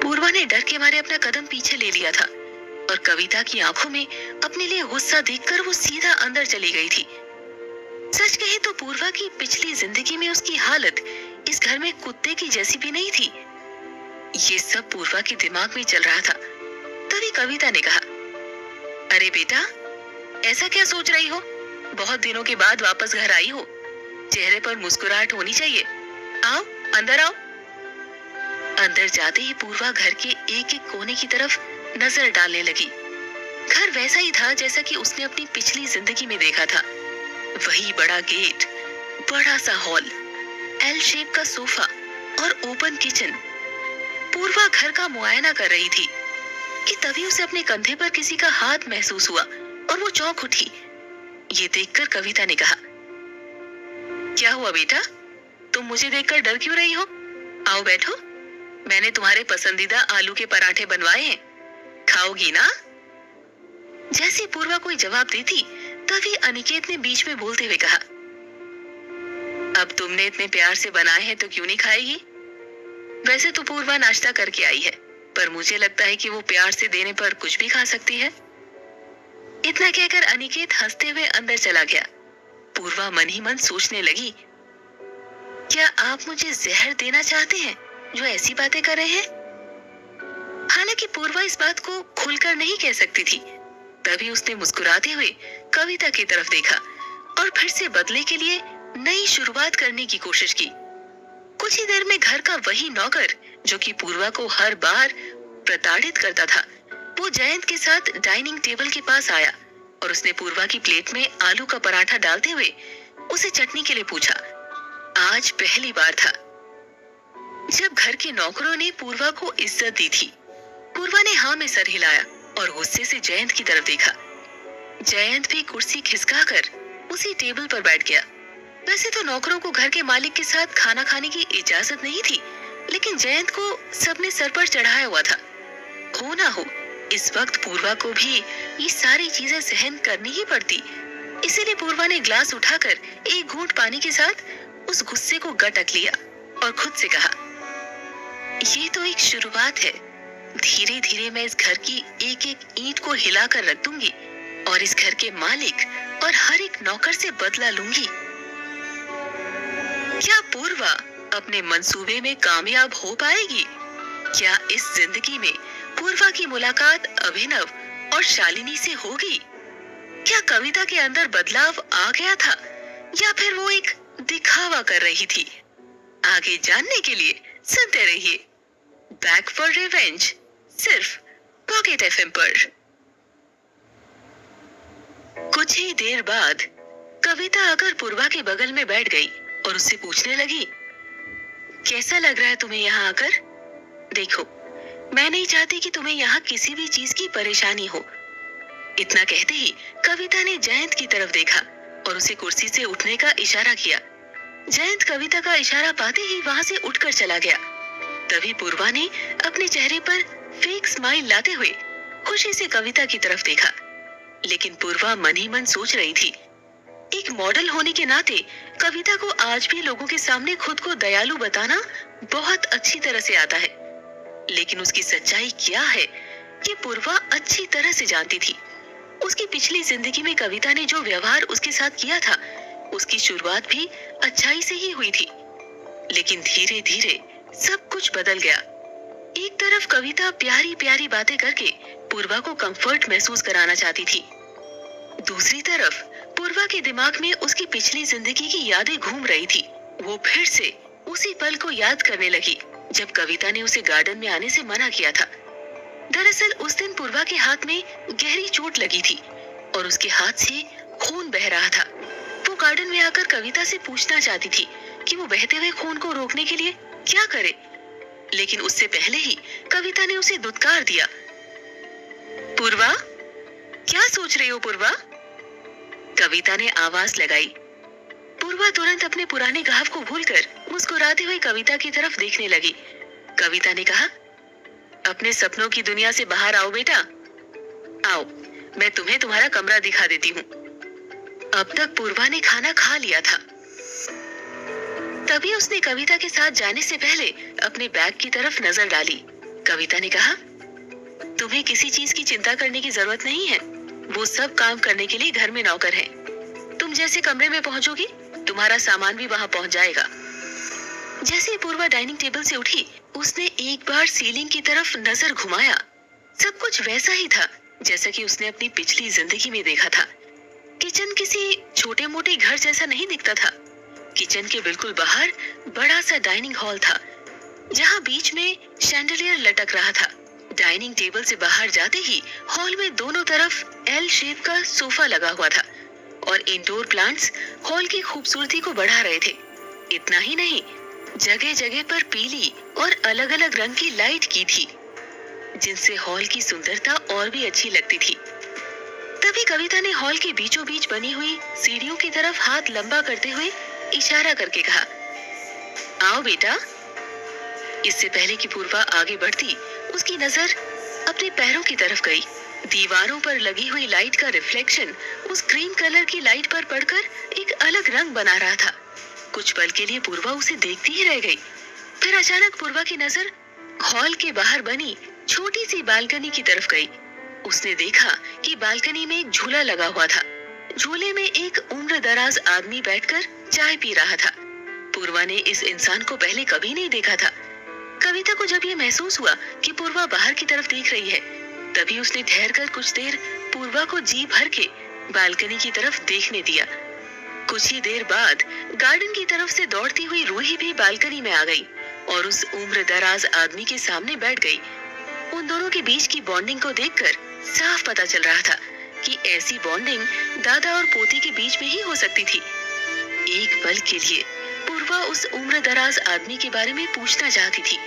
पूर्वा ने डर के मारे अपना कदम पीछे ले लिया था और कविता की आंखों में अपने लिए गुस्सा देखकर वो सीधा अंदर चली गई थी। सच कहे तो पूर्वा की पिछली जिंदगी में उसकी हालत इस घर में कुत्ते की जैसी भी नहीं थी। ये सब पूर्वा के दिमाग में चल रहा था। तभी कविता ने कहा, अरे बेटा, ऐसा क्या सोच रही हो? बहुत दिनों के बाद वापस घर आई हो, चेहरे पर मुस्कुराहट होनी चाहिए। आओ, अंदर आओ। अंदर जाते ही पूर्वा घर के एक एक कोने की तरफ नजर डालने लगी। घर वैसा ही था जैसा कि उसने अपनी पिछली जिंदगी में देखा था। वही बड़ा गेट, बड़ा सा हॉल, एल शेप का सोफा और ओपन किचन। पूर्वा घर का मुआयना कर रही थी कि तभी उसे अपने कंधे पर किसी का हाथ महसूस हुआ और वो चौंक उठी। ये देखकर कविता ने कहा, क्या हुआ बेटा, तुम मुझे देखकर डर क्यों रही हो? आओ बैठो, मैंने तुम्हारे पसंदीदा आलू के पराठे बनवाए हैं, खाओगी ना? जैसे पूर्वा कोई जवाब देती, तभी अनिकेत ने बीच में बोलते हुए कहा, अब तुमने इतने प्यार से बनाए हैं तो क्यों नहीं खाएगी? वैसे तो पूर्वा नाश्ता करके आई है, पर मुझे लगता है कि वो प्यार से देने पर कुछ भी खा सकती है। इतना कहकर अनिकेत हंसते हुए अंदर चला गया। पूर्वा मन ही मन सोचने लगी, क्या आप मुझे जहर देना चाहते हैं जो ऐसी बातें कर रहे हैं? हालांकि पूर्वा इस बात को खुलकर नहीं कह सकती थी। तभी उसने मुस्कुराते हुए कविता की तरफ देखा और फिर से बदले के लिए नई शुरुआत करने की कोशिश की। कुछ ही देर में घर का वही नौकर जो कि पूर्वा को हर बार प्रताड़ित करता था, वो जयंत के साथ डाइनिंग टेबल के पास आया और उसने पूर्वा की प्लेट में आलू का पराठा डालते हुए उसे चटनी के लिए पूछा। आज पहली बार था जब घर के नौकरों ने पूर्वा को इज्जत दी थी। पूर्वा ने हाँ में सर हिलाया और गुस्से से जयंत की तरफ देखा। जयंत भी कुर्सी खिसकाकर उसी टेबल पर बैठ गया। वैसे तो नौकरों को घर के मालिक के साथ खाना खाने की इजाजत नहीं थी, लेकिन जयंत को सबने सर पर चढ़ाया हुआ था। हो ना हो, इस वक्त पूर्वा को भी ये सारी चीजें सहन करनी ही पड़ती। इसीलिए पूर्वा ने ग्लास उठाकर एक घूंट पानी के साथ उस गुस्से को गटक लिया और खुद से कहा, ये तो एक शुरुआत है। धीरे धीरे मैं इस घर की एक एक ईंट को हिलाकर रख दूंगी और इस घर के मालिक और हर एक नौकर से बदला लूंगी। क्या पूर्वा अपने मंसूबे में कामयाब हो पाएगी? क्या इस जिंदगी में पूर्वा की मुलाकात अभिनव और शालिनी से होगी? क्या कविता के अंदर बदलाव आ गया था या फिर वो एक दिखावा कर रही थी? आगे जानने के लिए सुनते रहिए बैक फॉर रिवेंज, सिर्फ पॉकेट एफएम पर। कुछ ही देर बाद कविता आकर पूर्वा के बगल में बैठ गई और उससे पूछने लगी, कैसा लग रहा है तुम्हें यहाँ आकर? देखो, मैं नहीं चाहती कि तुम्हें यहाँ किसी भी चीज की परेशानी हो। इतना कहते ही कविता ने जयंत की तरफ देखा और उसे कुर्सी से उठने का इशारा किया। जयंत कविता का इशारा पाते ही वहां से उठकर चला गया। तभी पूर्वा ने अपने चेहरे पर फेक स्माइल लाते हुए खुशी से कविता की तरफ देखा, लेकिन पूर्वा मन ही मन सोच रही थी, एक मॉडल होने के नाते कविता को आज भी लोगों के सामने खुद को दयालु बताना बहुत अच्छी तरह से आता है, लेकिन उसकी सच्चाई क्या है ये पूर्वा अच्छी तरह से जानती थी। उसकी पिछली जिंदगी में कविता ने जो व्यवहार उसके साथ किया था, उसकी शुरुआत भी अच्छाई से ही हुई थी, लेकिन धीरे धीरे सब कुछ बदल गया। एक तरफ कविता प्यारी प्यारी बातें करके पूर्वा को कंफर्ट महसूस कराना चाहती थी, दूसरी तरफ पूर्वा के दिमाग में उसकी पिछली जिंदगी की यादें घूम रही थी। वो फिर से उसी पल को याद करने लगी जब कविता ने उसे गार्डन में आने से मना किया था। दरअसल उस दिन पूर्वा के हाथ में गहरी चोट लगी थी और उसके हाथ से खून बह रहा था। वो गार्डन में आकर कविता से पूछना चाहती थी कि वो बहते हुए खून को रोकने के लिए क्या करे, लेकिन उससे पहले ही कविता ने उसे दुत्कार दिया। पूर्वा, क्या सोच रही हो पूर्वा? कविता ने आवाज लगाई। पूर्वा तुरंत अपने पुराने घाव को भूलकर मुस्कुराते हुए कविता की तरफ देखने लगी। कविता ने कहा, अपने सपनों की दुनिया से बाहर आओ बेटा, आओ, मैं तुम्हें तुम्हारा कमरा दिखा देती हूँ। अब तक पूर्वा ने खाना खा लिया था। तभी उसने कविता के साथ जाने से पहले अपने बैग की तरफ नजर डाली। कविता ने कहा, तुम्हें किसी चीज की चिंता करने की जरूरत नहीं है, वो सब काम करने के लिए घर में नौकर हैं। तुम जैसे कमरे में पहुंचोगी, तुम्हारा सामान भी वहां पहुंच जाएगा। जैसे ही पूर्वा डाइनिंग टेबल से उठी, उसने एक बार सीलिंग की तरफ नजर घुमाया। सब कुछ वैसा ही था जैसा कि उसने अपनी पिछली जिंदगी में देखा था। किचन किसी छोटे मोटे घर जैसा नहीं दिखता था। किचन के बिल्कुल बाहर बड़ा सा डाइनिंग हॉल था, जहाँ बीच में शैंडलियर लटक रहा था। डाइनिंग टेबल से बाहर जाते ही हॉल में दोनों तरफ एल शेप का सोफा लगा हुआ था और इंडोर प्लांट्स हॉल की खूबसूरती को बढ़ा रहे थे। इतना ही नहीं, जगह जगह पर पीली और अलग अलग रंग की लाइट की थी, जिनसे हॉल की सुंदरता और भी अच्छी लगती थी। तभी कविता ने हॉल के बीचों बीच बनी हुई सीढ़ियों की तरफ हाथ लंबा करते हुए इशारा करके कहा, आओ बेटा। इससे पहले कि पूर्वा आगे बढ़ती, उसकी नजर अपने पैरों की तरफ गई। दीवारों पर लगी हुई लाइट का रिफ्लेक्शन उस क्रीम कलर की लाइट पर पड़कर एक अलग रंग बना रहा था। कुछ पल के लिए पूर्वा उसे देखती ही रह गई। फिर अचानक पूर्वा की नजर हॉल के बाहर बनी छोटी सी बालकनी की तरफ गई। उसने देखा कि बालकनी में एक झूला लगा हुआ था। झूले में एक उम्र दराज आदमी बैठकर चाय पी रहा था। पूर्वा ने इस इंसान को पहले कभी नहीं देखा था। कविता को जब ये महसूस हुआ कि पूर्वा बाहर की तरफ देख रही है, तभी उसने ठहरकर कुछ देर पूर्वा को जी भर के बालकनी की तरफ देखने दिया। कुछ ही देर बाद गार्डन की तरफ से दौड़ती हुई रूही भी बालकनी में आ गई और उस उम्र दराज आदमी के सामने बैठ गई। उन दोनों के बीच की बॉन्डिंग को देखकर साफ पता चल रहा था कि ऐसी बॉन्डिंग दादा और पोती के बीच में ही हो सकती थी। एक पल के लिए पूर्वा उस उम्र दराज आदमी के बारे में पूछना चाहती थी,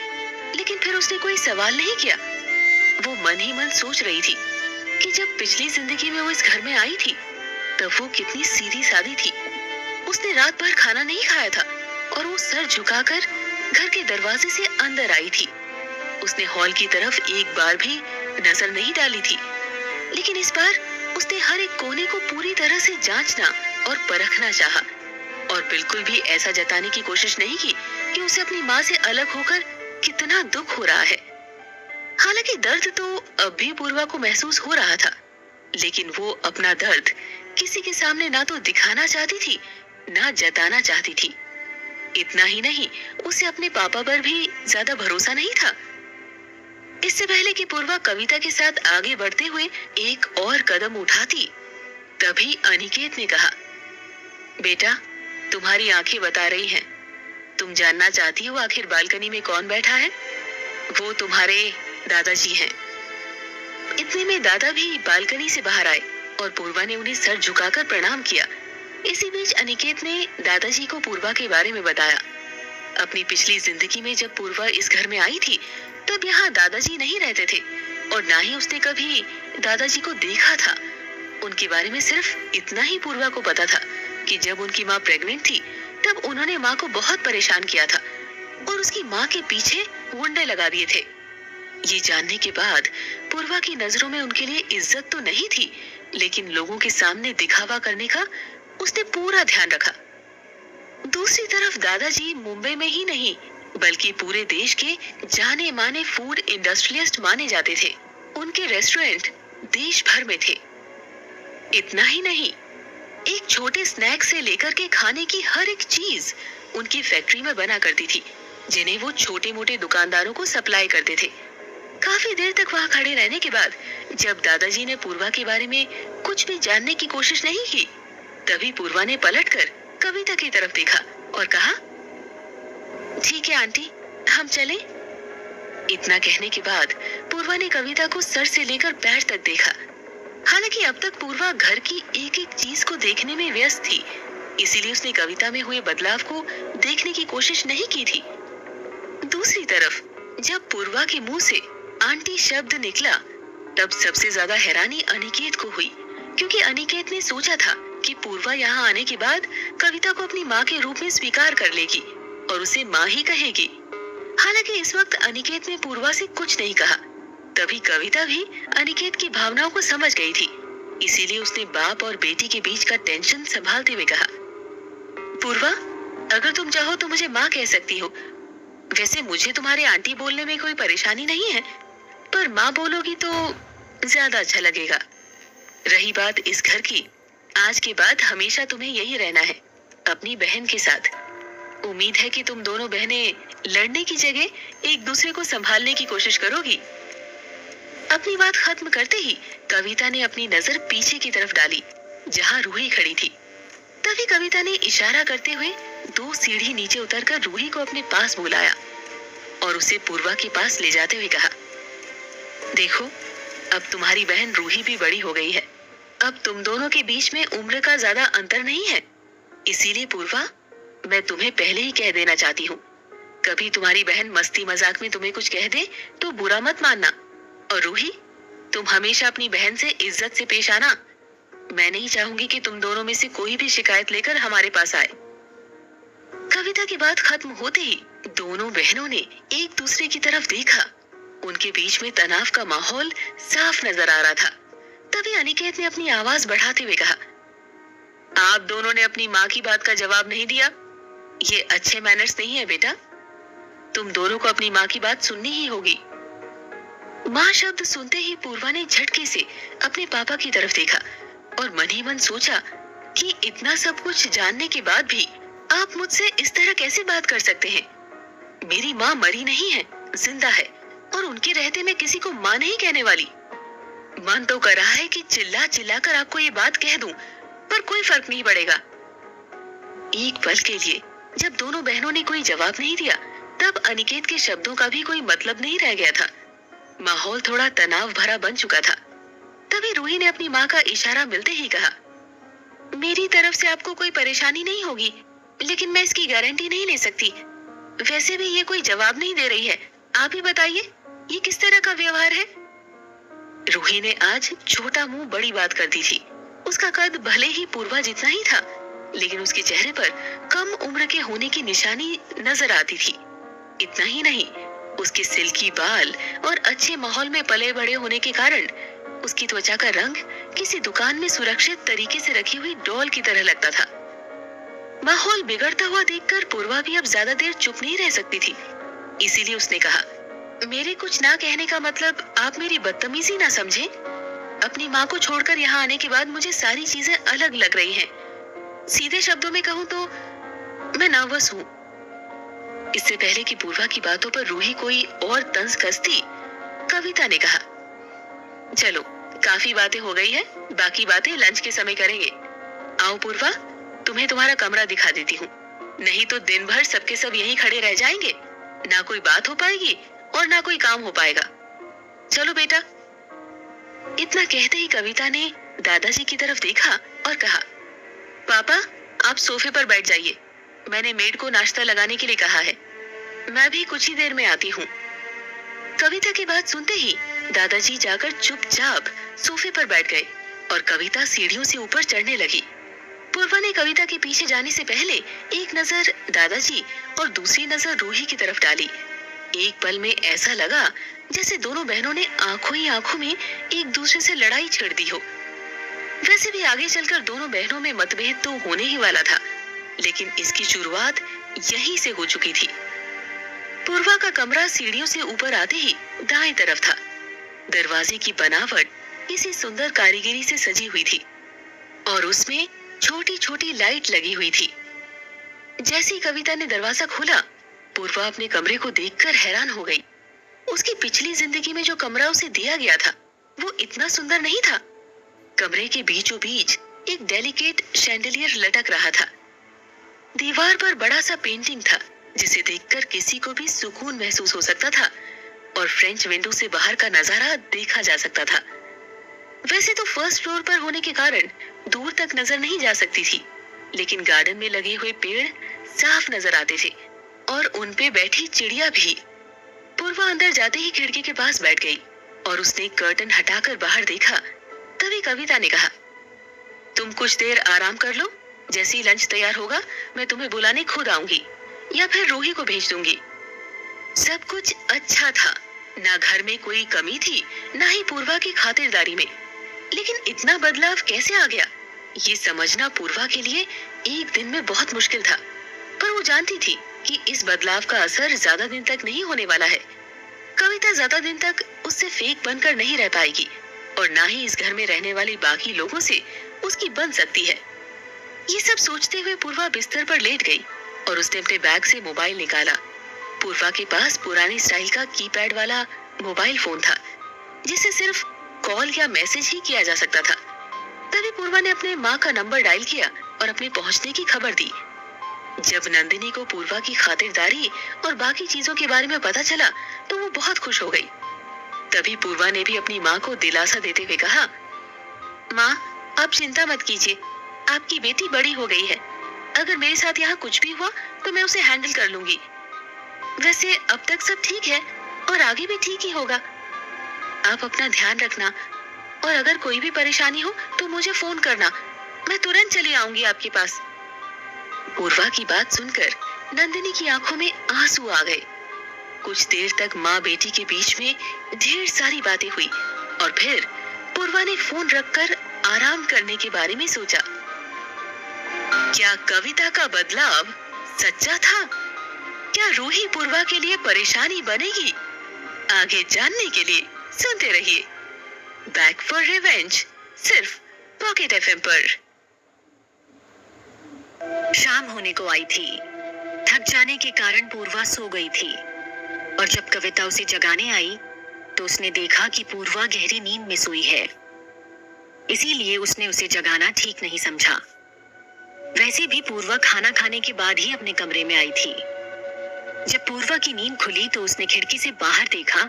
लेकिन फिर उसने कोई सवाल नहीं किया। वो मन ही मन सोच रही थी कि जब पिछली जिंदगी में वो इस घर में आई थी, तब वो कितनी सीधी सादी थी। उसने रात भर खाना नहीं खाया था और वो सर झुकाकर घर के दरवाजे से अंदर आई थी। उसने हॉल की तरफ एक बार भी नजर नहीं डाली थी, लेकिन इस बार उसने हर एक कोने को पूरी तरह से जांचना और परखना चाहा और बिल्कुल भी ऐसा जताने की कोशिश नहीं की कि उसे अपनी माँ से अलग होकर कितना दुख हो रहा है। हालांकि दर्द तो अब भी पूर्वा को महसूस हो रहा था, लेकिन वो अपना दर्द किसी के सामने ना तो दिखाना चाहती थी, ना जताना चाहती थी। इतना ही नहीं, उसे अपने पापा पर भी ज्यादा भरोसा नहीं था। इससे पहले कि पूर्वा कविता के साथ आगे बढ़ते हुए एक और कदम उठाती, तभी अनिकेत ने कहा, बेटा, तुम्हारी आंखें बता रही हैं। तुम जानना चाहती हो आखिर बालकनी में कौन बैठा है? वो तुम्हारे दादाजी हैं। इतने में दादा भी बालकनी से बाहर आए और पूर्वा ने उन्हें सर झुकाकर प्रणाम किया। इसी बीच अनिकेत ने दादाजी को पूर्वा के बारे में बताया। अपनी पिछली जिंदगी में जब पूर्वा इस घर में आई थी, तब यहाँ दादाजी नहीं रहते थे और ना ही उसने कभी दादाजी को देखा था। उनके बारे में सिर्फ इतना ही पूर्वा को पता था कि जब उनकी माँ प्रेग्नेंट थी, तब उन्होंने माँ को बहुत परेशान किया था और उसकी माँ के पीछे गुंडे लगा दिए थे। ये जानने के बाद पूर्वा की नजरों में उनके लिए इज्जत तो नहीं थी, लेकिन लोगों के सामने दिखावा करने का उसने पूरा ध्यान रखा। दूसरी तरफ दादाजी मुंबई में ही नहीं, बल्कि पूरे देश के जाने माने फूड इंडस्ट्रियलिस्ट माने जाते थे। उनके रेस्टोरेंट देश भर में थे। इतना ही नहीं, एक छोटे स्नैक से लेकर के खाने की हर एक चीज उनकी फैक्ट्री में बना करती थी, जिन्हें वो छोटे मोटे दुकानदारों को सप्लाई करते थे। काफी देर तक वहां खड़े रहने के बाद जब दादाजी ने पूर्वा के बारे में कुछ भी जानने की कोशिश नहीं की, तभी पूर्वा ने पलटकर कविता की तरफ देखा और कहा, ठीक है आंटी, हम चलें? इतना कहने के बाद पूर्वा ने कविता को सर से लेकर पैर तक देखा। हालांकि अब तक पूर्वा घर की एक एक चीज को देखने में व्यस्त थी, इसीलिए उसने कविता में हुए बदलाव को देखने की कोशिश नहीं की थी। दूसरी तरफ जब पूर्वा के मुंह से आंटी शब्द निकला, तब सबसे ज्यादा हैरानी अनिकेत को हुई, क्योंकि अनिकेत ने सोचा था कि पूर्वा यहाँ आने के बाद कविता को अपनी माँ के रूप में स्वीकार कर लेगी और उसे माँ ही कहेगी। हालांकि इस वक्त अनिकेत ने पूर्वा से कुछ नहीं कहा। तभी कविता भी अनिकेत की भावनाओं को समझ गई थी, इसीलिए उसने बाप और बेटी के बीच का टेंशन संभालते हुए कहा, पूर्वा, अगर तुम चाहो तो मुझे माँ कह सकती हो। वैसे मुझे तुम्हारे आंटी बोलने में कोई परेशानी नहीं है, पर माँ बोलोगी तो ज्यादा अच्छा लगेगा। रही बात इस घर की, आज के बाद हमेशा तुम्हें यही रहना है, अपनी बहन के साथ। उम्मीद है कि तुम दोनों बहनें लड़ने की जगह एक दूसरे को संभालने की कोशिश करोगी। अपनी बात खत्म करते ही कविता ने अपनी नजर पीछे की तरफ डाली, जहां रूही खड़ी थी। तभी कविता ने इशारा करते हुए 2 सीढ़ी नीचे उतरकर रूही को अपने पास बुलाया और उसे पूर्वा के पास ले जाते हुए कहा, देखो, अब तुम्हारी बहन रूही भी बड़ी हो गई है। अब तुम दोनों के बीच में उम्र का ज्यादा अंतर नहीं है। इसीलिए पूर्वा, मैं तुम्हें पहले ही कह देना चाहती हूँ, कभी तुम्हारी बहन मस्ती मजाक में तुम्हें कुछ कह दे तो बुरा मत मानना। और रूही, तुम हमेशा अपनी बहन से इज्जत से पेश आना। मैं नहीं चाहूंगी कि तुम दोनों में से कोई भी शिकायत लेकर हमारे पास आए। कविता की बात खत्म होते ही दोनों बहनों ने एक दूसरे की तरफ देखा। उनके बीच में तनाव का माहौल साफ नजर आ रहा था। तभी अनिकेत ने अपनी आवाज बढ़ाते हुए कहा, आप दोनों ने अपनी माँ की बात का जवाब नहीं दिया। ये अच्छे मैनर्स नहीं है बेटा। तुम दोनों को अपनी माँ की बात सुननी ही होगी। माँ शब्द सुनते ही पूर्वा ने झटके से अपने पापा की तरफ देखा और मन ही मन सोचा कि इतना सब कुछ जानने के बाद भी आप मुझसे इस तरह कैसे बात कर सकते हैं। मेरी माँ मरी नहीं है, जिंदा है, और उनके रहते मैं किसी को माँ नहीं कहने वाली। मन तो कर रहा है कि चिल्ला चिल्ला कर आपको ये बात कह दूं, पर कोई फर्क नहीं पड़ेगा। एक पल के लिए जब दोनों बहनों ने कोई जवाब नहीं दिया, तब अनिकेत के शब्दों का भी कोई मतलब नहीं रह गया था। माहौल थोड़ा तनाव भरा बन चुका था। तभी रूही ने अपनी माँ का इशारा मिलते ही कहा, मेरी तरफ से आपको कोई परेशानी नहीं होगी, लेकिन मैं इसकी गारंटी नहीं ले सकती। वैसे भी ये कोई जवाब नहीं दे रही है। आप ही बताइए, ये किस तरह का व्यवहार है? रूही ने आज छोटा मुंह बड़ी बात कर दी थी। उसका कद भले ही पूर्वा जितना ही था, लेकिन उसके चेहरे पर कम उम्र के होने की निशानी नजर आती थी। इतना ही नहीं, उसके सिल्की बाल और अच्छे माहौल में पले बड़े होने के कारण उसकी त्वचा का रंग किसी दुकान में सुरक्षित तरीके से रखी हुई डॉल की तरह लगता था। माहौल बिगड़ता हुआ देखकर पूर्वा भी अब ज्यादा देर चुप नहीं रह सकती थी। इसीलिए उसने कहा, मेरे कुछ ना कहने का मतलब आप मेरी बदतमीजी ना समझें। अपनी माँ को छोड़कर यहाँ आने के बाद मुझे सारी चीजें अलग लग रही हैं। सीधे शब्दों में कहूँ तो मैं नर्वस हूँ। इससे पहले कि पूर्वा की बातों पर रूही कोई और तंज कसती, कविता ने कहा, चलो काफी बातें हो गई है, बाकी बातें लंच के समय करेंगे। आओ पूर्वा, तुम्हें तुम्हारा कमरा दिखा देती हूँ। नहीं तो दिन भर सबके सब यहीं खड़े रह जाएंगे, ना कोई बात हो पाएगी और ना कोई काम हो पाएगा। चलो बेटा। इतना कहते ही कविता ने दादाजी की तरफ देखा और कहा, पापा आप सोफे पर बैठ जाइए, मैंने मेड को नाश्ता लगाने के लिए कहा है, मैं भी कुछ ही देर में आती हूँ। कविता की बात सुनते ही दादाजी जाकर चुपचाप सोफे पर बैठ गए और कविता सीढ़ियों से ऊपर चढ़ने लगी। पूर्वा ने कविता के पीछे जाने से पहले एक नजर दादाजी और दूसरी नजर रूही की तरफ डाली। एक पल में ऐसा लगा जैसे दोनों बहनों ने आंखों ही आंखों में एक दूसरे से लड़ाई छेड़ दी हो। वैसे भी आगे चलकर दोनों बहनों में मतभेद तो होने ही वाला था, लेकिन इसकी शुरुआत यहीं से हो चुकी थी। पूर्वा का कमरा सीढ़ियों से ऊपर आते ही दाएं तरफ था। दरवाजे की बनावट किसी सुंदर कारीगरी से सजी हुई थी और उसमें छोटी छोटी लाइट लगी हुई थी। जैसे ही कविता ने दरवाजा खोला, पूर्वा अपने कमरे को देखकर हैरान हो गई। उसकी पिछली जिंदगी में जो कमरा उसे दिया गया था वो इतना सुंदर नहीं था। कमरे के बीचों बीच एक डेलिकेट शैंडलियर लटक रहा था। दीवार पर बड़ा सा पेंटिंग था जिसे देखकर किसी को भी सुकून महसूस हो सकता था और फ्रेंच विंडो से बाहर का नजारा देखा जा सकता था। वैसे तो फर्स्ट फ्लोर पर होने के कारण दूर तक नजर नहीं जा सकती थी, लेकिन गार्डन में लगे हुए पेड़ साफ नजर आते थे और उन पे बैठी चिड़िया भी। पूर्वा अंदर जाते ही खिड़की के पास बैठ गई और उसने कर्टन हटाकर बाहर देखा। तभी कविता ने कहा, तुम कुछ देर आराम कर लो, जैसे ही लंच तैयार होगा मैं तुम्हें बुलाने खुद आऊंगी या फिर रूही को भेज दूंगी। सब कुछ अच्छा था, ना घर में कोई कमी थी ना ही पूर्वा की खातिरदारी में, लेकिन इतना बदलाव कैसे आ गया ये समझना पूर्वा के लिए एक दिन में बहुत मुश्किल था। पर वो जानती थी कि इस बदलाव का असर ज्यादा दिन तक नहीं होने वाला है। कविता ज्यादा दिन तक उससे फेक बनकर नहीं रह पाएगी और ना ही इस घर में रहने वाले बाकी लोगों से उसकी बन सकती है। ये सब सोचते हुए पूर्वा बिस्तर पर लेट गई और उसने अपने बैग से मोबाइल निकाला। पूर्वा के पास पुरानी स्टाइल का कीपैड वाला मोबाइल फोन था जिसे सिर्फ कॉल या मैसेज ही किया जा सकता था। तभी पूर्वा ने अपने माँ का नंबर डायल किया और अपने पहुंचने की खबर दी। जब नंदिनी को पूर्वा की खातिरदारी और बाकी चीजों के बारे में पता चला तो वो बहुत खुश हो गई। तभी पूर्वा ने भी अपनी माँ को दिलासा देते हुए कहा, माँ आप चिंता मत कीजिए, आपकी बेटी बड़ी हो गई है, अगर मेरे साथ यहाँ कुछ भी हुआ तो मैं उसे हैंडल कर लूंगी। वैसे अब तक सब ठीक है और आगे भी ठीक ही होगा। आप अपना ध्यान रखना और अगर कोई भी परेशानी हो तो मुझे फोन करना, मैं तुरंत चली आऊंगी आपके पास। पूर्वा की बात सुनकर नंदिनी की आंखों में आंसू आ गए। कुछ देर तक माँ बेटी के बीच में ढेर सारी बातें हुई और फिर पूर्वा ने फोन रखकर आराम करने के बारे में सोचा। क्या कविता का बदलाव सच्चा था? क्या रूही पूर्वा के लिए परेशानी बनेगी? आगे जानने के लिए सुनते रहिए बैक फॉर रिवेंज, सिर्फ पॉकेट एफएम पर। शाम होने को आई थी। थक जाने के कारण पूर्वा सो गई थी और जब कविता उसे जगाने आई तो उसने देखा कि पूर्वा गहरी नींद में सोई है। इसीलिए उसने उसे जगाना ठीक नहीं समझा। वैसे भी पूर्वा खाना खाने के बाद ही अपने कमरे में आई थी। जब पूर्वा की नींद खुली तो उसने खिड़की से बाहर देखा,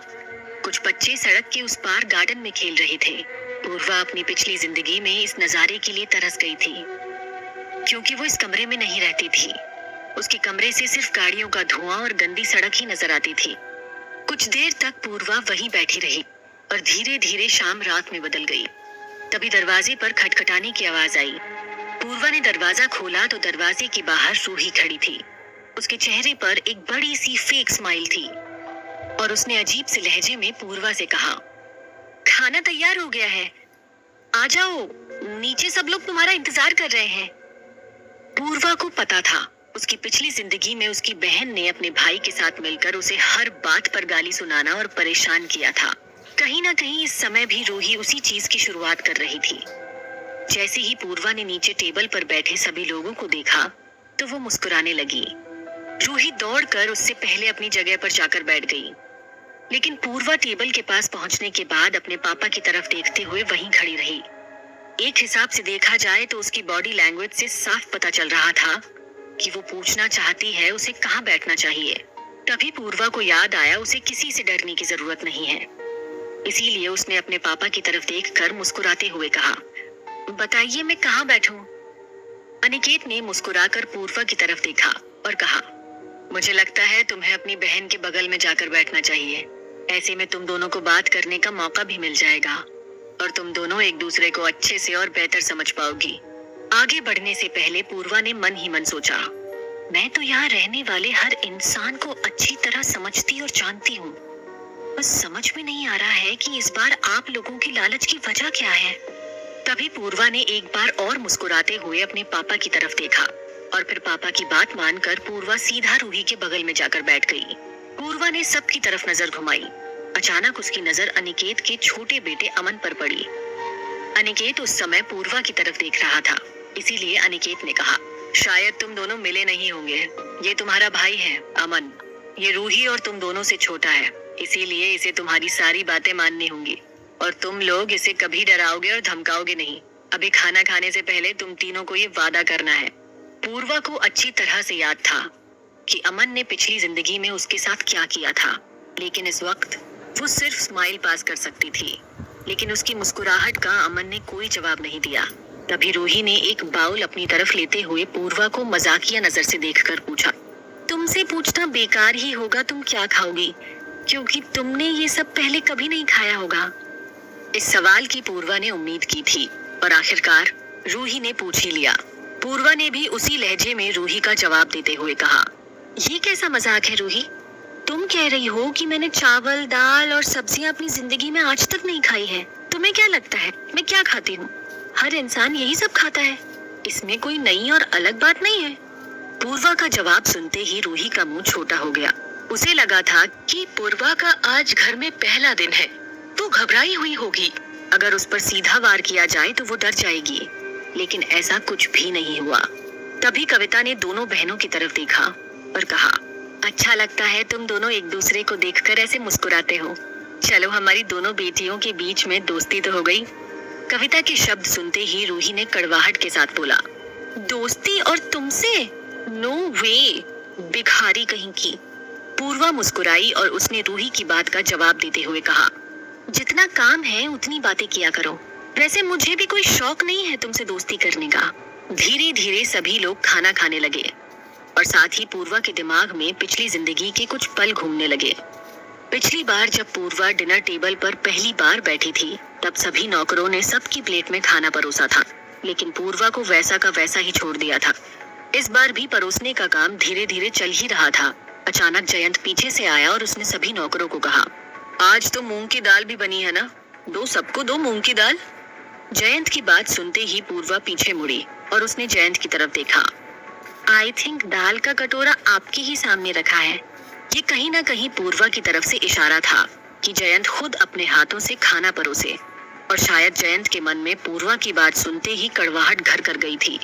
कुछ बच्चे सड़क के उस पार गार्डन में खेल रहे थे। पूर्वा अपनी पिछली जिंदगी में इस नजारे के लिए तरस गई थी, क्योंकि वो इस कमरे में नहीं रहती थी। उसके कमरे से सिर्फ गाड़ियों का धुआं और गंदी सड़क ही नजर आती थी। कुछ देर तक पूर्वा वहीं बैठी रही और धीरे धीरे शाम रात में बदल गई। तभी दरवाजे पर खटखटाने की आवाज आई। पूर्वा ने दरवाजा खोला तो दरवाजे के बाहर रूही खड़ी थी। उसके चेहरे पर एक बड़ी सी फेक स्माइल थी और उसने अजीब से लहजे में पूर्वा से कहा, खाना तैयार हो गया है, आ जाओ, नीचे सब लोग तुम्हारा इंतजार कर रहे हैं। पूर्वा को पता था उसकी पिछली जिंदगी में उसकी बहन ने अपने भाई के साथ मिलकर उसे हर बात पर गाली सुनाना और परेशान किया था। कहीं ना कहीं इस समय भी रूही उसी चीज की शुरुआत कर रही थी। जैसे ही पूर्वा ने नीचे टेबल पर बैठे सभी लोगों को देखा तो वो मुस्कुराने लगी। रूही दौड़कर उससे पहले अपनी जगह पर जाकर बैठ गई। लेकिन पूर्वा टेबल के पास पहुंचने के बाद अपने पापा की तरफ देखते हुए वहीं खड़ी रही। एक हिसाब से देखा जाए तो उसकी बॉडी लैंग्वेज से साफ पता चल रहा था कि वो पूछना चाहती है उसे कहाँ बैठना चाहिए। तभी पूर्वा को याद आया उसे किसी से डरने की जरूरत नहीं है। इसीलिए उसने अपने पापा की तरफ देखकर मुस्कुराते हुए कहा, बताइए मैं कहाँ बैठूं? अनिकेत ने मुस्कुराकर पूर्वा की तरफ देखा और कहा, मुझे लगता है तुम्हें अपनी बहन के बगल में जाकर बैठना चाहिए। ऐसे में तुम दोनों को बात करने का मौका भी मिल जाएगा और तुम दोनों एक दूसरे को अच्छे से और बेहतर समझ पाओगी। आगे बढ़ने से पहले पूर्वा ने मन ही मन सोचा, मैं तो यहाँ रहने वाले हर इंसान को अच्छी तरह समझती और जानती हूँ। बस समझ में नहीं आ रहा है कि इस बार आप लोगों की लालच की वजह क्या है। तभी पूर्वा ने एक बार और मुस्कुराते हुए अपने पापा की तरफ देखा और फिर पापा की बात मानकर पूर्वा सीधा रूही के बगल में जाकर बैठ गई। पूर्वा ने सबकी तरफ नजर घुमाई। अचानक उसकी नजर अनिकेत के छोटे बेटे अमन पर पड़ी। अनिकेत उस समय पूर्वा की तरफ देख रहा था, इसीलिए अनिकेत ने कहा, शायद तुम दोनों मिले नहीं होंगे। ये तुम्हारा भाई है अमन। ये रूही और तुम दोनों से छोटा है, इसीलिए इसे तुम्हारी सारी बातें माननी होंगी और तुम लोग इसे कभी डराओगे और धमकाओगे नहीं। अभी खाना खाने से पहले तुम तीनों को ये वादा करना है। पूर्वा को अच्छी तरह से याद था कि अमन ने पिछली जिंदगी में उसके साथ क्या किया था, लेकिन इस वक्त वो सिर्फ स्माइल पास कर सकती थी। लेकिन उसकी मुस्कुराहट का अमन ने कोई जवाब नहीं दिया। तभी रूही ने एक बाउल अपनी तरफ लेते हुए पूर्वा को मजाकिया नजर से देखकर पूछा, तुमसे पूछना बेकार ही होगा तुम क्या खाओगी, क्योंकि तुमने ये सब पहले कभी नहीं खाया होगा। इस सवाल की पूर्वा ने उम्मीद की थी और आखिरकार रूही ने पूछ ही लिया। पूर्वा ने भी उसी लहजे में रूही का जवाब देते हुए कहा, ये कैसा मजाक है रूही? तुम कह रही हो कि मैंने चावल दाल और सब्जियां अपनी जिंदगी में आज तक नहीं खाई है। तुम्हें क्या लगता है मैं क्या खाती हूँ? हर इंसान यही सब खाता है, इसमें कोई नई और अलग बात नहीं है। पूर्वा का जवाब सुनते ही रूही का मुंह छोटा हो गया। उसे लगा था कि पूर्वा का आज घर में पहला दिन है, तो घबराई हुई होगी। अगर उस पर सीधा वार किया जाए तो वो डर जाएगी, लेकिन ऐसा कुछ भी नहीं हुआ। तभी कविता ने दोनों बहनों की तरफ देखा और कहा, अच्छा लगता है तुम दोनों एक दूसरे को देखकर ऐसे मुस्कुराते हो। चलो हमारी दोनों बेटियों के बीच में दोस्ती तो हो गई। कविता के शब्द सुनते ही रूही ने कड़वाहट के साथ बोला, दोस्ती और तुमसे? नो वे, भिखारी कहीं की। पूर्वा मुस्कुराई और उसने रूही की बात का जवाब देते हुए कहा, जितना काम है उतनी बातें किया करो। वैसे मुझे भी कोई शौक नहीं है तुमसे दोस्ती करने का। धीरे धीरे सभी लोग खाना खाने लगे और साथ ही पूर्वा के दिमाग में पिछली जिंदगी के कुछ पल घूमने लगे। पिछली बार जब पूर्वा डिनर टेबल पर पहली बार बैठी थी, तब सभी नौकरों ने सबकी प्लेट में खाना परोसा था, लेकिन पूर्वा को वैसा का वैसा ही छोड़ दिया था। इस बार भी परोसने का काम धीरे धीरे चल ही रहा था। अचानक जयंत पीछे से आया और उसने सभी नौकरों को कहा, आज तो मूंग की दाल भी बनी है ना, दो सबको दो मूंग की दाल। जयंत की बात सुनते ही पूर्वा पीछे मुड़ी और उसने जयंत की तरफ देखा। आई थिंक दाल का कटोरा आपके ही सामने रखा है। ये कहीं ना कहीं पूर्वा की तरफ से इशारा था कि जयंत खुद अपने हाथों से खाना परोसे। और शायद जयंत के मन में पूर्वा की बात सुनते ही कड़वाहट घर कर गई थी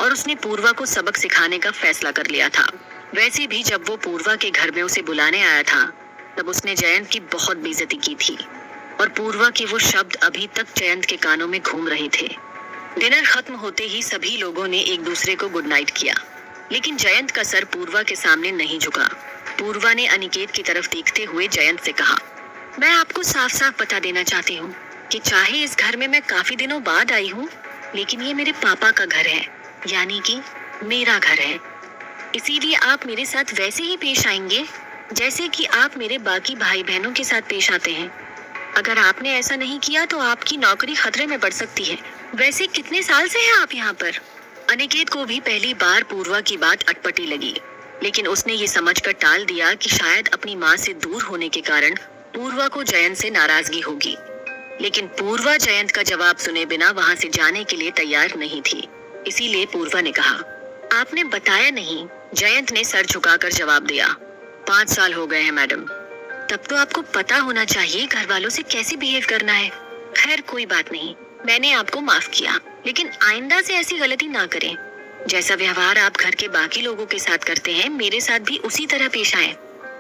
और उसने पूर्वा को सबक सिखाने का फैसला कर लिया था। वैसे भी जब वो पूर्वा के घर में उसे बुलाने आया था, तब उसने जयंत की बहुत बेइज्जती की थी और पूर्वा के वो शब्द अभी तक जयंत के कानों में घूम रहे थे। डिनर खत्म होते ही सभी लोगों ने एक दूसरे को गुड नाइट किया, लेकिन जयंत का सर पूर्वा के सामने नहीं झुका। पूर्वा ने अनिकेत की तरफ देखते हुए जयंत से कहा, मैं आपको साफ साफ बता देना चाहती हूँ कि चाहे इस घर में मैं काफी दिनों बाद आई हूँ, लेकिन ये मेरे पापा का घर है, यानी कि मेरा घर है। इसीलिए आप मेरे साथ वैसे ही पेश आएंगे जैसे कि आप मेरे बाकी भाई बहनों के साथ पेश आते हैं। अगर आपने ऐसा नहीं किया तो आपकी नौकरी खतरे में पड़ सकती है। वैसे कितने साल से हैं आप यहाँ पर? अनिकेत को भी पहली बार पूर्वा की बात अटपटी लगी, लेकिन उसने ये समझकर टाल दिया कि शायद अपनी माँ से दूर होने के कारण पूर्वा को जयंत से नाराजगी होगी। लेकिन पूर्वा जयंत का जवाब सुने बिना वहाँ से जाने के लिए तैयार नहीं थी। इसीलिए पूर्वा ने कहा, आपने बताया नहीं। जयंत ने सर झुकाकर जवाब दिया, 5 साल हो गए हैं मैडम। तब तो आपको पता होना चाहिए घर वालों से कैसे बिहेव करना है। खैर कोई बात नहीं, मैंने आपको माफ किया, लेकिन आइंदा से ऐसी गलती ना करें। जैसा व्यवहार आप घर के बाकी लोगों के साथ करते हैं, मेरे साथ भी उसी तरह पेश आए।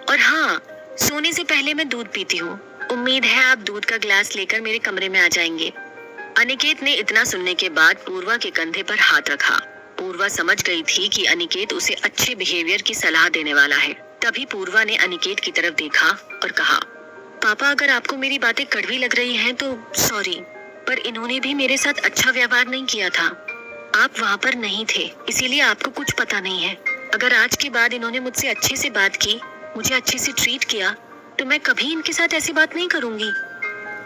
और हाँ, सोने से पहले मैं दूध पीती हूँ। उम्मीद है आप दूध का ग्लास लेकर मेरे कमरे में आ जाएंगे। अनिकेत ने इतना सुनने के बाद पूर्वा के कंधे पर हाथ रखा। पूर्वा समझ गई थी कि अनिकेत उसे अच्छे बिहेवियर की सलाह देने वाला है। तभी पूर्वा ने अनिकेत की तरफ देखा और कहा, पापा अगर आपको मेरी बातें कड़वी लग रही हैं तो सॉरी, पर इन्होंने भी मेरे साथ अच्छा व्यवहार नहीं किया था। आप वहाँ पर नहीं थे, इसीलिए आपको कुछ पता नहीं है। अगर आज के बाद इन्होंने मुझसे अच्छे से बात की, मुझे अच्छे से ट्रीट किया, तो मैं कभी इनके साथ ऐसी बात नहीं करूंगी।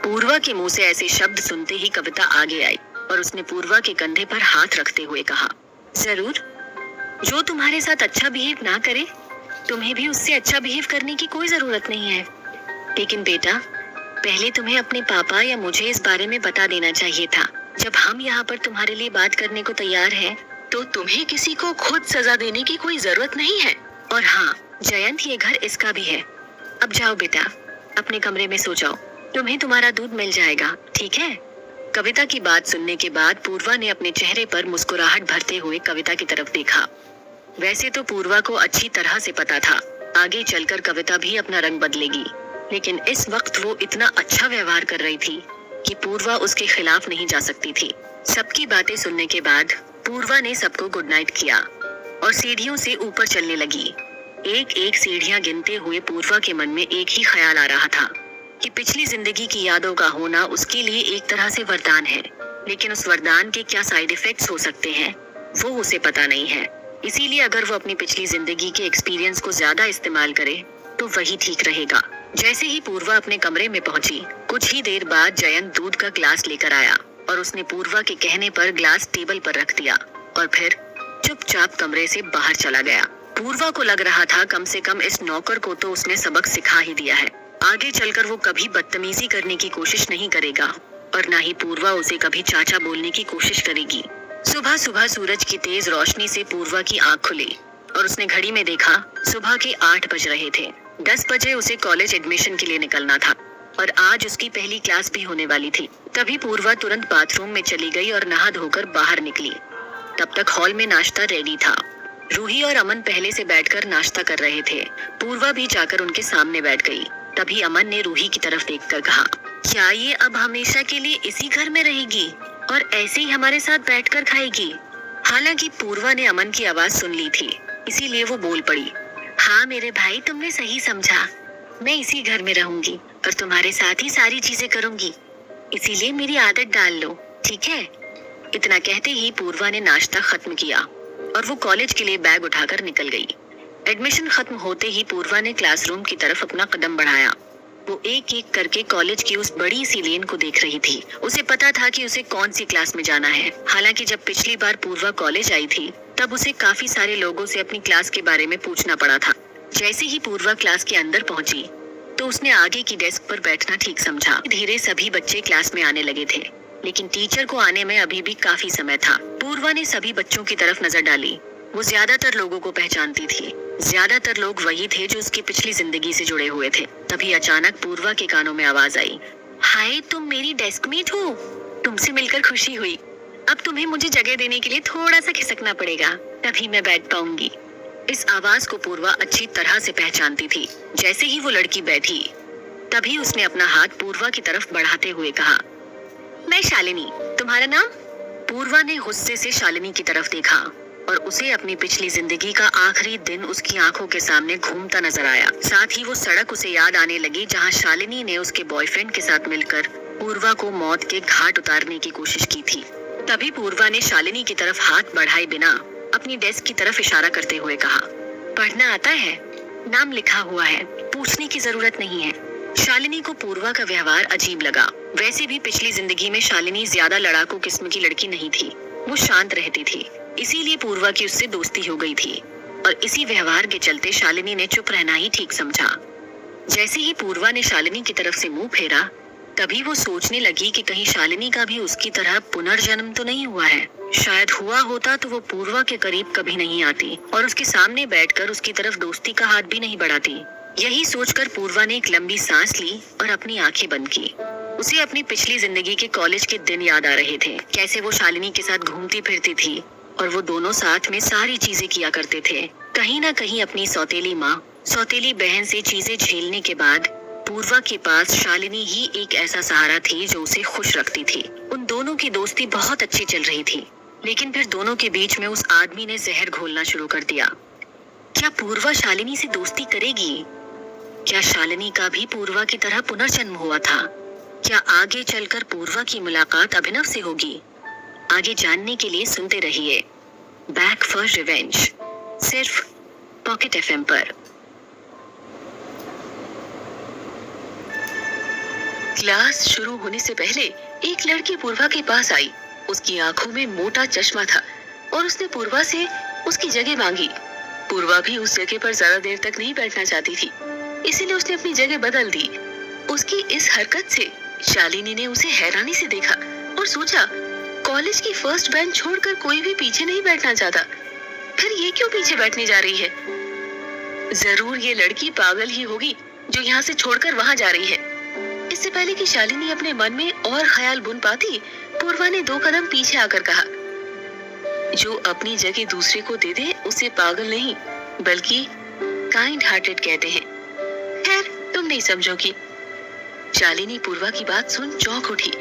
पूर्वा के मुंह से ऐसे शब्द सुनते ही कविता आगे आई और उसने पूर्वा के कंधे पर हाथ रखते हुए कहा, जरूर, जो तुम्हारे साथ अच्छा बिहेव ना करे, तुम्हें भी उससे अच्छा बिहेव करने की कोई जरूरत नहीं है। लेकिन बेटा, पहले तुम्हें अपने पापा या मुझे इस बारे में बता देना चाहिए था। जब हम यहाँ पर तुम्हारे लिए बात करने को तैयार हैं, तो तुम्हें किसी को खुद सजा देने की कोई जरूरत नहीं है। और हाँ जयंत, ये घर इसका भी है। अब जाओ बेटा, अपने कमरे में सो जाओ, तुम्हें तुम्हारा दूध मिल जाएगा, ठीक है? कविता की बात सुनने के बाद पूर्वा ने अपने चेहरे पर मुस्कुराहट भरते हुए कविता की तरफ देखा। वैसे तो पूर्वा को अच्छी तरह से पता था आगे चलकर कविता भी अपना रंग बदलेगी, लेकिन इस वक्त वो इतना अच्छा व्यवहार कर रही थी कि पूर्वा उसके खिलाफ नहीं जा सकती थी। सबकी बातें सुनने के बाद पूर्वा ने सबको गुड नाइट किया और सीढ़ियों से ऊपर चलने लगी। एक एक सीढ़ियां गिनते हुए पूर्वा के मन में एक ही ख्याल आ रहा था कि पिछली जिंदगी की यादों का होना उसके लिए एक तरह से वरदान है, लेकिन उस वरदान के क्या साइड इफेक्ट्स हो सकते हैं वो उसे पता नहीं है। इसीलिए अगर वो अपनी पिछली जिंदगी के एक्सपीरियंस को ज्यादा इस्तेमाल करे तो वही ठीक रहेगा। जैसे ही पूर्वा अपने कमरे में पहुंची, कुछ ही देर बाद जयंत दूध का ग्लास लेकर आया और उसने पूर्वा के कहने पर ग्लास टेबल पर रख दिया और फिर चुपचाप कमरे से बाहर चला गया। पूर्वा को लग रहा था कम से कम इस नौकर को तो उसने सबक सिखा ही दिया है। आगे चलकर वो कभी बदतमीजी करने की कोशिश नहीं करेगा और ना ही पूर्वा उसे कभी चाचा बोलने की कोशिश करेगी। सुबह सुबह सूरज की तेज रोशनी से पूर्वा की आंख खुली और उसने घड़ी में देखा सुबह के 8 बज रहे थे। 10 बजे उसे कॉलेज एडमिशन के लिए निकलना था और आज उसकी पहली क्लास भी होने वाली थी। तभी पूर्वा तुरंत बाथरूम में चली गई और नहा धोकर बाहर निकली। तब तक हॉल में नाश्ता रेडी था। रूही और अमन पहले से बैठकर नाश्ता कर रहे थे। पूर्वा भी जाकर उनके सामने बैठ गई। तभी अमन ने रूही की तरफ देखकर कहा, क्या ये अब हमेशा के लिए इसी घर में रहेगी और ऐसे ही हमारे साथ बैठकर खाएगी? हालांकि पूर्वा ने अमन की आवाज सुन ली थी, इसीलिए वो बोल पड़ी, हाँ मेरे भाई, तुमने सही समझा। मैं इसी घर में रहूंगी और तुम्हारे साथ ही सारी चीजें करूंगी, इसीलिए मेरी आदत डाल लो, ठीक है? इतना कहते ही पूर्वा ने नाश्ता खत्म किया और वो कॉलेज के लिए बैग उठाकर निकल गई। एडमिशन खत्म होते ही पूर्वा ने क्लासरूम की तरफ अपना कदम बढ़ाया। वो एक एक करके कॉलेज की उस बड़ी सी लेन को देख रही थी। उसे पता था कि उसे कौन सी क्लास में जाना है। हालांकि जब पिछली बार पूर्वा कॉलेज आई थी तब उसे काफी सारे लोगों से अपनी क्लास के बारे में पूछना पड़ा था। जैसे ही पूर्वा क्लास के अंदर पहुंची तो उसने आगे की डेस्क पर बैठना ठीक समझा। धीरे सभी बच्चे क्लास में आने लगे थे, लेकिन टीचर को आने में अभी भी काफी समय था। पूर्वा ने सभी बच्चों की तरफ नजर डाली। वो ज्यादातर लोगों को पहचानती थी। ज्यादातर लोग वही थे जो उसकी पिछली जिंदगी से जुड़े हुए थे। तभी अचानक पूर्वा के कानों में आवाज आई, हाय तुम मेरी डेस्कमेट हो, तुमसे मिलकर खुशी हुई। अब तुम्हें मुझे जगह देने के लिए थोड़ा सा खिसकना पड़ेगा, तभी मैं बैठ पाऊंगी। इस आवाज को पूर्वा अच्छी तरह से पहचानती थी। जैसे ही वो लड़की बैठी तभी उसने अपना हाथ पूर्वा की तरफ बढ़ाते हुए कहा, मैं शालिनी, तुम्हारा नाम? पूर्वा ने गुस्से से शालिनी की तरफ देखा और उसे अपनी पिछली जिंदगी का आखिरी दिन उसकी आंखों के सामने घूमता नजर आया। साथ ही वो सड़क उसे याद आने लगी जहां शालिनी ने उसके बॉयफ्रेंड के साथ मिलकर पूर्वा को मौत के घाट उतारने की कोशिश की थी। तभी पूर्वा ने शालिनी की तरफ हाथ बढ़ाए बिना अपनी डेस्क की तरफ इशारा करते हुए कहा, पढ़ना आता है? नाम लिखा हुआ है, पूछने की जरूरत नहीं है। शालिनी को पूर्वा का व्यवहार अजीब लगा। वैसे भी पिछली जिंदगी में शालिनी ज्यादा लड़ाकू किस्म की लड़की नहीं थी। वो शांत रहती थी, इसीलिए पूर्वा की उससे दोस्ती हो गई थी और इसी व्यवहार के चलते शालिनी ने चुप रहना ही ठीक समझा। जैसे ही पूर्वा ने शालिनी की तरफ से मुंह फेरा तभी वो सोचने लगी कि कहीं शालिनी का भी उसकी तरह पुनर्जन्म तो नहीं हुआ है। शायद हुआ होता तो वो पूर्वा के करीब कभी नहीं आती और उसके सामने बैठकर उसकी तरफ दोस्ती का हाथ भी नहीं बढ़ाती। यही सोचकर पूर्वा ने एक लंबी सांस ली और अपनी आंखें बंद की। उसे अपनी पिछली जिंदगी के कॉलेज के दिन याद आ रहे थे, कैसे वो शालिनी के साथ घूमती फिरती थी और वो दोनों साथ में सारी चीजें किया करते थे। कहीं ना कहीं अपनी सौतेली माँ सौतेली बहन से चीजें झेलने के बाद पूर्वा के पास शालिनी ही एक ऐसा सहारा थी जो उसे खुश रखती थी। उन दोनों की दोस्ती बहुत अच्छी चल रही थी, लेकिन फिर दोनों के बीच में उस आदमी ने जहर घोलना शुरू कर दिया। क्या पूर्वा शालिनी से दोस्ती करेगी? क्या शालिनी का भी पूर्वा की तरह पुनर्जन्म हुआ था? क्या आगे चलकर पूर्वा की मुलाकात अभिनव से होगी? आगे जानने के लिए सुनते रहिए बैक फॉर रिवेंज, सिर्फ पॉकेट एफएम पर। क्लास शुरू होने से पहले एक लड़की पूर्वा के पास आई। उसकी आंखों में मोटा चश्मा था और उसने पूर्वा से उसकी जगह मांगी। पूर्वा भी उस जगह पर ज्यादा देर तक नहीं बैठना चाहती थी, इसीलिए उसने अपनी जगह बदल दी। उसकी इस हरकत से शालिनी ने उसे हैरानी से देखा और सोचा, कॉलेज की फर्स्ट बेंच छोड़कर कोई भी पीछे नहीं बैठना चाहता, फिर ये क्यों पीछे बैठने जा रही है? जरूर ये लड़की पागल ही होगी जो यहाँ से छोड़कर वहां जा रही है। इससे पहले कि शालिनी अपने मन में और ख्याल बुन पाती, पूर्वा ने 2 कदम पीछे आकर कहा, जो अपनी जगह दूसरे को दे दे उसे पागल नहीं बल्कि काइंड हार्टेड कहते हैं। खैर, तुम नहीं समझोगी। शालिनी पूर्वा की बात सुन चौंक उठी।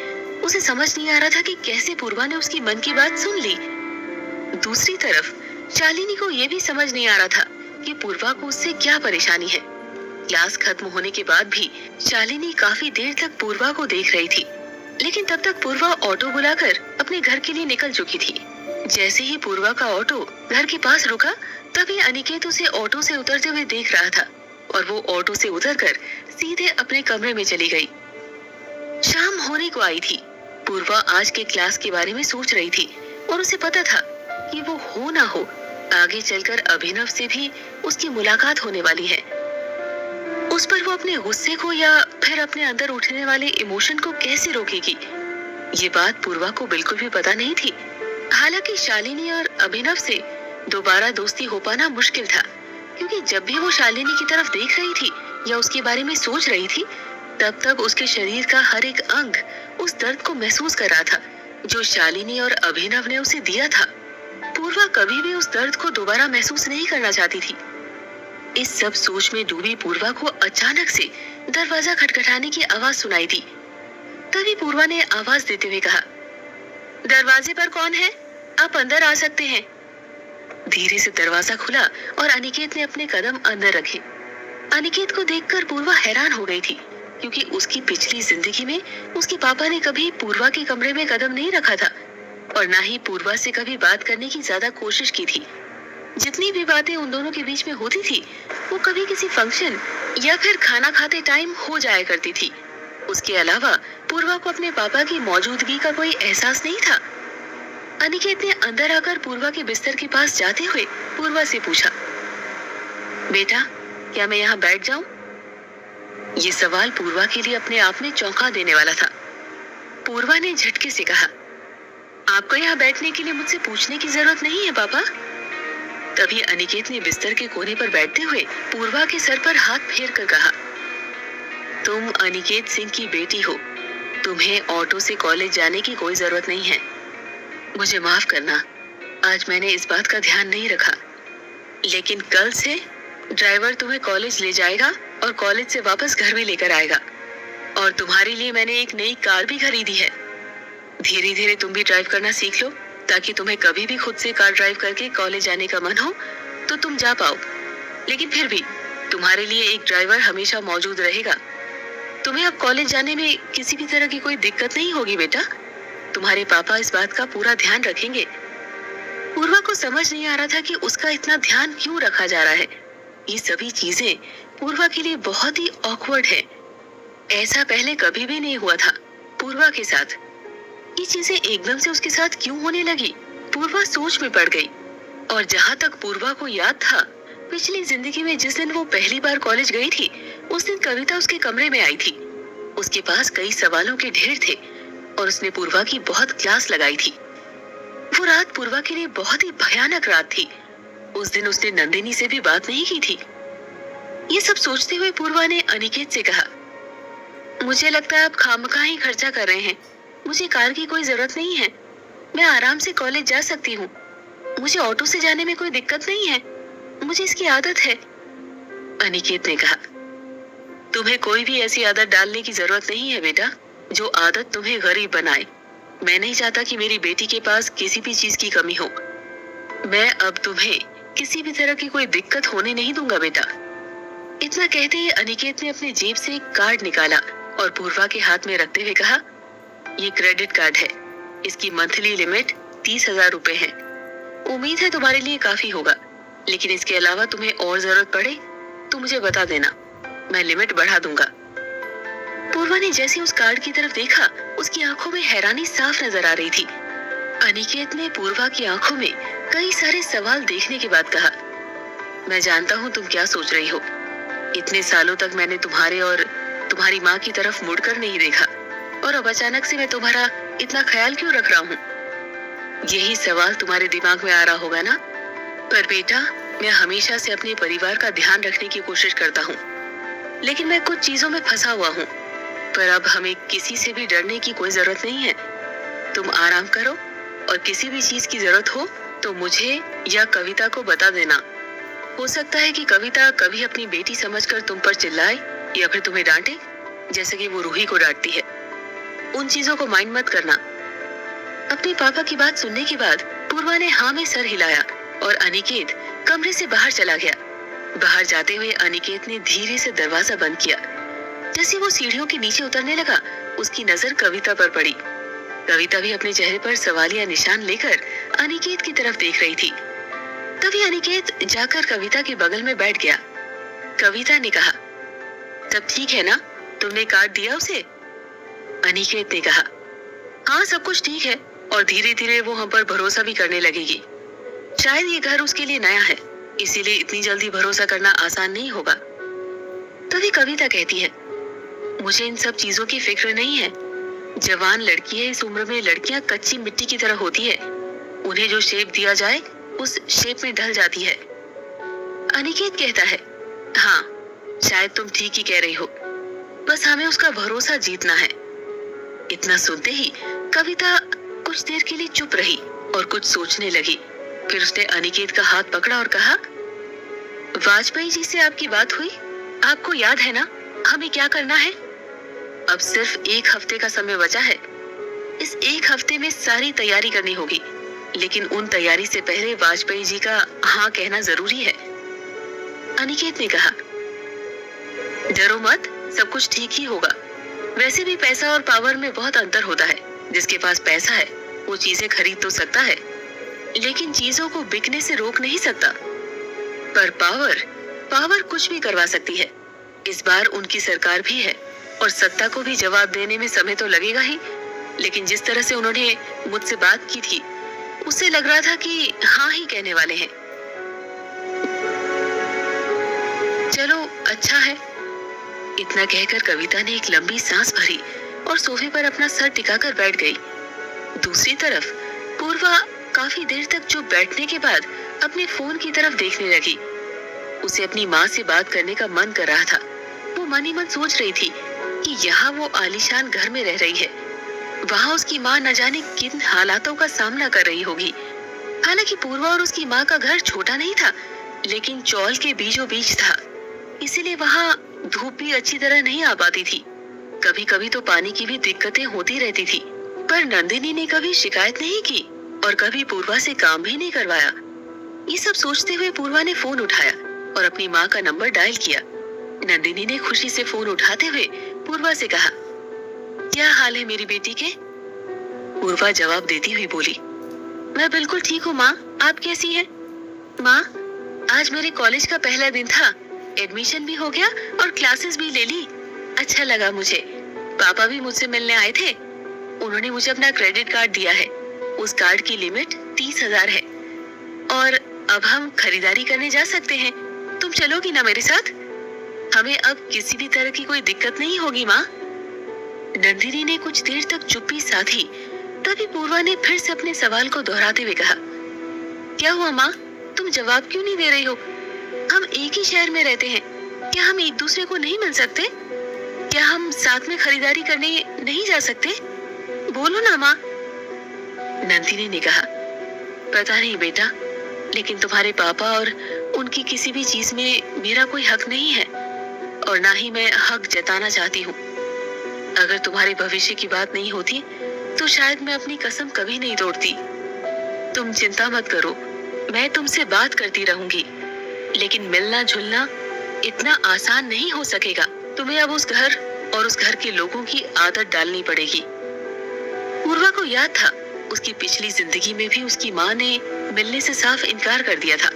उसे समझ नहीं आ रहा था कि कैसे पूर्वा ने उसकी मन की बात सुन ली। दूसरी तरफ शालिनी को यह भी समझ नहीं आ रहा था कि पूर्वा को उससे क्या परेशानी है। क्लास खत्म होने के बाद भी शालिनी काफी देर तक पूर्वा को देख रही थी, लेकिन तब तक पूर्वा ऑटो बुलाकर अपने घर के लिए निकल चुकी थी। जैसे ही पूर्वा का ऑटो घर के पास रुका, तभी अनिकेत उसे ऑटो से उतरते हुए देख रहा था और वो ऑटो से उतरकर सीधे अपने कमरे में चली गई। शाम होने को आई थी। पूर्वा आज के क्लास के बारे में सोच रही थी और उसे पता था कि वो हो ना हो, आगे चलकर अभिनव से भी उसकी मुलाकात होने वाली है। उस पर वो अपने गुस्से को या फिर अपने अंदर उठने वाले इमोशन को कैसे रोकेगी, ये बात पूर्वा को बिल्कुल भी पता नहीं थी। हालांकि शालिनी और अभिनव से दोबारा दोस्ती हो पाना मुश्किल था, क्योंकि जब भी वो शालिनी की तरफ देख रही थी या उसके बारे में सोच रही थी, तब तब उसके शरीर का हर एक अंग उस दर्द को महसूस कर रहा था जो शालिनी और अभिनव ने उसे दिया था। पूर्वा कभी भी उस दर्द को दोबारा महसूस नहीं करना चाहती थी। इस सब सोच में डूबी पूर्वा को अचानक से दरवाजा खटखटाने की आवाज सुनाई दी। तभी पूर्वा ने आवाज देते हुए कहा, दरवाजे पर कौन है? आप अंदर आ सकते हैं। धीरे से दरवाजा खुला और अनिकेत ने अपने कदम अंदर रखे। अनिकेत को देखकर पूर्वा हैरान हो गई थी, क्योंकि उसकी पिछली जिंदगी में उसके पापा ने कभी पूर्वा के कमरे में कदम नहीं रखा था और ना ही पूर्वा से कभी बात करने की ज्यादा कोशिश की थी। जितनी भी बातें उन दोनों के बीच में होती थी, वो कभी किसी फंक्शन या फिर खाना खाते टाइम हो जाया करती थी। उसके अलावा पूर्वा को अपने पापा की मौजूदगी का कोई एहसास नहीं था। अनिकेत ने अंदर आकर पूर्वा के बिस्तर के पास जाते हुए पूर्वा से पूछा, बेटा, क्या मैं यहाँ बैठ जाऊं? ये सवाल पूर्वा के लिए अपने आप में चौंका देने वाला था। पूर्वा ने झटके से कहा, आपको यहाँ बैठने के लिए मुझसे पूछने की जरूरत नहीं है पापा। तभी अनिकेत ने बिस्तर के कोने पर बैठते हुए पूर्वा के सर पर हाथ फेर कर कहा, तुम अनिकेत सिंह की बेटी हो, तुम्हें ऑटो से कॉलेज जाने की कोई जरूरत नहीं है। मुझे माफ करना, आज मैंने इस बात का ध्यान नहीं रखा, लेकिन कल से ड्राइवर तुम्हें कॉलेज ले जाएगा और कॉलेज से वापस घर भी लेकर आएगा। और तुम्हारे लिए मैंने एक नई कार भी खरीदी है। धीरे धीरे तुम भी ड्राइव करना सीख लो, ताकि तुम्हें कभी भी खुद से कार ड्राइव करके कॉलेज जाने का मन हो तो तुम जा पाओ। लेकिन फिर भी तुम्हारे लिए एक ड्राइवर हमेशा मौजूद रहेगा। तुम्हें अब कॉलेज जाने में किसी भी तरह की कोई दिक्कत नहीं होगी बेटा। तुम्हारे पापा इस बात का पूरा ध्यान रखेंगे। पूर्वा को समझ नहीं आ रहा था कि उसका इतना ध्यान क्यों रखा जा रहा है। ये सभी चीजें पूर्वा के लिए बहुत ही ऑकवर्ड है। ऐसा पहले कभी भी नहीं हुआ था पूर्वा के साथ। ये चीजें एकदम से उसके साथ क्यों होने लगी? पूर्वा सोच में पड़ गई। और जहाँ तक पूर्वा को याद था, पिछली जिंदगी में जिस दिन वो पहली बार कॉलेज गई थी, उस दिन कविता उसके कमरे में आई थी। उसके पास कई सवालों के ढेर थे और उसने पूर्वा की बहुत क्लास लगाई थी। वो रात पूर्वा के लिए बहुत ही भयानक रात थी। उस दिन उसने नंदिनी से भी बात नहीं की थी। ये सब सोचते हुए पूर्वा ने अनिकेत से कहा, मुझे लगता है आप खामखा ही खर्चा कर रहे हैं। मुझे कार की कोई जरूरत नहीं है। मैं आराम से कॉलेज जा सकती हूँ। मुझे ऑटो से जाने में कोई दिक्कत नहीं है। मुझे इसकी आदत है। अनिकेत ने कहा। तुम्हें कोई भी ऐसी आदत डालने की जरूरत नहीं है बेटा, जो आदत तुम्हें गरीब बनाए। मैं नहीं चाहता कि मेरी बेटी के पास किसी भी चीज की कमी हो। मैं अब तुम्हें किसी भी तरह की कोई दिक्कत होने नहीं दूंगा बेटा। इतना कहते ही अनिकेत ने अपनी जेब से एक कार्ड निकाला और पूर्वा के हाथ में रखते हुए कहा, ये क्रेडिट कार्ड है। इसकी मंथली लिमिट 30,000 रुपए है। उम्मीद है तुम्हारे लिए काफी होगा, लेकिन इसके अलावा तुम्हें और जरूरत पड़े तो मुझे बता देना, मैं लिमिट बढ़ा दूंगा। पूर्वा ने जैसे उस कार्ड की तरफ देखा, उसकी आंखों में हैरानी साफ नजर आ रही थी। अनिकेत ने पूर्वा की आंखों में कई सारे सवाल देखने के बाद कहा, मैं जानता हूँ तुम क्या सोच रही हो। इतने सालों तक मैंने तुम्हारे और तुम्हारी माँ की तरफ मुड़कर नहीं देखा, और अब अचानक से मैं तुम्हारा इतना ख्याल क्यों रख रहा हूँ। यही सवाल तुम्हारे दिमाग में आ रहा होगा ना। पर बेटा, मैं हमेशा से अपने परिवार का ध्यान रखने की कोशिश करता हूँ, लेकिन मैं कुछ चीजों में फंसा हुआ हूँ। पर अब हमें किसी से भी डरने की कोई जरूरत नहीं है। तुम आराम करो, और किसी भी चीज की जरूरत हो तो मुझे या कविता को बता देना। हो सकता है कि कविता कभी अपनी बेटी समझकर तुम पर चिल्लाए या फिर तुम्हें डांटे, जैसे कि वो रूही को डांटती है। उन चीजों को माइंड मत करना। अपने पापा की बात सुनने के बाद पूर्वा ने हाँ में सर हिलाया और अनिकेत कमरे से बाहर चला गया। बाहर जाते हुए अनिकेत ने धीरे से दरवाजा बंद किया। जैसे वो सीढ़ियों के नीचे उतरने लगा, उसकी नजर कविता पर पड़ी। कविता भी अपने चेहरे पर सवालिया निशान लेकर अनिकेत की तरफ देख रही थी। तभी अनिकेत जाकर कविता के बगल में बैठ गया। कविता ने कहा, सब ठीक है ना, तुमने कार्ड दिया उसे? अनिकेत ने कहा, हाँ सब कुछ ठीक है, और धीरे धीरे वो हम पर भरोसा भी करने लगेगी। शायद ये घर उसके लिए नया है, इसीलिए इतनी जल्दी भरोसा करना आसान नहीं होगा। तभी कविता कहती है, मुझे इन सब चीजों की फिक्र नहीं है। जवान लड़की है, इस उम्र में लड़कियां कच्ची मिट्टी की तरह होती है। उन्हें जो शेप दिया जाए उस शेप में ढल जाती है। अनिकेत कहता है, हाँ शायद तुम ठीक ही कह रही हो, बस हमें उसका भरोसा जीतना है। इतना सुनते ही कविता कुछ देर के लिए चुप रही और कुछ सोचने लगी। फिर उसने अनिकेत का हाथ पकड़ा और कहा, वाजपेयी जी से आपकी बात हुई? आपको याद है ना हमें क्या करना है? अब सिर्फ 1 हफ्ते का समय बचा है। इस 1 हफ्ते में सारी तैयारी करनी होगी, लेकिन उन तैयारी से पहले वाजपेयी जी का हाँ कहना जरूरी है। अनिकेत ने कहा, डरो मत, सब कुछ ठीक ही होगा। वैसे भी पैसा और पावर में बहुत अंतर होता है। जिसके पास पैसा है वो चीजें खरीद तो सकता है, लेकिन चीजों को बिकने से रोक नहीं सकता। पर पावर कुछ भी करवा सकती है। इस बार उनकी सरकार भी है, और सत्ता को भी जवाब देने में समय तो लगेगा ही, लेकिन जिस तरह से उन्होंने मुझसे बात की थी, उससे लग रहा था कि हाँ ही कहने वाले हैं। चलो अच्छा है। इतना कहकर कविता ने एक लंबी सांस भरी और सोफे पर अपना सर टिकाकर बैठ गई। दूसरी तरफ पूर्वा काफी देर तक चुप बैठने के बाद अपने फोन की तरफ देखने लगी। उसे अपनी माँ से बात करने का मन कर रहा था। वो मन ही मन सोच रही थी कि यहाँ वो आलीशान घर में रह रही है, वहाँ उसकी माँ न जाने किन हालातों का सामना कर रही होगी। हालांकि पूर्वा और उसकी माँ का घर छोटा नहीं था, लेकिन चौल के बीचों बीच था, इसीलिए वहाँ धूप भी अच्छी तरह नहीं आ पाती थी। कभी कभी तो पानी की भी दिक्कतें होती रहती थी, पर नंदिनी ने कभी शिकायत नहीं की और कभी पूर्वा से काम भी नहीं करवाया। ये सब सोचते हुए पूर्वा ने फोन उठाया और अपनी माँ का नंबर डायल किया। नंदिनी ने खुशी से फोन उठाते हुए पूर्वा से कहा, क्या हाल है मेरी बेटी के? पूर्वा जवाब देती हुई बोली, मैं बिल्कुल ठीक हूँ माँ, आप कैसी हैं? माँ, आज मेरे कॉलेज का पहला दिन था, एडमिशन भी हो गया और क्लासेस भी ले ली। अच्छा लगा मुझे। पापा भी मुझसे मिलने आए थे। उन्होंने मुझे अपना क्रेडिट कार्ड दिया है। उस कार्ड की लिमिट 30,000 है और अब हम खरीदारी करने जा सकते हैं। तुम चलोगी ना मेरे साथ? हमें अब किसी भी तरह की कोई दिक्कत नहीं होगी माँ। नंदिनी ने कुछ देर तक चुप्पी साधी। तभी पूर्वा ने फिर से अपने सवाल को दोहराते हुए कहा, क्या हुआ माँ, तुम जवाब क्यों नहीं दे रही हो? हम एक ही शहर में रहते हैं, क्या हम एक दूसरे को नहीं मिल सकते? क्या हम साथ में खरीदारी करने नहीं जा सकते? बोलो ना माँ। नंदिनी ने कहा, पता नहीं बेटा, लेकिन तुम्हारे पापा और उनकी की किसी भी चीज में मेरा कोई हक नहीं है और ना ही मैं हक जताना चाहती हूँ। अगर तुम्हारे भविष्य की बात नहीं होती तो शायद मैं अपनी कसम कभी नहीं तोड़ती। तुम चिंता मत करो, मैं तुमसे बात करती रहूंगी, लेकिन मिलना जुलना इतना आसान नहीं हो सकेगा। तुम्हें अब उस घर और उस घर के लोगों की आदत डालनी पड़ेगी। पूर्वा को याद था उसकी पिछली जिंदगी में भी उसकी माँ ने मिलने से साफ इनकार कर दिया था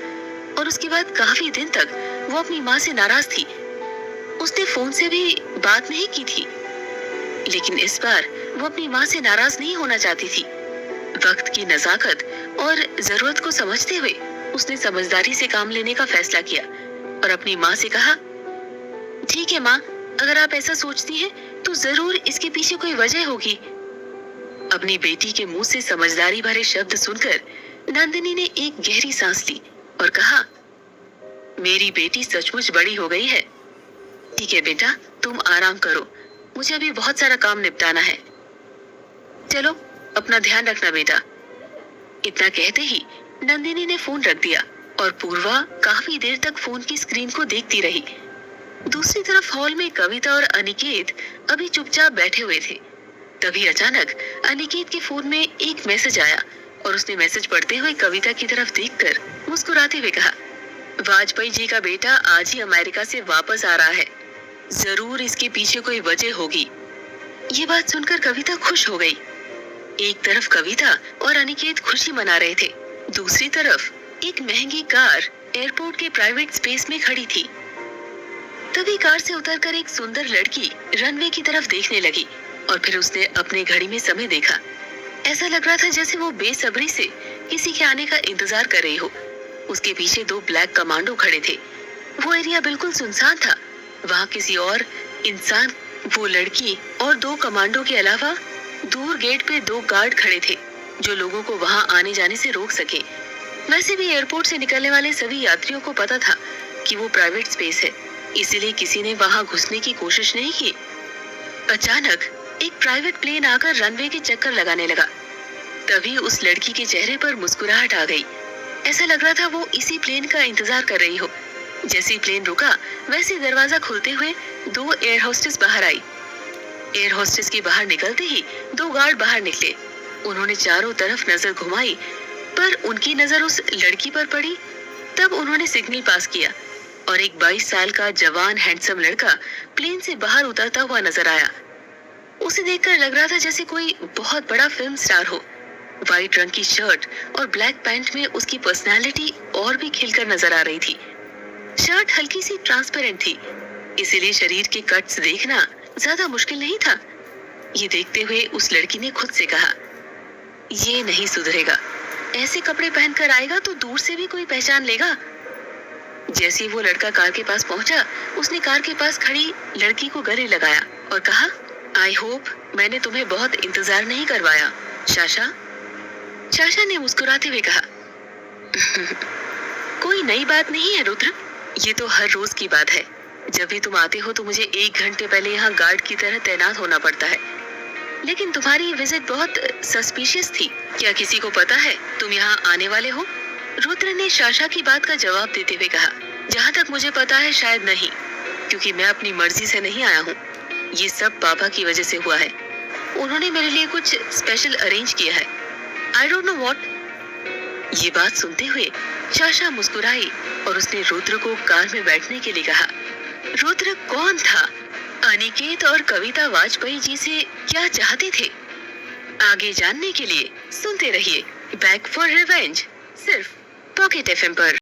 और उसके बाद काफी दिन तक वो अपनी माँ से नाराज थी। उसने फोन से भी बात नहीं की थी, लेकिन इस बार वो अपनी माँ से नाराज नहीं होना चाहती थी। वक्त की नजाकत और जरूरत को समझते हुए उसने समझदारी से काम लेने का फैसला किया और अपनी माँ से कहा, ठीक है माँ, अगर आप ऐसा सोचती हैं तो जरूर इसके पीछे कोई वजह होगी। अपनी बेटी के मुंह से समझदारी भरे शब्द सुनकर नंदिनी ने एक गहरी सांस ली और कहा, मेरी बेटी सचमुच बड़ी हो गई है। ठीक है बेटा, तुम आराम करो, मुझे अभी बहुत सारा काम निपटाना है। चलो अपना ध्यान रखना बेटा। इतना कहते ही नंदिनी ने फोन रख दिया और पूर्वा काफी देर तक फोन की स्क्रीन को देखती रही। दूसरी तरफ हॉल में कविता और अनिकेत अभी चुपचाप बैठे हुए थे। तभी अचानक अनिकेत के फोन में एक मैसेज आया और उसने मैसेज पढ़ते हुए कविता की तरफ देखकर मुस्कुराते हुए कहा, वाजपेयी जी का बेटा आज ही अमेरिका से वापस आ रहा है, जरूर इसके पीछे कोई वजह होगी। ये बात सुनकर कविता खुश हो गई। एक तरफ कविता और अनिकेत खुशी मना रहे थे, दूसरी तरफ एक महंगी कार एयरपोर्ट के प्राइवेट स्पेस में खड़ी थी। तभी कार से उतरकर एक सुंदर लड़की रनवे की तरफ देखने लगी और फिर उसने अपने घड़ी में समय देखा। ऐसा लग रहा था जैसे वो बेसब्री से किसी के आने का इंतजार कर रही हो। उसके पीछे 2 ब्लैक कमांडो खड़े थे। वो एरिया बिल्कुल सुनसान था। वहाँ किसी और इंसान, वो लड़की और 2 कमांडो के अलावा दूर गेट पे 2 गार्ड खड़े थे जो लोगों को वहाँ आने जाने से रोक सके। वैसे भी एयरपोर्ट से निकलने वाले सभी यात्रियों को पता था कि वो प्राइवेट स्पेस है, इसीलिए किसी ने वहाँ घुसने की कोशिश नहीं की। अचानक एक प्राइवेट प्लेन आकर रनवे के चक्कर लगाने लगा। तभी उस लड़की के चेहरे पर मुस्कुराहट आ गई। ऐसा लग रहा था वो इसी प्लेन का इंतजार कर रही हो। जैसे ही प्लेन रुका वैसे दरवाजा खुलते हुए 2 एयर होस्टेस बाहर आई। एयर होस्टेस के बाहर निकलते ही 2 गार्ड बाहर निकले। उन्होंने चारों तरफ नजर घुमाई, पर उनकी नजर उस लड़की पर पड़ी। तब उन्होंने सिग्नल पास किया और एक 22 साल का जवान हैंडसम लड़का प्लेन से बाहर उतरता हुआ नजर आया। उसे देखकर लग रहा था जैसे कोई बहुत बड़ा फिल्म स्टार हो। व्हाइट रंग की शर्ट और ब्लैक पैंट में उसकी पर्सनालिटी और भी खिलकर नजर आ रही थी। शर्ट हल्की सी ट्रांसपेरेंट थी, इसीलिए शरीर के कट्स देखना ज्यादा मुश्किल नहीं था। ये देखते हुए उस लड़की ने खुद से कहा, ये नहीं सुधरेगा, ऐसे कपड़े पहनकर आएगा तो दूर से भी कोई पहचान लेगा। जैसे ही वो लड़का कार के पास पहुंचा, उसने कार के पास खड़ी लड़की को गले लगाया और कहा, आई होप मैंने तुम्हें बहुत इंतजार नहीं करवाया, शाशा। शाशा ने मुस्कुराते हुए कहा, कोई नई बात नहीं है रुद्र, ये तो हर रोज की बात है। जब भी तुम आते हो तो मुझे 1 घंटे पहले यहाँ गार्ड की तरह तैनात होना पड़ता है। लेकिन तुम्हारी विजिट बहुत सस्पिशियस थी। क्या किसी को पता है तुम यहाँ आने वाले हो? रुद्र ने शाशा की बात का जवाब देते हुए कहा, जहाँ तक मुझे पता है शायद नहीं, क्योंकि मैं अपनी मर्जी से नहीं आया हूँ। ये सब पापा की वजह से हुआ है। उन्होंने मेरे लिए कुछ स्पेशल अरेंज किया है। I don't know what. ये बात सुनते हुए शाशा मुस्कुराई और उसने रुद्र को कार में बैठने के लिए कहा। रुद्र कौन था? अनिकेत और कविता वाजपेयी जी से क्या चाहते थे? आगे जानने के लिए सुनते रहिए बैक फॉर रिवेंज, सिर्फ पॉकेट एफएम पर।